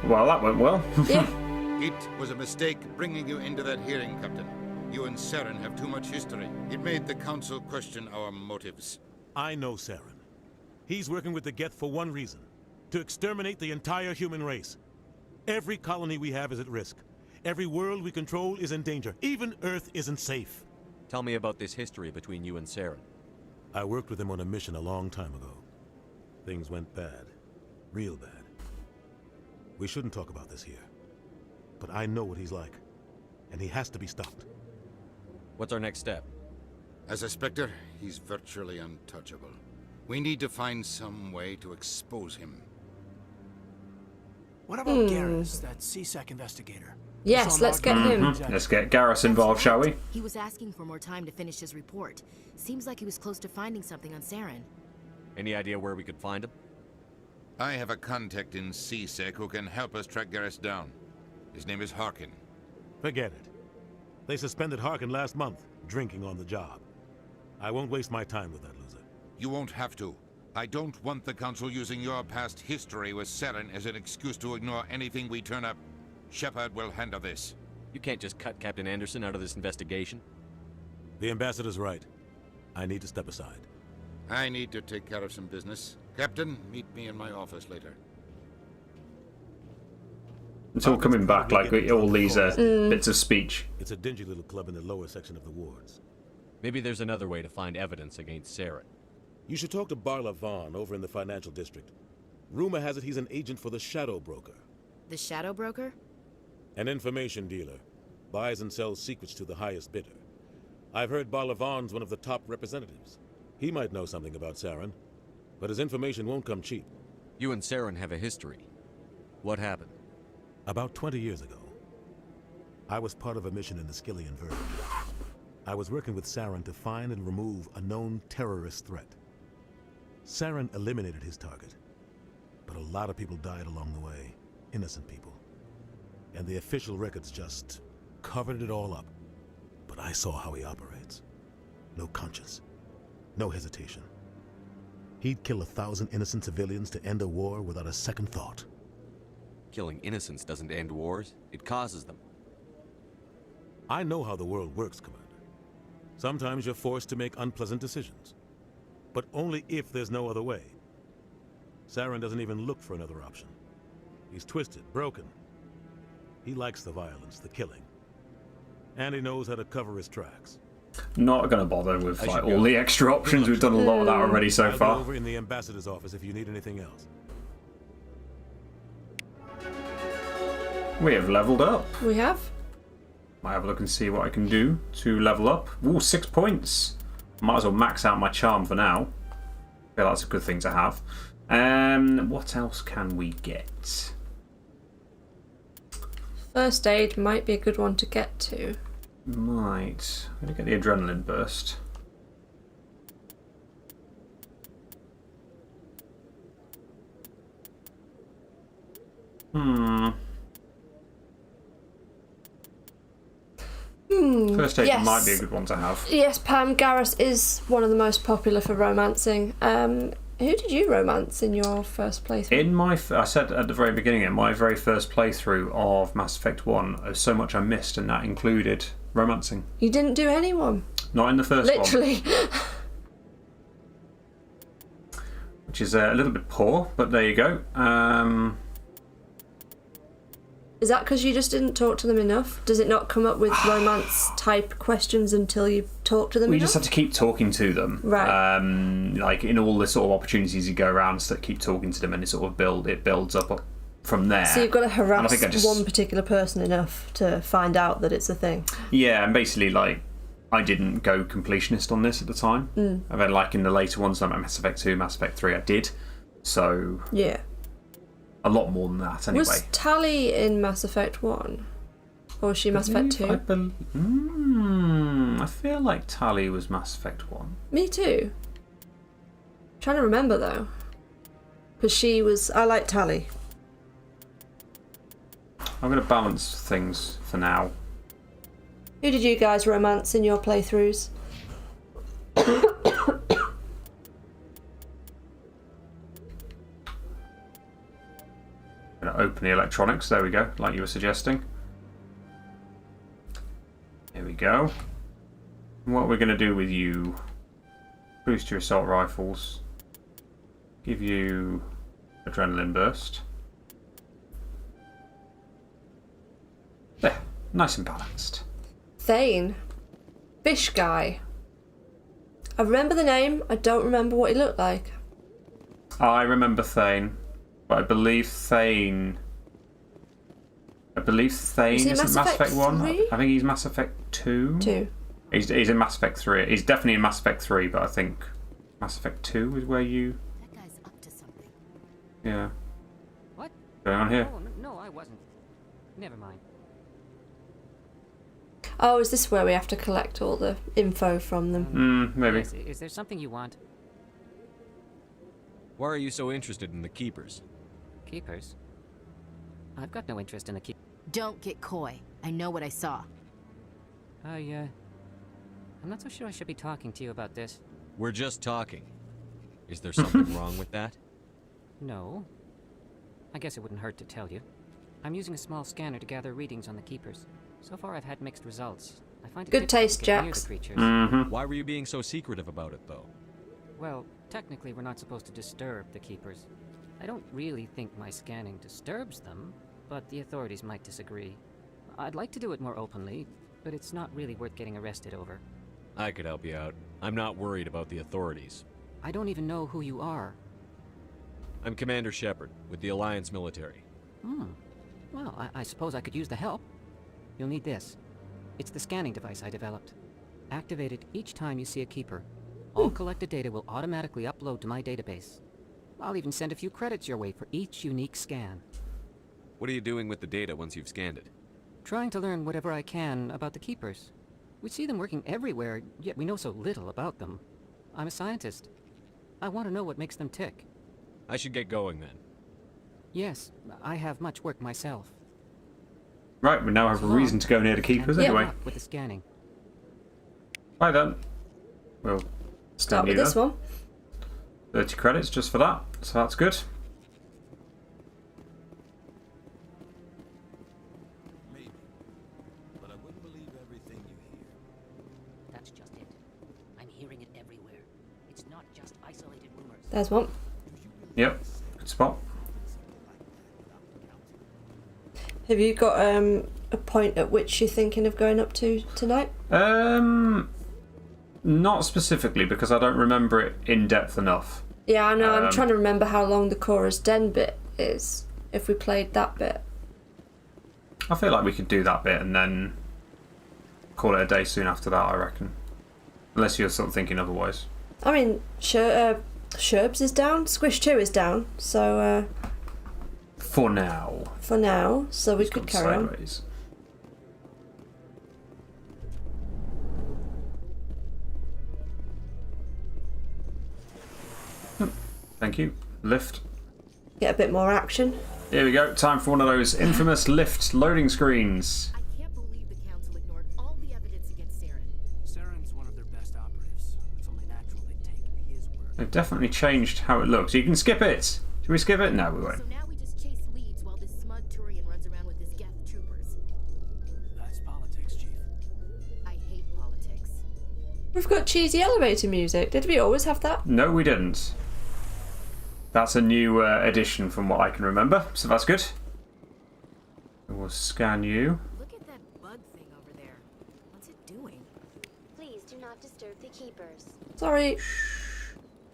Well, that went well. Yeah. It was a mistake bringing you into that hearing, Captain. You and Saren have too much history. It made the Council question our motives. I know Saren. He's working with the Geth for one reason. To exterminate the entire human race. Every colony we have is at risk. Every world we control is in danger. Even Earth isn't safe. Tell me about this history between you and Saren. I worked with him on a mission a long time ago. Things went bad. Real bad. We shouldn't talk about this here. But I know what he's like. And he has to be stopped. What's our next step? As a Spectre, he's virtually untouchable. We need to find some way to expose him. What about Garrus, that CSEC investigator? Yes, let's get him. Let's get Garrus involved, shall we? He was asking for more time to finish his report. Seems like he was close to finding something on Saren. Any idea where we could find him? I have a contact in CSEC who can help us track Garrus down. His name is Harkin. Forget it. They suspended Harkin last month, drinking on the job. I won't waste my time with that loser. You won't have to. I don't want the Council using your past history with Saren as an excuse to ignore anything we turn up. Shepard will handle this. You can't just cut Captain Anderson out of this investigation. The Ambassador's right. I need to step aside. I need to take care of some business. Captain, meet me in my office later. It's all coming back like all these bits of speech. It's a dingy little club in the lower section of the wards. Maybe there's another way to find evidence against Saren. You should talk to Barla Vaughn over in the financial district. Rumor has it he's an agent for the Shadow Broker. The Shadow Broker? An information dealer. Buys and sells secrets to the highest bidder. I've heard Barla Vaughn's one of the top representatives. He might know something about Saren, but his information won't come cheap. You and Saren have a history. What happened? About 20 years ago, I was part of a mission in the Skillian Verge. I was working with Saren to find and remove a known terrorist threat. Saren eliminated his target, but a lot of people died along the way, innocent people. And the official records just covered it all up. but I saw how he operates. No conscience. No hesitation. He'd kill 1,000 innocent civilians to end a war without a second thought. Killing innocents doesn't end wars, it causes them. I know how the world works, Commander. Sometimes you're forced to make unpleasant decisions. But only if there's no other way. Saren doesn't even look for another option. He's twisted, broken. He likes the violence, the killing. And he knows how to cover his tracks. Not gonna bother with like all the extra options. We've done a lot of that already so I'll far. be over in the ambassador's office if you need anything else. We have leveled up. We have. Might have a look and see what I can do to level up. Ooh, 6 points. Might as well max out my charm for now. I feel that's a good thing to have. What else can we get? First aid might be a good one to get to. Might. I'm going to get the adrenaline burst. First aid Yes. might be a good one to have. Yes, Pam, Garrus is one of the most popular for romancing. Who did you romance in your first playthrough? In my, I said at the very beginning, in my very first playthrough of Mass Effect 1, there's so much I missed, and that included romancing. You didn't do anyone. Not in the first one. Literally. Which is a little bit poor, but there you go. Is that because you just didn't talk to them enough? Does it not come up with romance type questions until you talk to them We enough? just have to keep talking to them. Right. Like in all the sort of opportunities you go around, so keep talking to them, and it sort of builds up from there. So you've got to And I harass think I just- one particular person enough to find out that it's a thing. Yeah, and basically, like, I didn't go completionist on this at the time. And then, like, in the later ones, like Mass Effect 2, Mass Effect 3, I did. So, Yeah. a lot more than that, anyway. Was Tali in Mass Effect 1? Or was she Mass Effect 2? I feel like Tali was Mass Effect 1. Me too. I'm trying to remember though. Because she was. I like Tali. I'm going to balance things for now. Who did you guys romance in your playthroughs? I'm going to open the electronics. There we go, like you were suggesting. There we go. What we're going to do with you, boost your assault rifles, give you adrenaline burst. There, nice and balanced. Thane. Fish guy. I remember the name, I don't remember what he looked like. I remember Thane, but I believe Thane Is he isn't Mass Effect 1. 3? I think he's Mass Effect 2. 2. He's in Mass Effect 3. He's definitely in Mass Effect 3, but I think Mass Effect 2 is where you... That guy's up to something. Yeah. What? Going on here? Oh, no, I wasn't. Never mind. Oh, is this where we have to collect all the info from them? Maybe. Yes, is there something you want? Why are you so interested in the Keepers? Keepers? I've got no interest in the keep. Don't get coy. I know what I saw. I'm not so sure I should be talking to you about this. We're just talking. Is there something wrong with that? No. I guess it wouldn't hurt to tell you. I'm using a small scanner to gather readings on the Keepers. So far I've had mixed results. I find it Good difficult taste, to get near Jax. the creatures. Why were you being so secretive about it, though? Well, technically we're not supposed to disturb the Keepers. I don't really think my scanning disturbs them, but the authorities might disagree. I'd like to do it more openly, but it's not really worth getting arrested over. I could help you out. I'm not worried about the authorities. I don't even know who you are. I'm Commander Shepard, with the Alliance military. Well, I suppose I could use the help. You'll need this. It's the scanning device I developed. Activate it each time you see a Keeper. All collected data will automatically upload to my database. I'll even send a few credits your way for each unique scan. What are you doing with the data once you've scanned it? Trying to learn whatever I can about the Keepers. We see them working everywhere, yet we know so little about them. I'm a scientist. I want to know what makes them tick. I should get going then. Yes, I have much work myself. Right, we now have a reason to go near the Keepers And good anyway. luck with the scanning. Right then. We'll start with this one. 30 credits just for that, so that's good. Maybe. But I wouldn't believe everything you hear. That's just it. I'm hearing it everywhere. It's not just isolated rumors. There's one. Yep, good spot. Have you got a point at which you're thinking of going up to tonight? Not specifically, because I don't remember it in depth enough. Yeah, I know. I'm trying to remember how long the Chorus Den bit is, if we played that bit. I feel like we could do that bit and then call it a day soon after that, I reckon. Unless you're sort of thinking otherwise. I mean, Sherbs is down, Squish 2 is down, so... For now. For now, so we could carry sideways. Thank you. Lift. Get a bit more action. Here we go. Time for one of those infamous lift loading screens. I can't believe the council ignored all the evidence against Saren. Saren's one of their best operatives. It's only natural they take his word. They've definitely changed how it looks. You can skip it. Should we skip it? No, we won't. So now we just chase leads while this smug Turian runs around with his Geth troopers. That's politics, Chief. I hate politics. We've got cheesy elevator music. Did we always have that? No, we didn't. That's a new addition from what I can remember, so that's good. We'll scan you. Look at that bug thing over there. What's it doing? Please do not disturb the keepers. Sorry.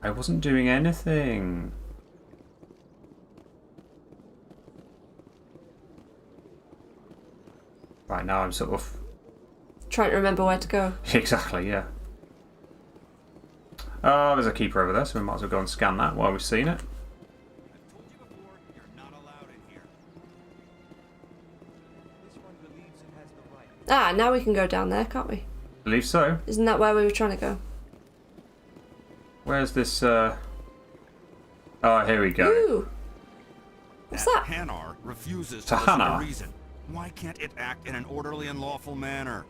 I wasn't doing anything. Right, now I'm sort of... trying to remember where to go. Exactly, yeah. Oh, there's a keeper over there, so we might as well go and scan that while we've seen it. Ah, now we can go down there, can't we? I believe so. Isn't that where we were trying to go? Where's this, Oh, here we go. Ooh. What's that? Hanar refuses To to listen to Hanar. reason. Why can't it act in an orderly and lawful manner?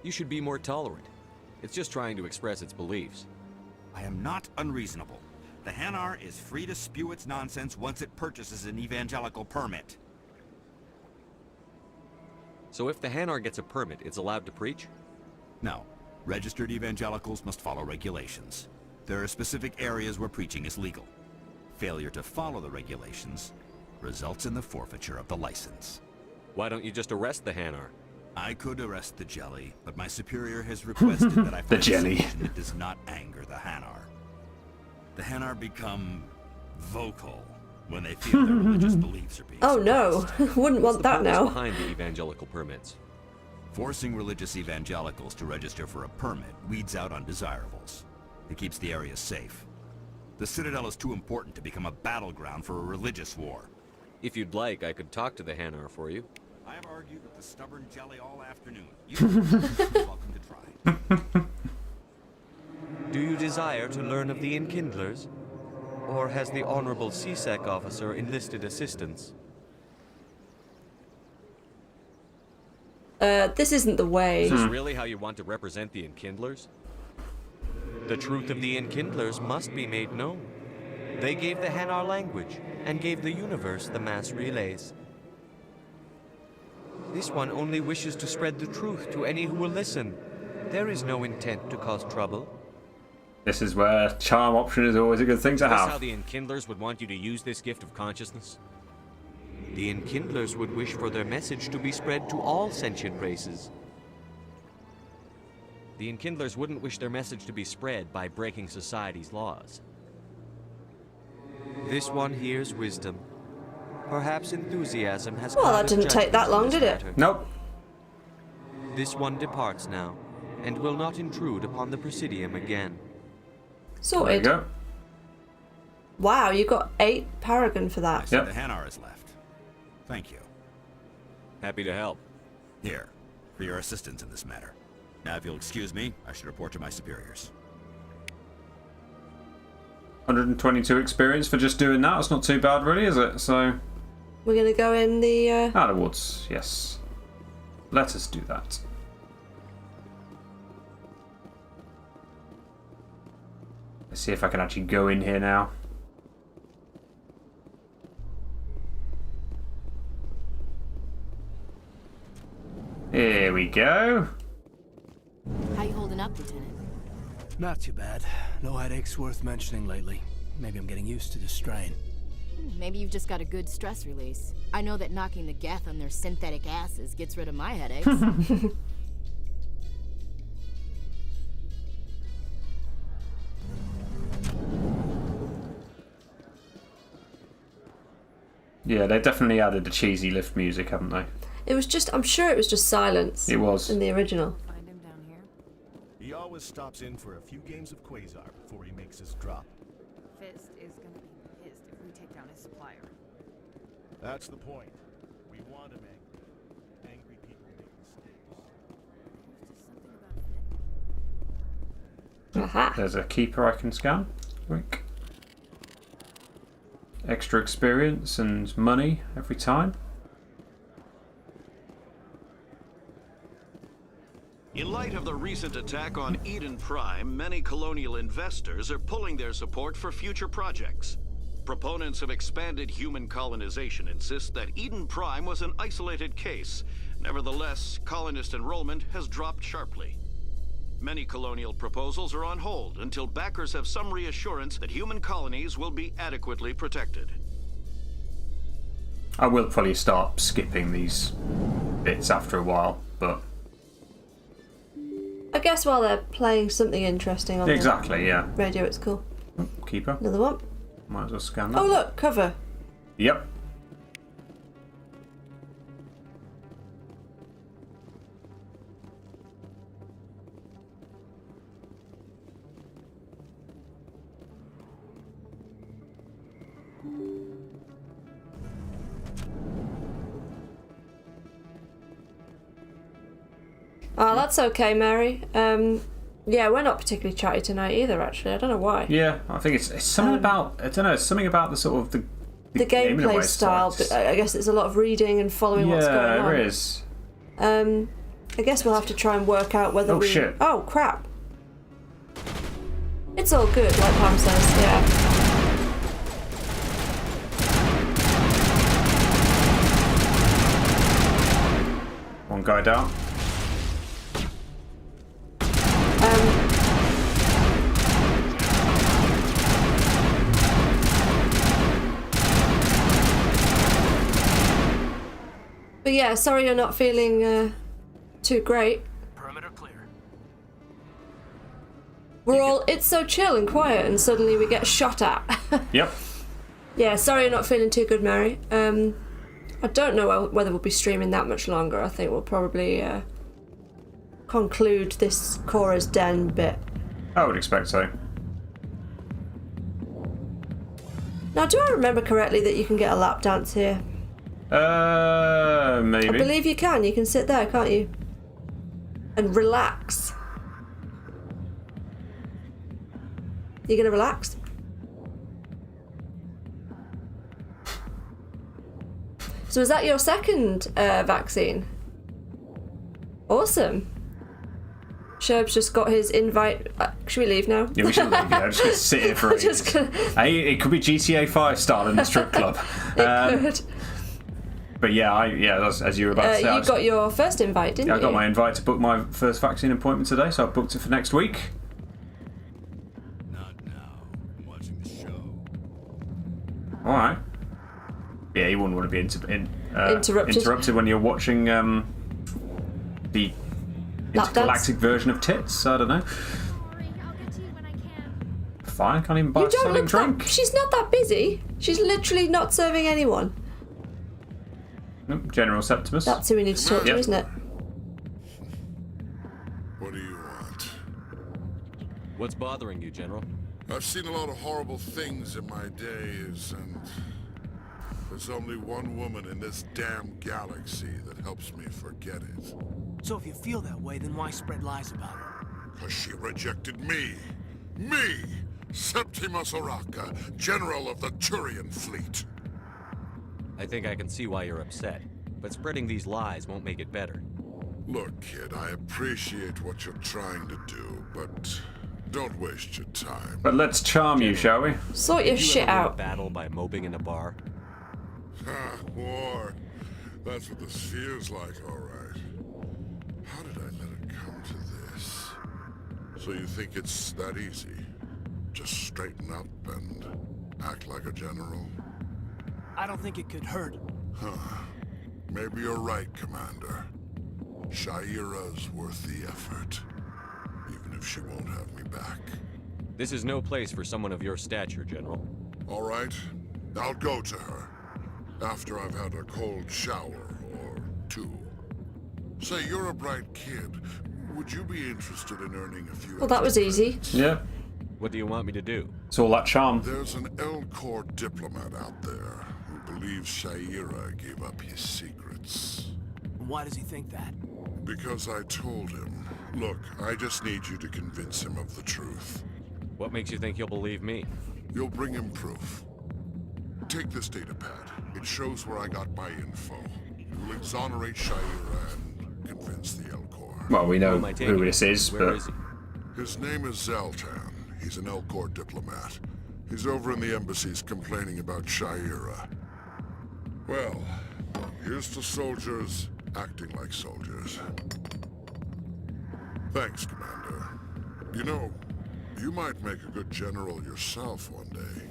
You should be more tolerant. It's just trying to express its beliefs. I am not unreasonable. The Hanar is free to spew its nonsense once it purchases an evangelical permit. So if the Hanar gets a permit, it's allowed to preach? No. Registered evangelicals must follow regulations. There are specific areas where preaching is legal. Failure to follow the regulations results in the forfeiture of the license. Why don't you just arrest the Hanar? I could arrest the jelly, but my superior has requested that I The find jelly. a solution that does not anger the Hanar. The Hanar become vocal when they feel their religious beliefs are being Oh no, wouldn't want that What's the now. purpose behind the evangelical permits? Forcing religious evangelicals to register for a permit weeds out undesirables. It keeps the area safe. The Citadel is too important to become a battleground for a religious war. If you'd like, I could talk to the Hanar for you. I have argued with the stubborn jelly all afternoon. You're welcome to try. Do you desire to learn of the Enkindlers? Or has the Honorable CSEC officer enlisted assistance? This isn't the way. Is this really how you want to represent the Enkindlers? The truth of the Enkindlers must be made known. They gave the Hanar language, and gave the universe the mass relays. This one only wishes to spread the truth to any who will listen. There is no intent to cause trouble. This is where charm option is always a good thing to Is this have. how the Enkindlers would want you to use this gift of consciousness? The Enkindlers would wish for their message to be spread to all sentient races. The Enkindlers wouldn't wish their message to be spread by breaking society's laws. This one hears wisdom. Perhaps enthusiasm has Well, that clouded didn't take that judgment in long, this did it? matter. Nope. This one departs now, and will not intrude upon the Presidium again. Sorted. There you go. Wow, you got 8 Paragon for that. The Hanar is left. Thank you. Happy to help. Here, for your assistance in this matter. Now, if you'll excuse me, I should report to my superiors. 122 experience for just doing that. That's not too bad, really, is it? So, We're gonna go in the. out of woods, yes. Let us do that. Let's see if I can actually go in here now. Here we go. How you holding up, Lieutenant? Not too bad. No headaches worth mentioning lately. Maybe I'm getting used to the strain. Maybe you've just got a good stress release. I know that knocking the Geth on their synthetic asses gets rid of my headaches. Yeah, they definitely added the cheesy lift music, haven't they? It was just, I'm sure it was just silence. It was. In the original. Find him down here. He always stops in for a few games of Quasar before he makes his drop. Fist is gonna be pissed if we take down his supplier. That's the point. We want him angry. Angry people make mistakes. Aha. There's a keeper I can scan. Quick. Extra experience and money every time. In light of the recent attack on Eden Prime, many colonial investors are pulling their support for future projects. Proponents of expanded human colonization insist that Eden Prime was an isolated case. Nevertheless, colonist enrollment has dropped sharply. Many colonial proposals are on hold until backers have some reassurance that human colonies will be adequately protected. I will probably start skipping these bits after a while, but... I guess while they're playing something interesting on exactly, yeah. the radio, it's cool. Keeper. Another one. Might as well scan that. Oh look, cover. Yep. Oh, that's okay, Mary. Yeah, we're not particularly chatty tonight either, actually. I don't know why. Yeah, I think it's something about, I don't know, something about the sort of the gameplay style, but I guess it's a lot of reading and following what's going on. Yeah, there is. I guess we'll have to try and work out whether we... shit. Oh, crap. It's all good, like Pam says, yeah. One guy down. But yeah, sorry you're not feeling too great. Perimeter clear. We're all, it's so chill and quiet, and suddenly we get shot at. Yep. Yeah, sorry you're not feeling too good, Mary. I don't know whether we'll be streaming that much longer. I think we'll probably conclude this Cora's Den bit. I would expect so. Now, do I remember correctly that you can get a lap dance here? Maybe. I believe you can. You can sit there, can't you? And relax. You gonna relax? So is that your second vaccine? Awesome. Sherb's just got his invite. Should we leave now? Yeah, we should leave. Yeah, I'm just gonna sit here for ages. Hey, it could be GTA 5 style in the strip club. It could. But yeah, as you were about to say, you got your first invite, didn't you? I got my invite to book my first vaccine appointment today, so I booked it for next week. Not now. I'm watching the show. All right. Yeah, you wouldn't want to be interrupted when you're watching the intergalactic version of tits. I don't know. Fine, can't even buy a selling drink. She's not that busy. She's literally not serving anyone. Nope, General Septimus. That's who we need to talk to, isn't it? What do you want? What's bothering you, General? I've seen a lot of horrible things in my days, and there's only one woman in this damn galaxy that helps me forget it. So if you feel that way, then why spread lies about her? Because she rejected me. Me! Septimus Oraka, General of the Turian Fleet. I think I can see why you're upset, but spreading these lies won't make it better. Look, kid, I appreciate what you're trying to do, but Don't waste your time. But let's charm you, shall we? Sort your shit out. A battle by moping in a bar. War. That's what this feels like, all right. How did I let it come to this? So you think it's that easy? Just straighten up and act like a general? I don't think it could hurt. Huh. Maybe you're right, Commander. Shaira's worth the effort. Even if she won't have me back. This is no place for someone of your stature, General. All right. I'll go to her. After I've had a cold shower or two. Say, you're a bright kid. Would you be interested in earning a few... Well, that was easy. Yeah. What do you want me to do? It's all that charm. There's an L-Corps diplomat out there who believes Shaira gave up his secrets. Why does he think that? Because I told him. Look, I just need you to convince him of the truth. What makes you think he'll believe me? You'll bring him proof. Take this data pad. It shows where I got my info. It will exonerate Shaira and convince the L-Corps. Well, we know who this is, Where but... is he? His name is Zaltan. He's an L-Corps diplomat. He's over in the embassies complaining about Shaira. Well, here's to soldiers acting like soldiers. Thanks, Commander. You know, you might make a good general yourself one day.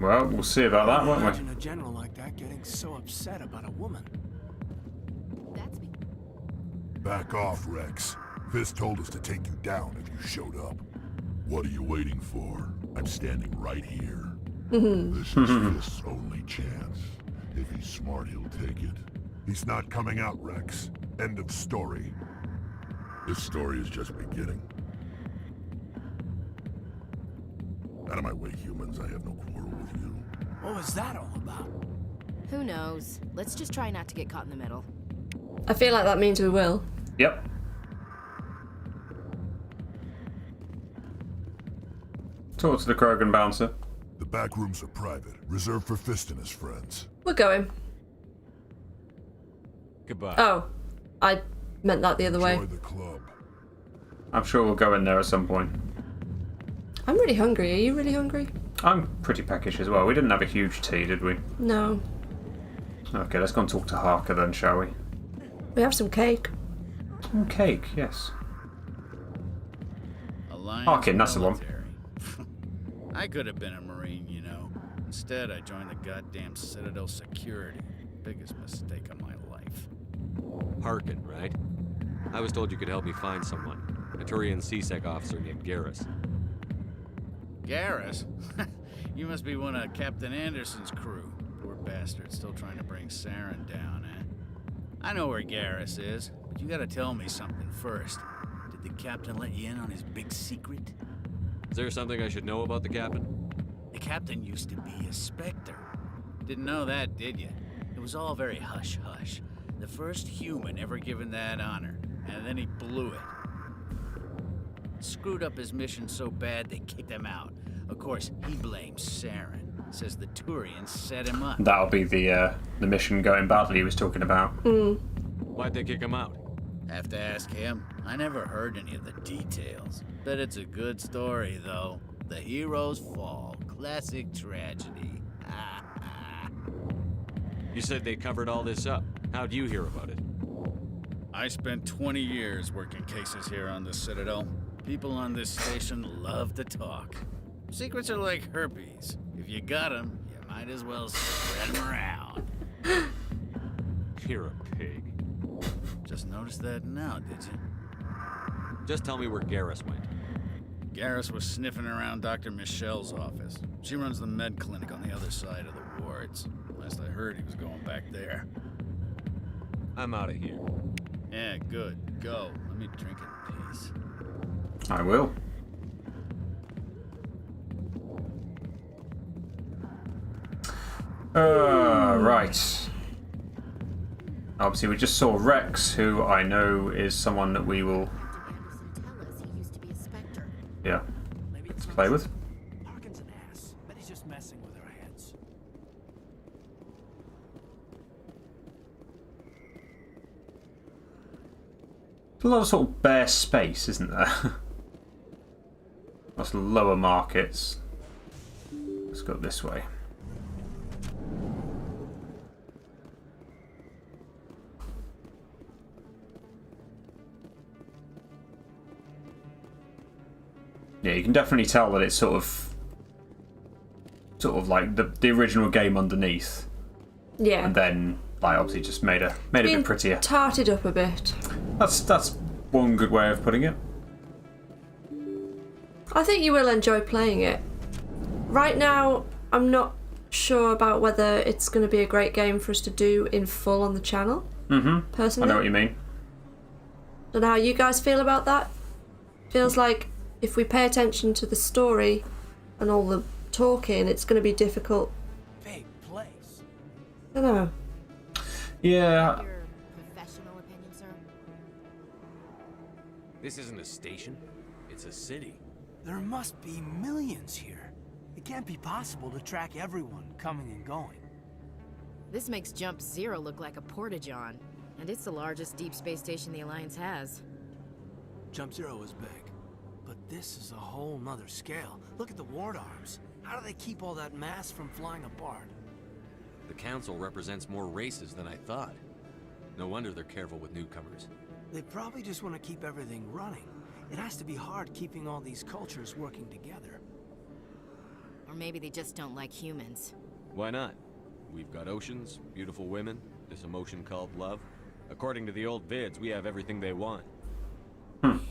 Well, we'll see about that, won't we? Imagine a general like that getting so upset about a woman. Back off, Rex. Fisk told us to take you down if you showed up. What are you waiting for? I'm standing right here. This is Fisk's only chance. If he's smart, he'll take it. He's not coming out, Rex. End of story. This story is just beginning. Out of my way, humans. I have no quarrel with you. What was that all about? Who knows? Let's just try not to get caught in the middle. I feel like that means we will. Yep. Talk to the Krogan bouncer. The back rooms are private, reserved for Fist and his friends. We're going. Goodbye. Oh, I meant that the other way. Enjoy the club. I'm sure we'll go in there at some point. I'm really hungry. Are you really hungry? I'm pretty peckish as well. We didn't have a huge tea, did we? No. Okay, let's go and talk to Harker then, shall we? We have some cake. Some cake, yes. Alliance Harkin, that's the one. military. I could have been a Marine, you know. Instead, I joined the goddamn Citadel security. Biggest mistake of my life. Harkin, right? I was told you could help me find someone. A Turian CSEC officer named Garrus. Garrus? You must be one of Captain Anderson's crew. Poor bastard, still trying to bring Saren down, eh? I know where Garrus is, but you gotta tell me something first. Did the captain let you in on his big secret? Is there something I should know about the captain? The captain used to be a Spectre. Didn't know that, did you? It was all very hush-hush. The first human ever given that honor, and then he blew it. Screwed up his mission so bad they kicked him out. Of course, he blames Saren. Says the Turians set him up. That'll be the mission going badly he was talking about. Why'd they kick him out? Have to ask him. I never heard any of the details. Bet it's a good story, though. The hero's fall. Classic tragedy. You said they covered all this up. How'd you hear about it? I spent 20 years working cases here on the Citadel. People on this station love to talk. Secrets are like herpes. If you got them, you might as well spread them around. You're a pig. Just noticed that now, did you? Just tell me where Garrus went. Garrus was sniffing around Dr. Michelle's office. She runs the med clinic on the other side of the wards. Last I heard, he was going back there. I'm out of here. Yeah, good. Go. Let me drink in peace. I will. Right. Obviously, we just saw Rex, who I know is someone that we will... Yeah. Let's play with. Harkin's an ass. Bet he's just messing with our heads. There's a lot of sort of bare space, isn't there? That's lower markets. Let's go this way. Yeah, you can definitely tell that it's sort of like the original game underneath. Yeah. And then like obviously just made a bit prettier. Tarted up a bit. That's one good way of putting it. I think you will enjoy playing it. Right now, I'm not sure about whether it's going to be a great game for us to do in full on the channel. Personally. I know what you mean. Don't know how you guys feel about that. Feels like if we pay attention to the story and all the talking, it's going to be difficult. Big place. I don't know. Yeah. Your professional opinion, sir? This isn't a station. It's a city. There must be millions here. It can't be possible to track everyone coming and going. This makes Jump Zero look like a porta-john, and it's the largest deep space station the Alliance has. Jump Zero is big, but this is a whole nother scale. Look at the ward arms. How do they keep all that mass from flying apart? The Council represents more races than I thought. No wonder they're careful with newcomers. They probably just want to keep everything running. It has to be hard keeping all these cultures working together. Or maybe they just don't like humans. Why not? We've got oceans, beautiful women, this emotion called love. According to the old vids, we have everything they want.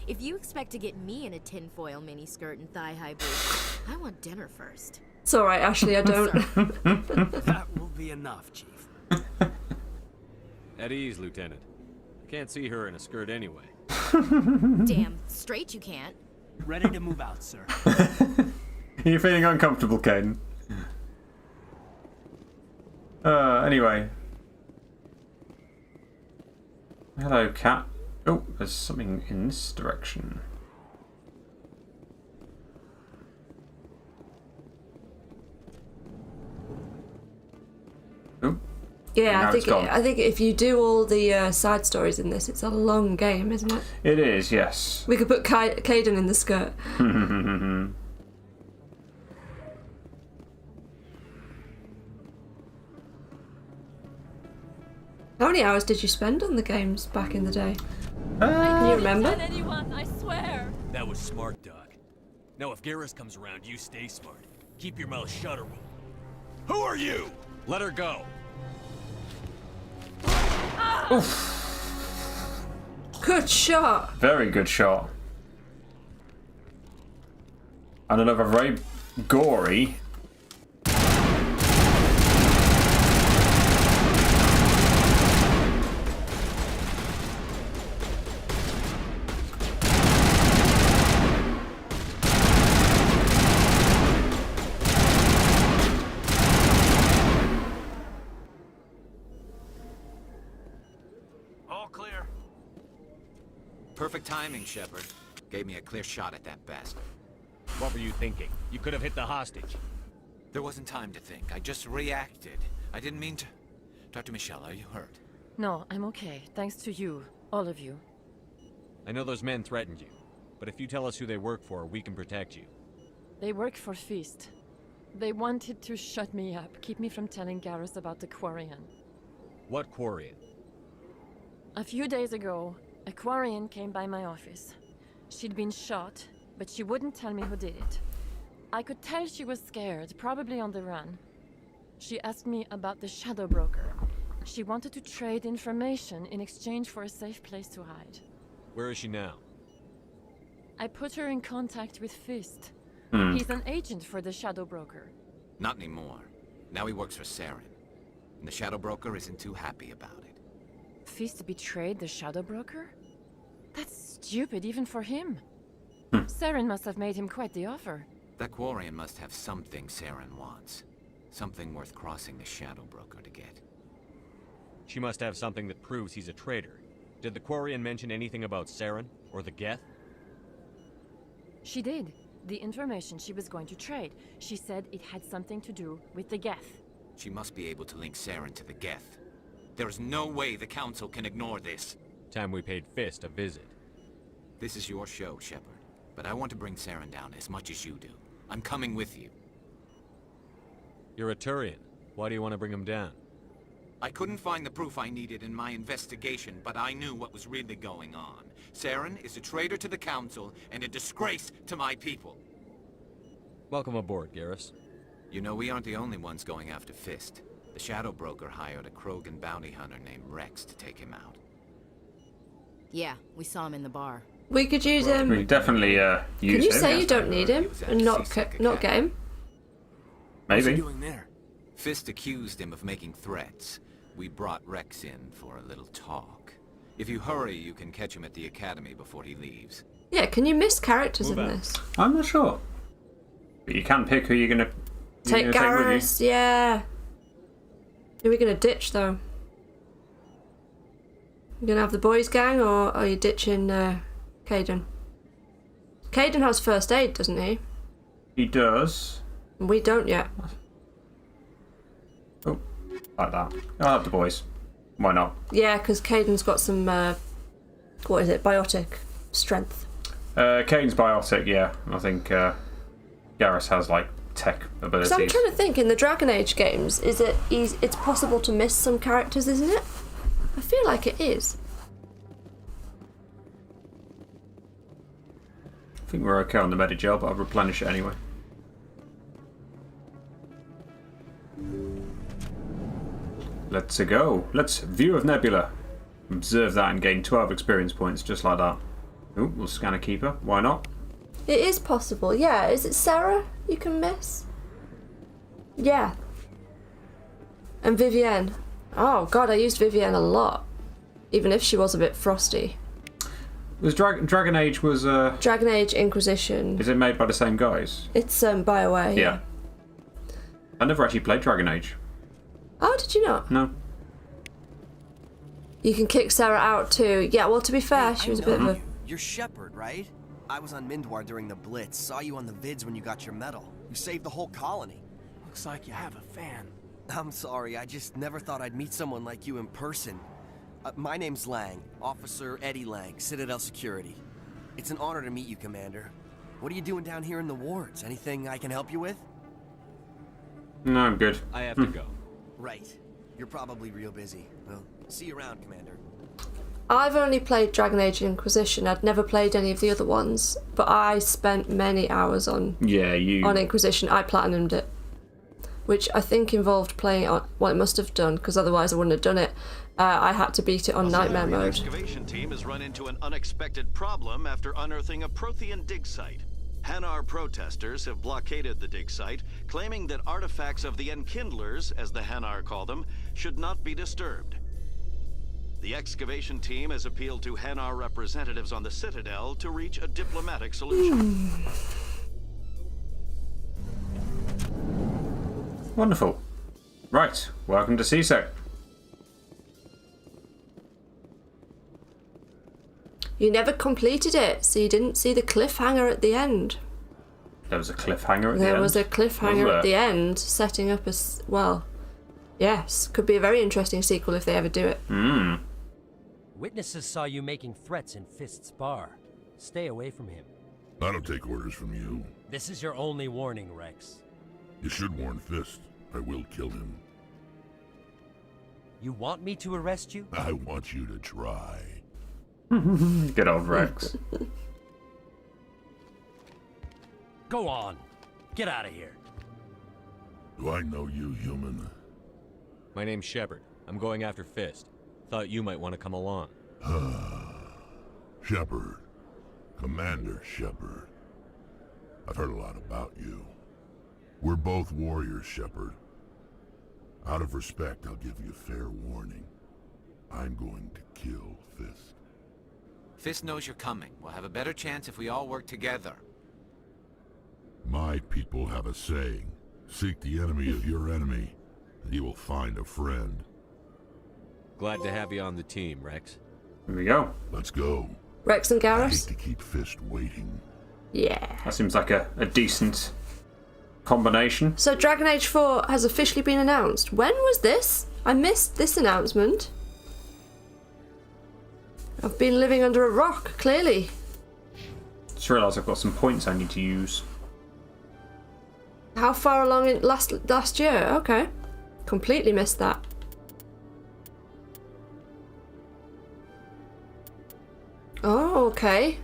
If you expect to get me in a tinfoil miniskirt and thigh-high boots, I want dinner first. It's alright, Ashley, I don't. That will be enough, Chief. At ease, Lieutenant. Can't see her in a skirt anyway. Damn straight you can't. Ready to move out, sir. Are you feeling uncomfortable, Caden? Anyway. Hello, cat. Oh, there's something in this direction. Oh. Yeah, I think if you do all the side stories in this, it's a long game, isn't it? It is, yes. We could put Caden in the skirt. How many hours did you spend on the games back in the day? Can you remember? Anyone, I swear. That was smart, Doc. Now if Garrus comes around, you stay smart. Keep your mouth shut or we'll... Who are you? Let her go. Oof. Good shot. Very good shot. And another very gory. Perfect timing, Shepard. Gave me a clear shot at that bastard. What were you thinking? You could have hit the hostage. There wasn't time to think. I just reacted. I didn't mean to... Dr. Michelle, are you hurt? No, I'm okay. Thanks to you. All of you. I know those men threatened you, but if you tell us who they work for, we can protect you. They work for Feast. They wanted to shut me up, keep me from telling Garrus about the Quarian. What Quarian? A few days ago, a Quarian came by my office. She'd been shot, but she wouldn't tell me who did it. I could tell she was scared, probably on the run. She asked me about the Shadow Broker. She wanted to trade information in exchange for a safe place to hide. Where is she now? I put her in contact with Fist. He's an agent for the Shadow Broker. Not anymore. Now he works for Saren. And the Shadow Broker isn't too happy about it. Fist betrayed the Shadow Broker? That's stupid even for him. Saren must have made him quite the offer. That Quarian must have something Saren wants. Something worth crossing the Shadow Broker to get. She must have something that proves he's a traitor. Did the Quarian mention anything about Saren or the Geth? She did. The information she was going to trade. She said it had something to do with the Geth. She must be able to link Saren to the Geth. There is no way the Council can ignore this. Time we paid Fist a visit. This is your show, Shepard. But I want to bring Saren down as much as you do. I'm coming with you. You're a Turian. Why do you want to bring him down? I couldn't find the proof I needed in my investigation, but I knew what was really going on. Saren is a traitor to the Council and a disgrace to my people. Welcome aboard, Garrus. You know, we aren't the only ones going after Fist. The Shadow Broker hired a Krogan bounty hunter named Rex to take him out. Yeah, we saw him in the bar. We could use him. We definitely use him. Can you say you don't need him and not get him? Maybe. What's he doing there? Fist accused him of making threats. We brought Rex in for a little talk. If you hurry, you can catch him at the academy before he leaves. Yeah, can you miss characters in this? I'm not sure. But you can pick who you're gonna take Garrus, yeah. Who are we gonna ditch though? You gonna have the boys gang, or are you ditching Kaidan? Kaidan has first aid, doesn't he? He does. We don't yet. Oh, like that. I'll have the boys. Why not? Yeah, because Kaidan's got some, what is it, biotic strength. Kaidan's biotic, yeah. I think Garrus has, like, tech abilities. So I'm trying to think, in the Dragon Age games, it's possible to miss some characters, isn't it? I feel like it is. I think we're okay on the Medi-gel, but I'll replenish it anyway. Let's go. Let's view of Nebula. Observe that and gain 12 experience points, just like that. Ooh, we'll scan a keeper. Why not? It is possible, yeah. Is it Sarah you can miss? Yeah. And Vivienne. Oh god, I used Vivienne a lot. Even if she was a bit frosty. Was Dragon Age was Dragon Age Inquisition. Is it made by the same guys? It's BioWare, yeah. I never actually played Dragon Age. Oh, did you not? No. You can kick Sarah out too. Yeah, well, to be fair, she was a bit of a... You're Shepard, right? I was on Mindwar during the Blitz. Saw you on the vids when you got your medal. You saved the whole colony. Looks like you have a fan. I'm sorry, I just never thought I'd meet someone like you in person. My name's Lang, Officer Eddie Lang, Citadel Security. It's an honor to meet you, Commander. What are you doing down here in the wards? Anything I can help you with? No, I'm good. I have to go. Right. You're probably real busy. Well, see you around, Commander. I've only played Dragon Age Inquisition. I'd never played any of the other ones, but I spent many hours on on Inquisition. I platinumed it, which I think involved playing on. Well, it must have done, because otherwise I wouldn't have done it. I had to beat it on Nightmare mode. The excavation team has run into an unexpected problem after unearthing a Prothean dig site. Hanar protesters have blockaded the dig site, claiming that artifacts of the Enkindlers, as the Hanar call them, should not be disturbed. The excavation team has appealed to Hanar representatives on the Citadel to reach a diplomatic solution. Wonderful. Right, welcome to CSEC. You never completed it, so you didn't see the cliffhanger at the end. There was a cliffhanger at the end? There was a cliffhanger at the end, setting up a... Well, yes, could be a very interesting sequel if they ever do it. Witnesses saw you making threats in Fist's bar. Stay away from him. I don't take orders from you. This is your only warning, Rex. You should warn Fist. I will kill him. You want me to arrest you? I want you to try. Good old Rex. Go on. Get out of here. Do I know you, human? My name's Shepard. I'm going after Fist. Thought you might want to come along. Shepard. Commander Shepard. I've heard a lot about you. We're both warriors, Shepard. Out of respect, I'll give you fair warning. I'm going to kill Fist. Fist knows you're coming. We'll have a better chance if we all work together. My people have a saying. Seek the enemy of your enemy, and you will find a friend. Glad to have you on the team, Rex. Here we go. Let's go. Rex and I hate Garrus? to keep Fist waiting. Yeah. That seems like a decent combination. So Dragon Age 4 has officially been announced. When was this? I missed this announcement. I've been living under a rock, clearly. Just realised I've got some points I need to use. How far along in last year? Okay. Completely missed that. Oh, okay.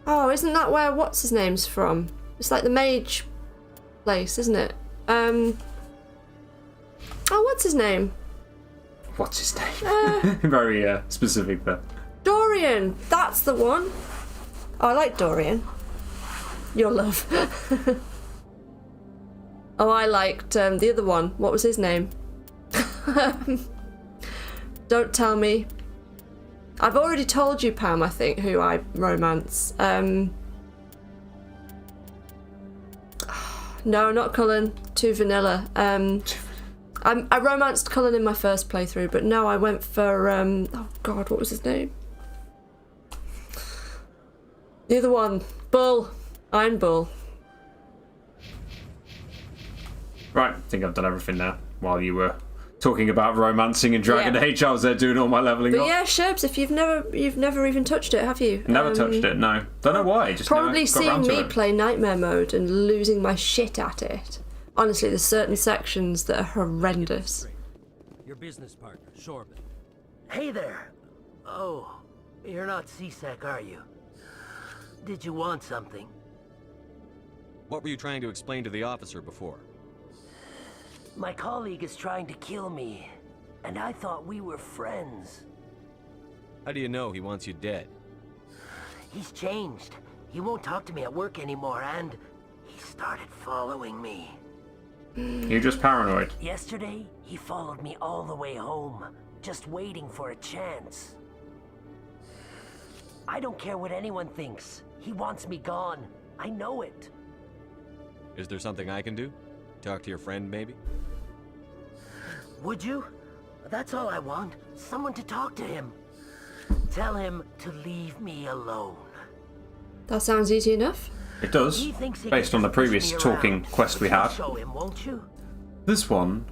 Oh, isn't that where what's his name's from? It's like the mage place, isn't it? Oh, what's his name? What's his name? Very specific there. Dorian. That's the one. Oh, I like Dorian. Your love. Oh, I liked the other one. What was his name? Don't tell me. I've already told you, Pam, I think, who I romance. No, not Cullen. Too vanilla. I romanced Cullen in my first playthrough, but no, I went for, oh god, what was his name? The other one. Bull. Iron Bull. Right, I think I've done everything now. While you were talking about romancing in Dragon Age, I was there doing all my leveling But up. yeah, Sherbs, if you've never even touched it, have you? Never touched it, no. Don't know why. Just Probably never got seeing round to me it. play Nightmare Mode and losing my shit at it. Honestly, there's certain sections that are horrendous. Your business partner, Shorban. Hey there. Oh, you're not CSEC, are you? Did you want something? What were you trying to explain to the officer before? My colleague is trying to kill me, and I thought we were friends. How do you know he wants you dead? He's changed. He won't talk to me at work anymore, and he started following me. You're just paranoid. Yesterday, he followed me all the way home, just waiting for a chance. I don't care what anyone thinks. He wants me gone. I know it. Is there something I can do? Talk to your friend, maybe? Would you? That's all I want. Someone to talk to him. Tell him to leave me alone. That sounds easy enough. It does, He thinks he based can on the just push previous me talking around. quest we You'll had. show him, won't you? This one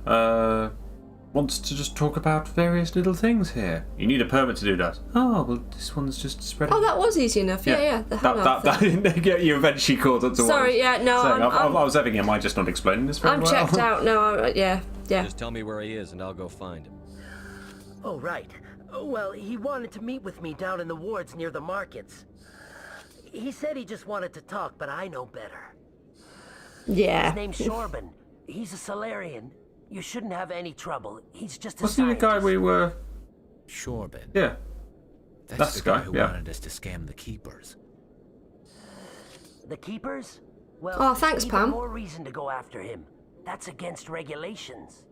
wants to just talk about various little things here. You need a permit to do that. Oh, well, this one's just spreading. Oh, that was easy enough. Yeah. The hangout thing. That you eventually caught up to what Sorry, yeah, no, saying. I I'm was having. Am I just not explaining this very I'm well? checked out. No, yeah. Just tell me where he is and I'll go find him. Oh, right. Well, he wanted to meet with me down in the wards near the markets. He said he just wanted to talk, but I know better. Yeah. His name's Shorban. He's a Solarian. You shouldn't have any trouble. He's just a Wasn't he the guy we were? Shorban. Yeah. That's the guy who yeah. wanted us to scam the Keepers. The Keepers? Well, Oh, thanks, even Pam. more reason to go after him. That's against regulations.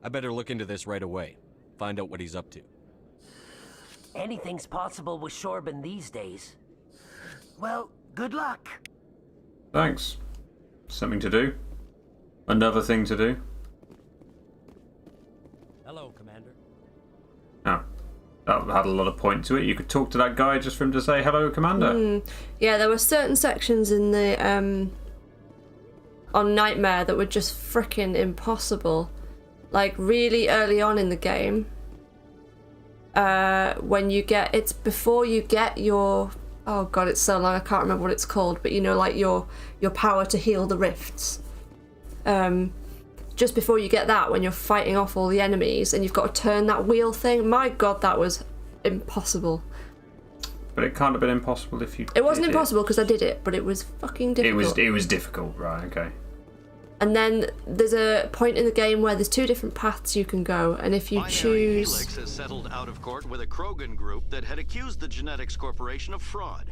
I better look into this right away. Find out what he's up to. Anything's possible with Shorban these days. Well, good luck. Thanks. Something to do. Another thing to do. Hello, Commander. Oh, that had a lot of point to it. You could talk to that guy just for him to say hello, Commander. Yeah, there were certain sections in the on Nightmare that were just frickin' impossible. Like really early on in the game, when you get it's before you get your oh god, it's so long I can't remember what it's called, but you know, like your power to heal the rifts. Just before you get that, when you're fighting off all the enemies and you've got to turn that wheel thing, my god, that was impossible. But it can't have been impossible if you. It wasn't did impossible because I did it, but it was fucking difficult. It was difficult, right? Okay. And then there's a point in the game where there's two different paths you can go, and if you Binary choose... Helix has settled out of court with a Krogan group that had accused the Genetics Corporation of fraud.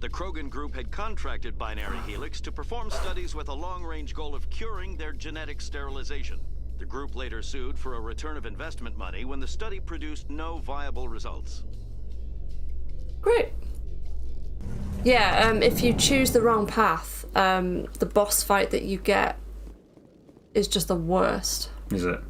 The Krogan group had contracted Binary Helix to perform studies with a long-range goal of curing their genetic sterilization. The group later sued for a return of investment money when the study produced no viable results. Great. Yeah, if you choose the wrong path, the boss fight that you get is just the worst. Is it?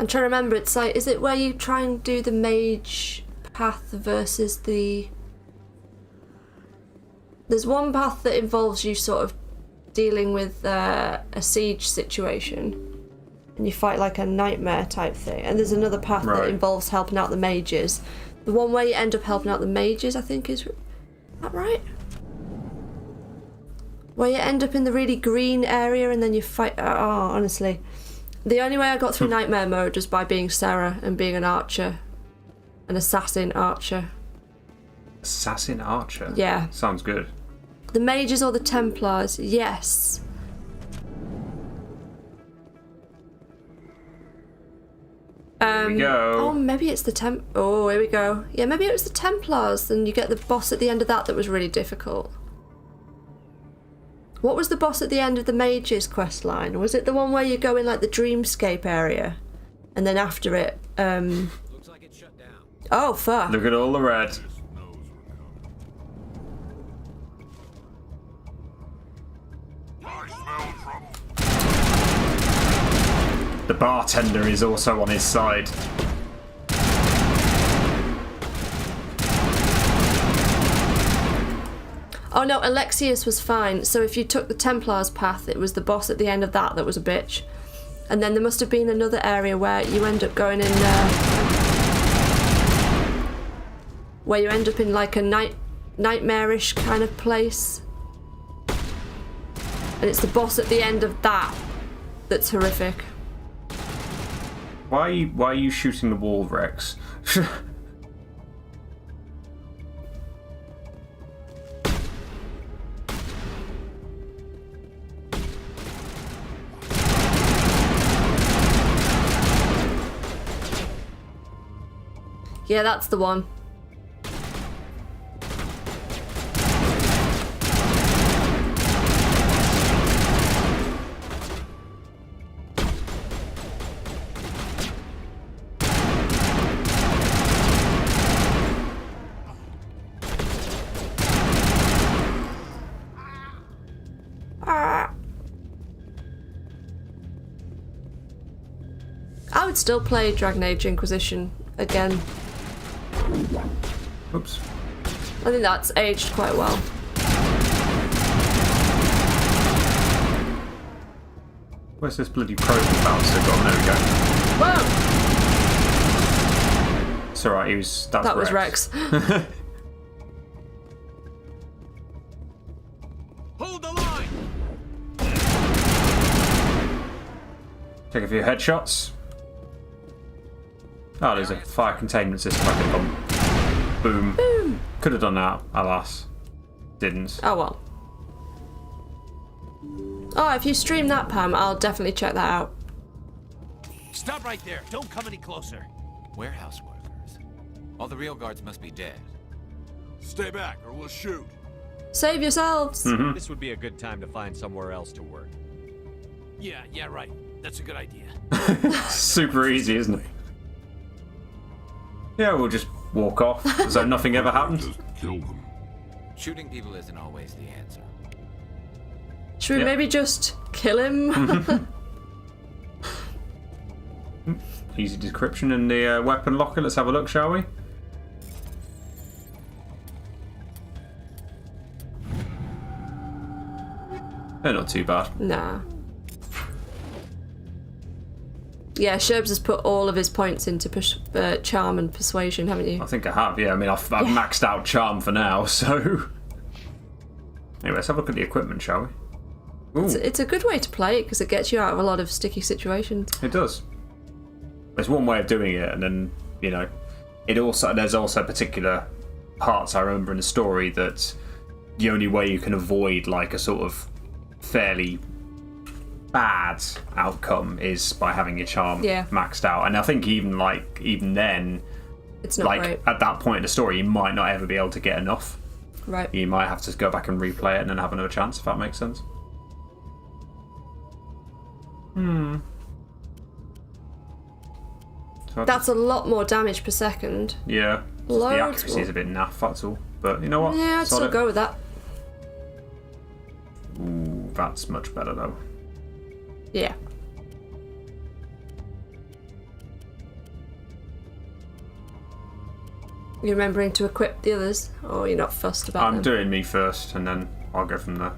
I'm trying to remember, it's like, is it where you try and do the mage path versus the... There's one path that involves you sort of dealing with a siege situation. and you fight like a nightmare type thing. And there's another path that involves helping out the mages. The one where you end up helping out the mages, I think, is that right? Where you end up in the really green area and then you fight. Oh, honestly, the only way I got through nightmare mode was by being Sarah and being an archer, an assassin archer. Assassin archer. Yeah. Sounds good. The mages or the Templars? Yes. Here we go. Oh, maybe it's the Oh, here we go. Yeah, maybe it was the Templars, and you get the boss at the end of that was really difficult. What was the boss at the end of the Mages quest line? Was it the one where you go in like the dreamscape area, and then after it, Looks like it's shut down. Oh, fuck. Look at all the red. The bartender is also on his side. Oh no, Alexius was fine. So if you took the Templars path, it was the boss at the end of that was a bitch. And then there must have been another area where you end up going in where you end up in like a nightmarish kind of place. And it's the boss at the end of that's horrific. Why are you shooting the wall, Rex? Yeah, that's the one. I would still play Dragon Age Inquisition again. Oops. I think that's aged quite well. Where's this bloody probe bouncer gone? There we go. Whoa! It's alright, that was Rex. Hold the line! Take a few headshots. Oh, there's a fire containment system I could have gone. Boom. Boom. Could have done that, alas. Didn't. Oh well. Oh, if you stream that, Pam, I'll definitely check that out. Stop right there. Don't come any closer. Warehouse workers. All the real guards must be dead. Stay back or we'll shoot. Save yourselves. This would be a good time to find somewhere else to work. Yeah, right. That's a good idea. Super easy, isn't it? Yeah, we'll just walk off as though nothing ever happened. Just kill them. Shooting people isn't always the answer. Should we maybe just kill him? Easy description in the weapon locker. Let's have a look, shall we? They're not too bad. Nah. Yeah, Sherbs has put all of his points into charm and persuasion, haven't you? I think I have, yeah. I mean, I've maxed out charm for now, so... Anyway, let's have a look at the equipment, shall we? It's a good way to play it, because it gets you out of a lot of sticky situations. It does. There's one way of doing it, and then, you know, there's also particular parts I remember in the story that the only way you can avoid, like, a sort of fairly bad outcome is by having your charm maxed out. And I think even then, it's not great. At that point in the story, you might not ever be able to get enough. Right. You might have to go back and replay it and then have another chance, if that makes sense. So that's a lot more damage per second. Yeah. The accuracy is a bit naff, that's all. But you know what? Yeah, I'd still go with that. Ooh, that's much better though. Yeah. You remembering to equip the others, or you're not fussed about them? I'm doing me first, and then I'll go from there.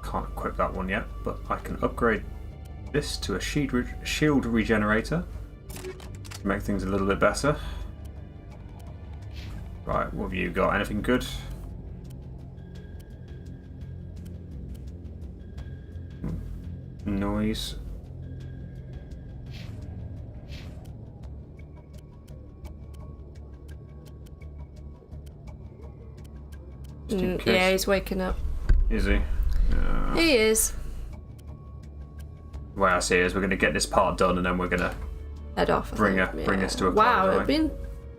Can't equip that one yet, but I can upgrade this to a shield regenerator to make things a little bit better. Right, what have you got? Anything good? Noise. Yeah, he's waking up. Is he? He is. The way I see it is we're going to get this part done and then we're going to head off. Bring us to a wow, close, it's been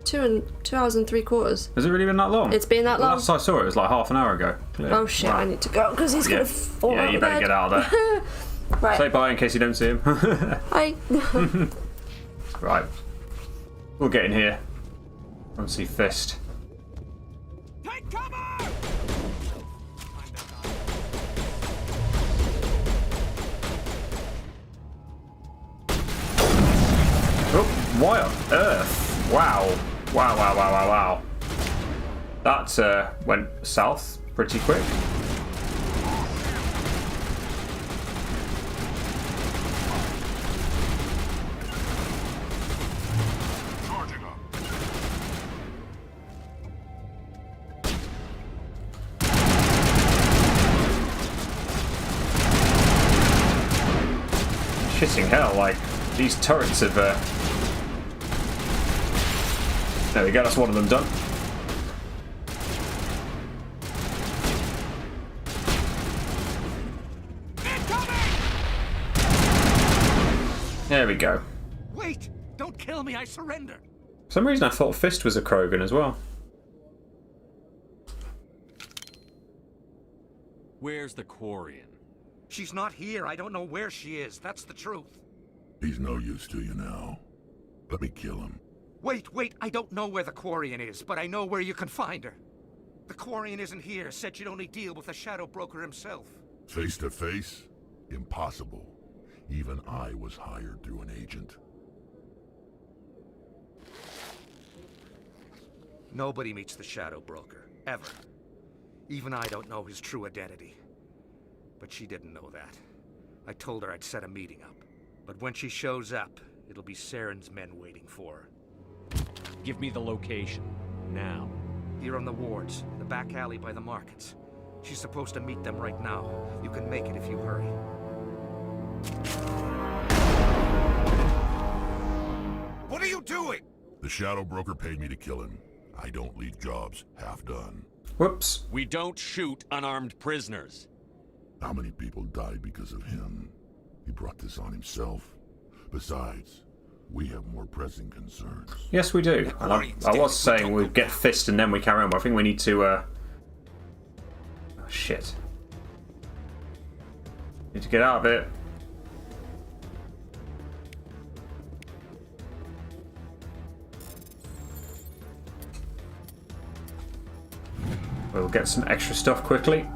2 hours and 3/4. Has it really been that long? It's been that long. Last I saw it was like half an hour ago. Yeah. Oh shit, wow. I need to go because he's going to fall out. Yeah, you better get out of there. Right. Say bye in case you don't see him. Hi. Right. We'll get in here. And see Fist. Take cover! Oh, why on earth? Wow. Wow. That went south pretty quick. Shitting hell, like, these turrets have, there we go, that's one of them done. There we go. Wait! Don't kill me, I surrender! For some reason I thought Fist was a Krogan as well. Where's the Quarian? She's not here. I don't know where she is. That's the truth. He's no use to you now. Let me kill him. Wait. I don't know where the Quarian is, but I know where you can find her. The Quarian isn't here. Said you'd only deal with the Shadow Broker himself. Face to face? Impossible. Even I was hired through an agent. Nobody meets the Shadow Broker. Ever. Even I don't know his true identity. But she didn't know that. I told her I'd set a meeting up. But when she shows up, it'll be Saren's men waiting for her. Give me the location. Now. Here on the wards, the back alley by the markets. She's supposed to meet them right now. You can make it if you hurry. What are you doing? The Shadow Broker paid me to kill him. I don't leave jobs half done. Whoops. We don't shoot unarmed prisoners. How many people died because of him? He brought this on himself. Besides, we have more pressing concerns. Yes, we do. And I was saying we'd get Fist and then we carry on, but I think we need to, oh, shit. Need to get out of it. We'll get some extra stuff quickly.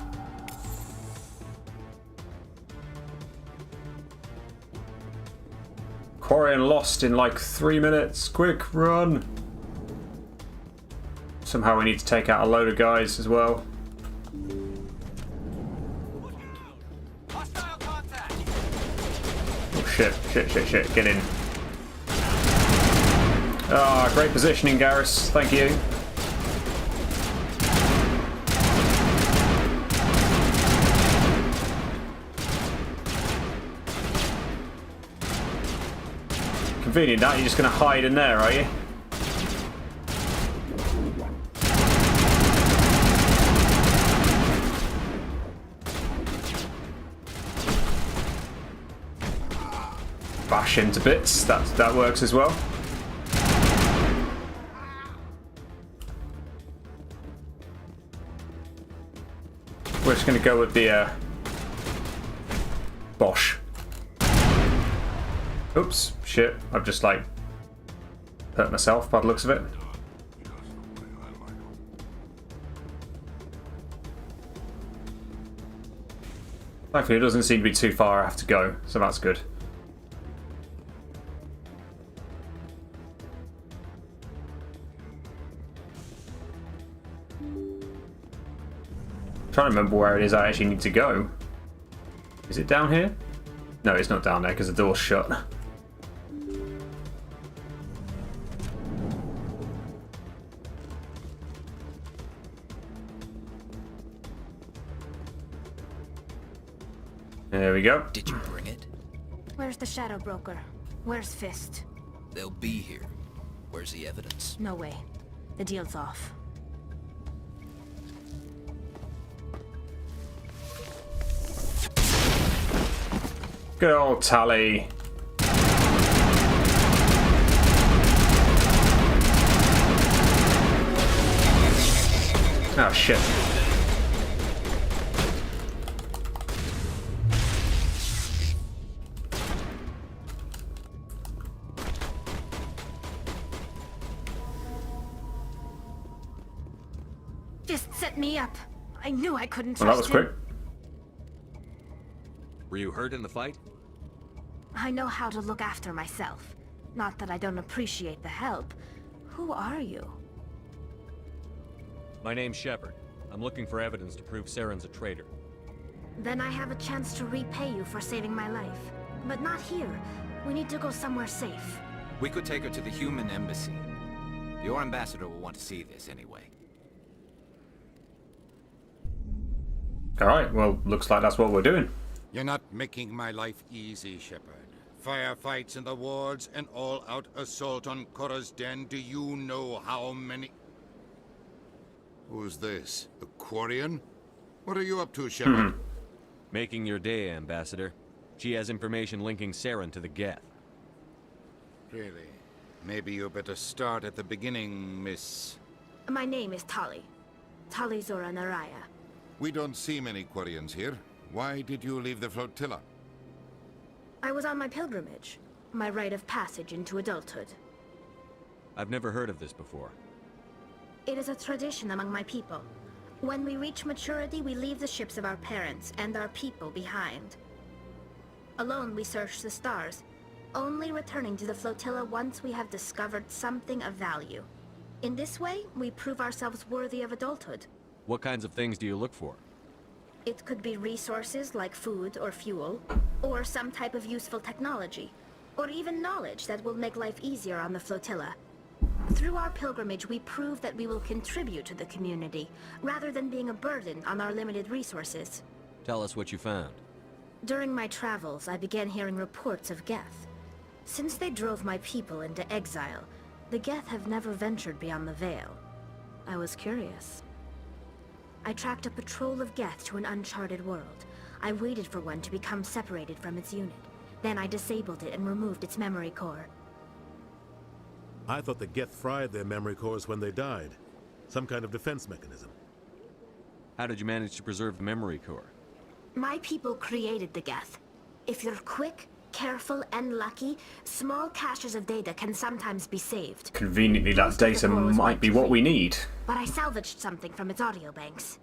Quarian lost in like 3 minutes. Quick, run! Somehow we need to take out a load of guys as well. Oh shit, get in. Ah, great positioning, Garrus. Thank you. Convenient that, you're just going to hide in there, are you? Bash into bits, that works as well. We're just going to go with the Bosch. Oops, shit, I've just like hurt myself by the looks of it. Thankfully it doesn't seem to be too far I have to go, so that's good. I'm trying to remember where it is I actually need to go. Is it down here? No, it's not down there because the door's shut. There we go. Did you bring it? Where's the Shadow Broker? Where's Fist? They'll be here. Where's the evidence? No way. The deal's off. Good old Tally. Oh shit. Fist set me up. I knew I couldn't Well, that was trust him. quick. Were you hurt in the fight? I know how to look after myself. Not that I don't appreciate the help. Who are you? My name's Shepard. I'm looking for evidence to prove Saren's a traitor. Then I have a chance to repay you for saving my life. But not here. We need to go somewhere safe. We could take her to the human embassy. Your ambassador will want to see this anyway. Alright, well, looks like that's what we're doing. You're not making my life easy, Shepard. Firefights in the wards, an all-out assault on Korra's den. Do you know how many... Who's this? A Quarian? What are you up to, Shepard? Making your day, Ambassador. She has information linking Saren to the Geth. Really? Maybe you better start at the beginning, Miss... My name is Tali. Tali Zora Naraya. We don't see many Quarians here. Why did you leave the flotilla? I was on my pilgrimage. My rite of passage into adulthood. I've never heard of this before. It is a tradition among my people. When we reach maturity, we leave the ships of our parents and our people behind. Alone, we search the stars, only returning to the flotilla once we have discovered something of value. In this way, we prove ourselves worthy of adulthood. What kinds of things do you look for? It could be resources like food or fuel, or some type of useful technology, or even knowledge that will make life easier on the flotilla. Through our pilgrimage, we prove that we will contribute to the community, rather than being a burden on our limited resources. Tell us what you found. During my travels, I began hearing reports of Geth. Since they drove my people into exile, the Geth have never ventured beyond the Veil. I was curious. I tracked a patrol of Geth to an uncharted world. I waited for one to become separated from its unit. Then I disabled it and removed its memory core. I thought the Geth fried their memory cores when they died. Some kind of defense mechanism. How did you manage to preserve the memory core? My people created the Geth. If you're quick, careful, and lucky, small caches of data can sometimes be saved. Conveniently, that data might be what we need. But I salvaged something from its audio banks.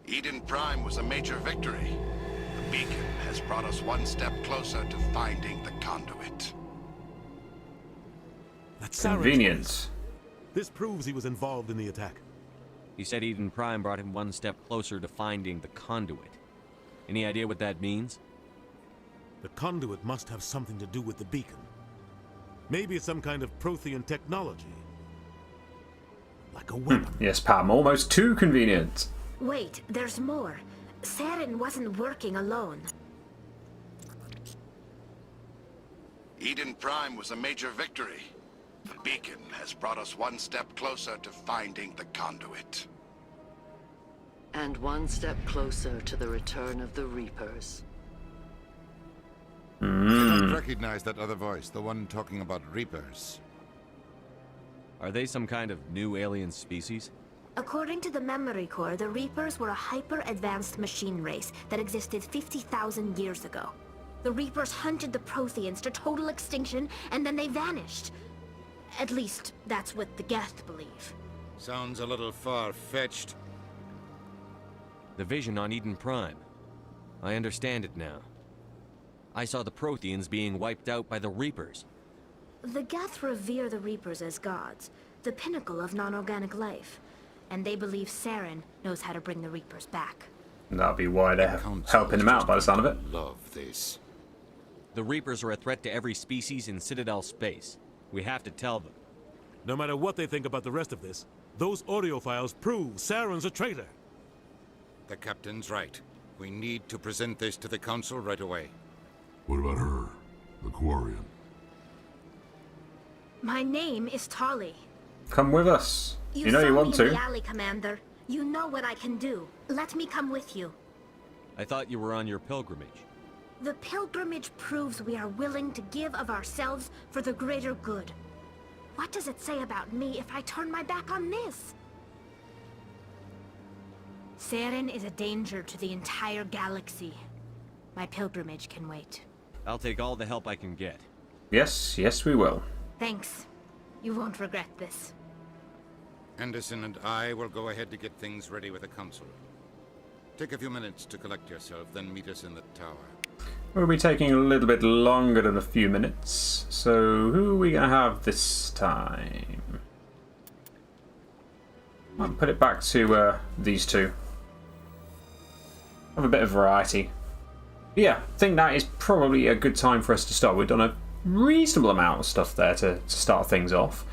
Eden Prime was a major victory. The beacon has brought us one step closer to finding the conduit. That's Convenience. This proves he was involved in the attack. He said Eden Prime brought him one step closer to finding the conduit. Any idea what that means? The conduit must have something to do with the beacon. Maybe it's some kind of Prothean technology. Like a weapon. Yes, Pam, almost too convenient. Wait, there's more. Saren wasn't working alone. Eden Prime was a major victory. The beacon has brought us one step closer to finding the conduit. And one step closer to the return of the Reapers. I don't recognize that other voice, the one talking about Reapers. Are they some kind of new alien species? According to the memory core, the Reapers were a hyper-advanced machine race that existed 50,000 years ago. The Reapers hunted the Protheans to total extinction, and then they vanished. At least, that's what the Geth believe. Sounds a little far-fetched. The vision on Eden Prime. I understand it now. I saw the Protheans being wiped out by the Reapers. The Geth revere the Reapers as gods, the pinnacle of non-organic life. And they believe Saren knows how to bring the Reapers back. That'll be why they're helping him out by the sound of it. Love this. The Reapers are a threat to every species in Citadel space. We have to tell them. No matter what they think about the rest of this, those audio files prove Saren's a traitor. The captain's right. We need to present this to the council right away. What about her, the Quarian? My name is Tali. Come with us. You know you want saw me to. in the alley, Commander. You know what I can do. Let me come with you. I thought you were on your pilgrimage. The pilgrimage proves we are willing to give of ourselves for the greater good. What does it say about me if I turn my back on this? Saren is a danger to the entire galaxy. My pilgrimage can wait. I'll take all the help I can get. Yes, yes we will. Thanks. You won't regret this. Anderson and I will go ahead to get things ready with the council. Take a few minutes to collect yourself, then meet us in the tower. We'll be taking a little bit longer than a few minutes. So who are we going to have this time? I'll put it back to these two. Have a bit of variety. Yeah, I think that is probably a good time for us to start. We've done a reasonable amount of stuff there to start things off.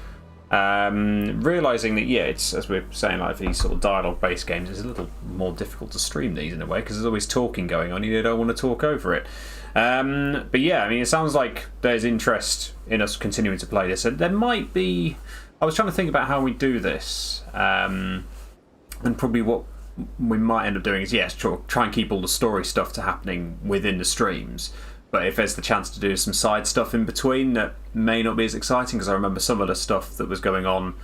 Realising that, yeah, it's, as we're saying, like for these sort of dialogue-based games, it's a little more difficult to stream these in a way because there's always talking going on. You don't want to talk over it. But yeah, I mean, it sounds like there's interest in us continuing to play this. And there might be... I was trying to think about how we do this. And probably what we might end up doing is, yes, try and keep all the story stuff to happening within the streams. But if there's the chance to do some side stuff in between that may not be as exciting, because I remember some of the stuff that was going on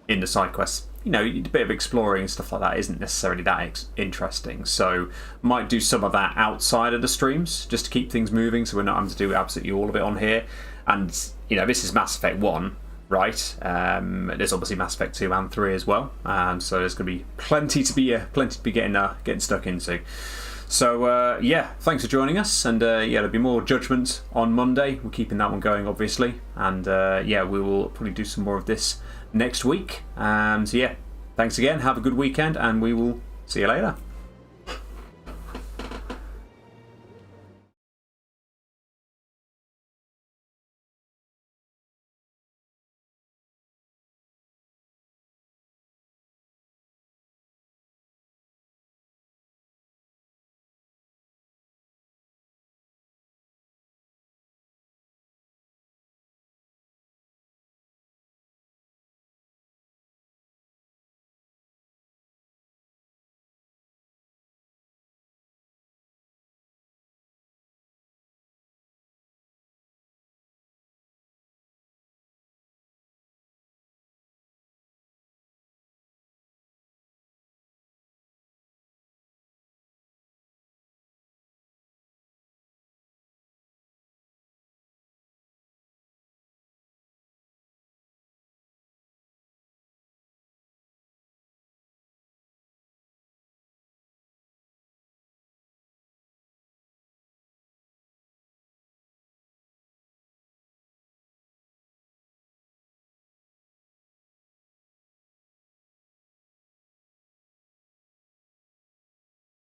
in the side quests, you know, a bit of exploring and stuff like that isn't necessarily that interesting. So might do some of that outside of the streams just to keep things moving, so we're not having to do absolutely all of it on here. And you know, this is Mass Effect 1, right? There's obviously Mass Effect 2 and 3 as well, so there's going to be plenty to be getting stuck into. So yeah, thanks for joining us, and yeah, there'll be more Judgment on Monday. We're keeping that one going, obviously, and yeah, we will probably do some more of this next week. So yeah, thanks again, have a good weekend, and we will see you later.